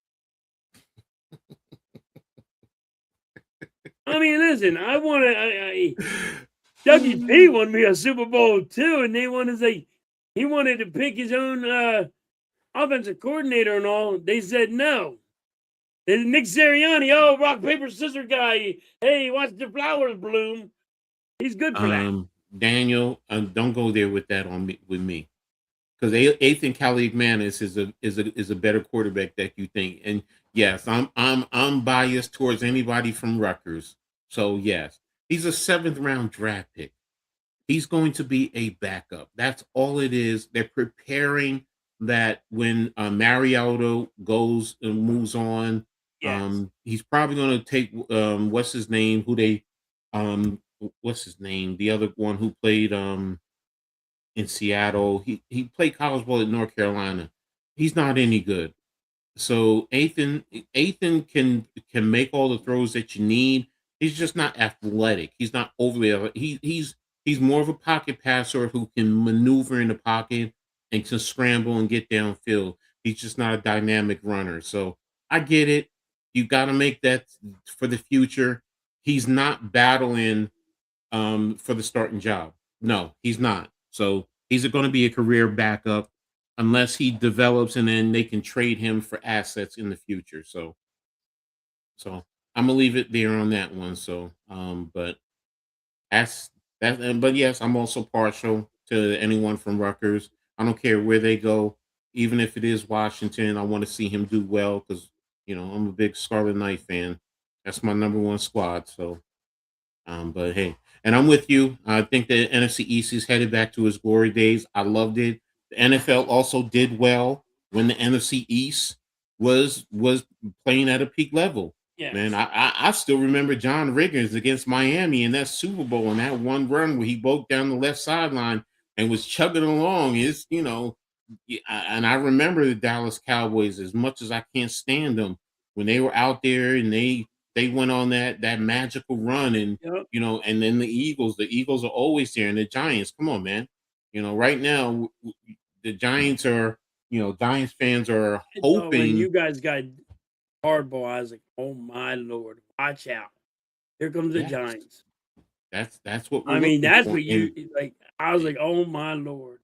I mean, listen, I want to. Dougie P won me a Super Bowl too, and they wanted to say he wanted to pick his own offensive coordinator and all. They said no. And Nick Sirianni, rock, paper, scissors guy. Hey, watch the flowers bloom. He's good for that. Daniel, don't go there with that with me. Because Ethan Kaliakmanis is a better quarterback that you think. And yes, I'm biased towards anybody from Rutgers. So yes, he's a 7th round draft pick. He's going to be a backup. That's all it is. They're preparing that when Mariota goes and moves on. Yes. He's probably going to take what's his name? What's his name? The other one who played in Seattle. He played college ball at North Carolina. He's not any good. So Ethan can make all the throws that you need. He's just not athletic. He's not overly. He's more of a pocket passer who can maneuver in the pocket and can scramble and get downfield. He's just not a dynamic runner. So I get it. You got to make that for the future. He's not battling for the starting job. No, he's not. So he's going to be a career backup unless he develops and then they can trade him for assets in the future. So I'm gonna leave it there on that one. So but that's that. But yes, I'm also partial to anyone from Rutgers. I don't care where they go, even if it is Washington. I want to see him do well because I'm a big Scarlet Knight fan. That's my number one squad. So but hey, and I'm with you. I think the NFC East is headed back to its glory days. I loved it. The NFL also did well when the NFC East was playing at a peak level. Yes. Man, I still remember John Riggins against Miami in that Super Bowl and that one run where he broke down the left sideline and was chugging along. And I remember the Dallas Cowboys as much as I can't stand them when they were out there and they went on that magical run and and then the Eagles are always there, and the Giants, come on, man. Right now the Giants are, Giants fans are hoping. When you guys got hardball, I was like, oh my Lord, watch out. Here comes the Giants. That's what that's what you like. I was like, oh my Lord.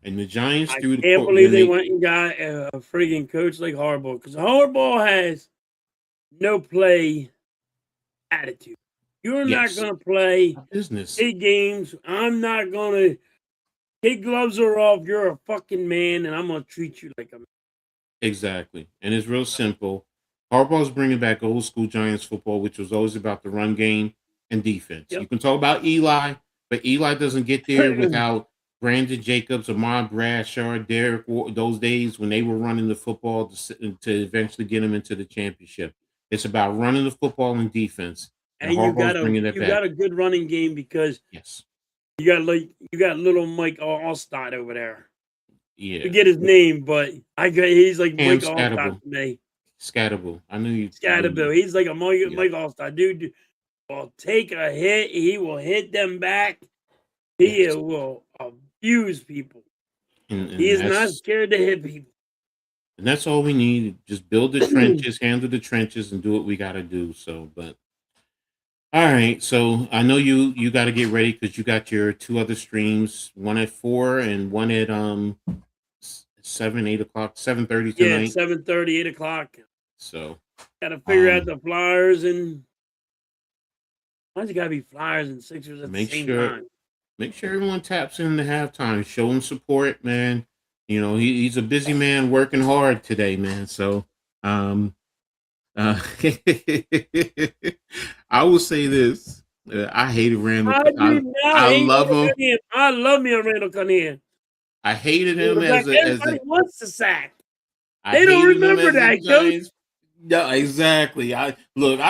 And the Giants I can't believe they went and got a friggin' coach like Harbaugh, because Harbaugh has no play attitude. You're not going to play business big games. I'm not going to take gloves are off. You're a fucking man, and I'm going to treat you like a man. Exactly. And it's real simple. Harbaugh's bringing back old school Giants football, which was always about the run game and defense. Yep. You can talk about Eli, but Eli doesn't get there without Brandon Jacobs, Ahmad Bradshaw, Derek, those days when they were running the football to eventually get them into the championship. It's about running the football and defense. And you got a good running game because you got little Mike Allstott over there. Yeah, forget his name, but he's like Mike Allstott to me. Scatterable. I knew you. Scatterable. He's like a Mike Allstott dude. Will take a hit. He will hit them back. He will abuse people. And he is not scared to hit people. And that's all we need. Just build the trenches, handle the trenches, and do what we got to do. So, but all right. So I know you got to get ready because you got your 2 other streams, one at 4 and one at 7, 8 o'clock, 7:30 tonight. Yeah, 7:30, 8 o'clock. So got to figure out the Flyers and why's it got to be Flyers and Sixers at the same time? Make sure everyone taps in the halftime. Show him support, man. He's a busy man working hard today, man. So, I will say this. I hated Randall. I love him. I love me a Randall Cunningham. I hated him everybody wants to sack. They don't remember that, coach. Yeah, exactly. I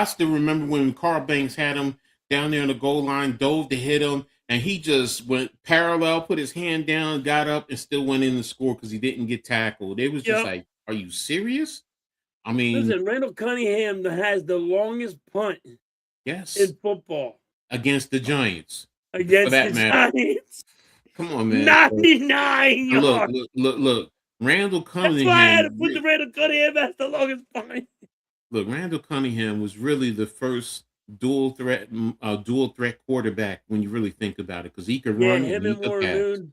still remember when Carl Banks had him down there on the goal line, dove to hit him, and he just went parallel, put his hand down, got up, and still went in the score because he didn't get tackled. It was just like, are you serious? I mean, listen, Randall Cunningham has the longest punt in football. Against the Giants. Against the Giants. Come on, man. 99 yards. Look. Randall Cunningham. That's why I had to put the Randall Cunningham as the longest punt. Look, Randall Cunningham was really the first dual threat quarterback when you really think about it, because he could Yeah, run and him he and could Warren pass. Moon.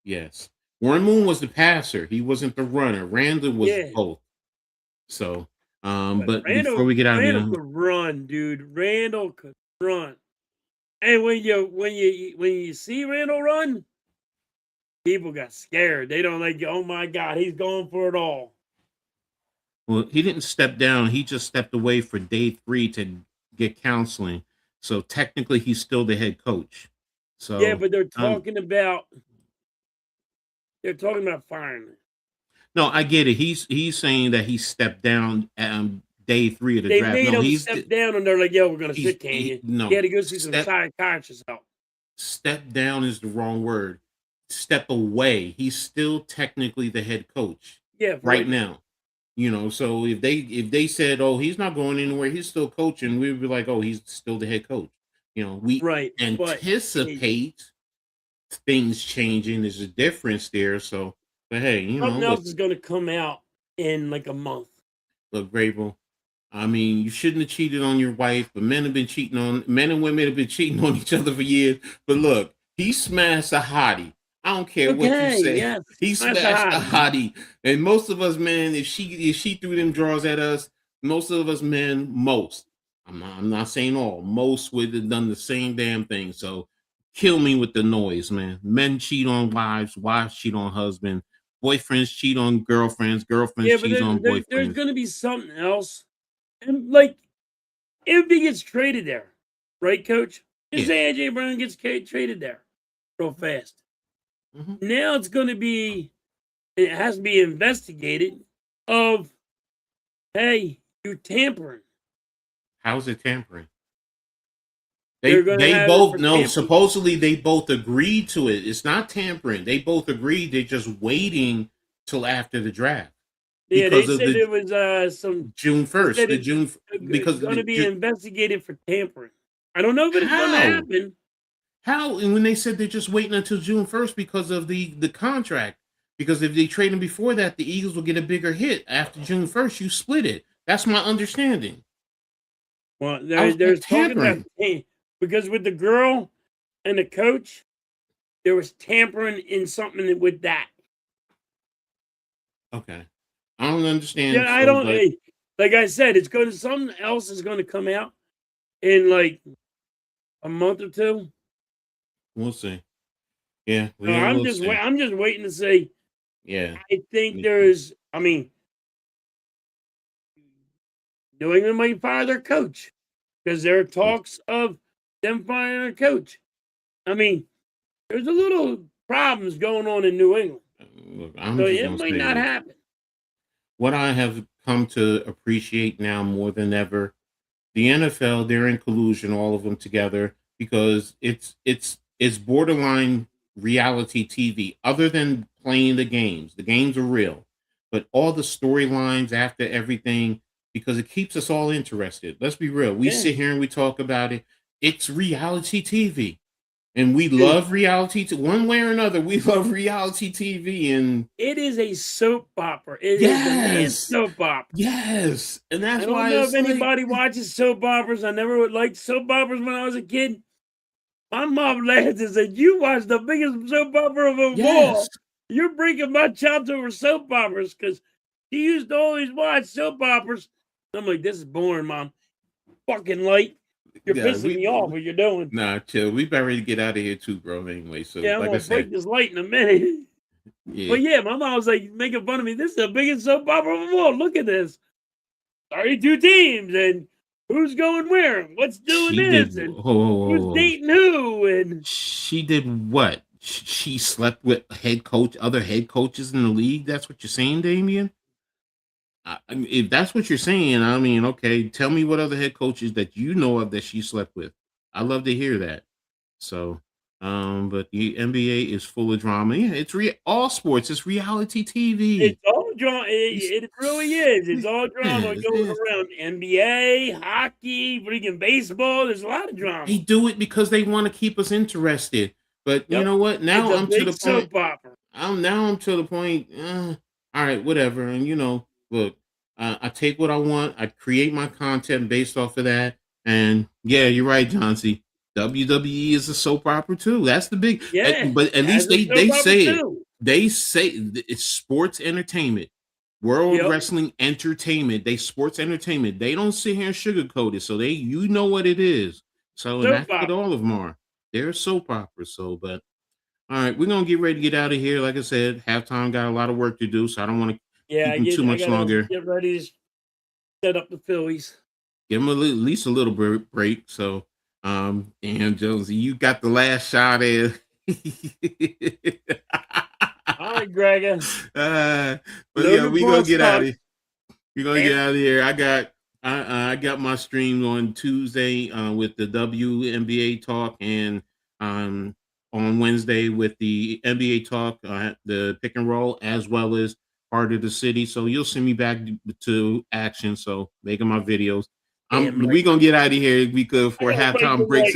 Yes, Warren Moon was the passer. He wasn't the runner. Randall was Yeah. both. So, But but before we get out of Randall here, could run, dude. Randall could run. And when you see Randall run, people got scared. They don't like, oh my God, he's going for it all. well, he didn't step down. He just stepped away for day 3 to get counseling. So technically, he's still the head coach. Yeah, So, but they're talking about firing him. no, I get it. He's saying that he stepped down day 3 of the They draft. made No, him step down, and they're like, "Yo, we're gonna shit can you." He had no, to go see some psychiatrist help. step down is the wrong word. Step away. He's still technically the head coach Yeah, right now. So if they said, "Oh, he's not going anywhere, he's still coaching," we would be like, "Oh, he's still the head coach." We right. But anticipate things changing. There's a difference there. So, but hey, something else look, is gonna come out in like a month. Grable. I mean, you shouldn't have cheated on your wife, but men and women have been cheating on each other for years. But look, he smashed a hottie. I don't care what you Okay, say. yes, He smashed a hottie. And most of us men, if she threw them draws at us, most of us men, I'm not saying all, most would have done the same damn thing. So kill me with the noise, man. Men cheat on wives, wives cheat on husbands, boyfriends cheat on girlfriends, girlfriends Yeah, but cheat on there's boyfriends. gonna be something else, and like if he gets traded there, right, Coach? Just Yeah. say AJ Brown gets traded there real fast. Mhm. Now it's gonna be, it has to be investigated. Of hey, you tampering. How's it tampering? They're gonna They have it both for know. tampering. Supposedly, they both agreed to it. It's not tampering. They both agreed. They're just waiting till after the draft Yeah, they because of said the there was some. June They 1st. said The it's June because of going the to be investigated for tampering. I don't know if it's going to how happen. how and when they said they're just waiting until June 1st because of the contract. Because if they trade him before that, the Eagles will get a bigger hit. After June 1st, you split it. That's my understanding. Well, How's there's that talking about tampering? because with the girl and the coach, there was tampering in something with that. Okay, I don't understand. Yeah, I So, don't. but Like I said, it's going to something else is going to come out in like a month or two. we'll see. Yeah, So yeah, we'll see. I'm just waiting to say. Yeah. I think there's. I mean, New England might fire their coach because there are talks of them firing their coach. I mean, there's a little problems going on in New England, Look, I'm so just it gonna might say not this. happen. What I have come to appreciate now more than ever, the NFL, they're in collusion, all of them together, because it's borderline reality TV. Other than playing the games are real, but all the storylines after everything, because it keeps us all interested. Let's be real. We Yeah, sit here and we talk about it. It's reality TV. And we dude, love reality one way or another. We love reality TV, and it is a soap opera. It is the man's yes, soap opera. yes, and I that's don't why know if it's like, anybody watches soap operas. I never would like soap operas when I was a kid. My mom laughed and said, "You watch the biggest soap opera of them yes, all. You're breaking my chops over soap operas because she used to always watch soap operas." I'm like, "This is boring, Mom. Fucking light. You're yeah. pissing me off. What you're doing?" Nah, chill. We better ready to get out of here too, bro. Anyway, so Yeah, I'm like I gonna break said, this light in a minute. yeah, But yeah, my mom was like making fun of me. This is the biggest soap opera of them all. Look at this. 32 teams and who's going where? What's doing she this? did. And who's Oh, dating who? And she did what? She slept with other head coaches in the league. That's what you're saying, Damien? I mean, if that's what you're saying, I mean, okay, tell me what other head coaches that you know of that she slept with. I love to hear that. So, but the NBA is full of drama. Yeah, all sports. It's reality TV. it's all drama. It's, It really is. It's all drama yes, going yes. around NBA, hockey, freaking baseball. There's a lot of They drama. do it because they want to keep us interested. But you Yep. know what? It's Now a I'm to the big point. soap opera. I'm to the point. All right, whatever. And look, I take what I want. I create my content based off of that. And yeah, you're right, John C. WWE is a soap opera too. That's the big. But at least they say it's sports entertainment, world wrestling entertainment. They sports entertainment. They don't sit here and sugarcoat it. So you know what it is. So and that's what all of them are. They're soap operas. So, but all right, we're gonna get ready to get out of here. Like I said, halftime got a lot of work to do, so I don't want to keep them too much longer. Get ready to set up the Phillies. Give them at least a little break. So, and Jonesy, you got the last shot in. All right, Gregor. But yeah, we gonna get out of here. We're gonna get out of here. I got my stream on Tuesday with the WNBA talk, and on Wednesday with the NBA talk, the pick and roll, as well as part of the city. So you'll see me back to action. So making my videos. We gonna get out of here because for halftime breaks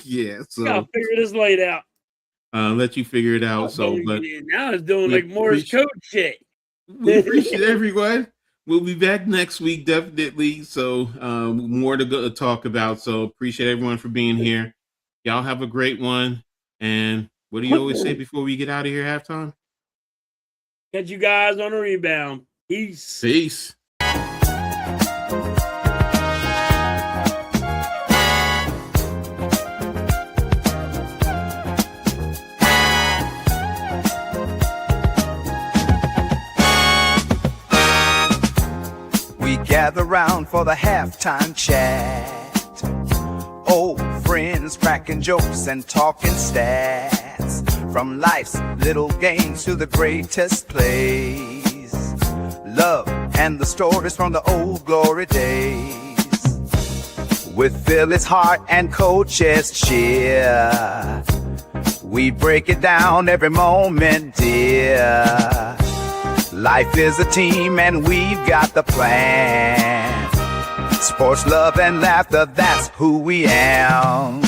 yeah. So I gotta figure this light out. Let you figure it out. So, but now it's doing like Morse code shit. We appreciate everyone. We'll be back next week, definitely. So, more to talk about. So, appreciate everyone for being here. Y'all have a great one. And what do you always say before we get out of here, halftime? Catch you guys on a rebound. Peace. Peace. Gather round for the halftime chat. Old friends cracking jokes and talking stats. From life's little games to the greatest plays. Love and the stories from the old glory days. With Philly's heart and Coach's cheer, we break it down every moment, dear. Life is a team and we've got the plan. Sports, love, and laughter, that's who we am.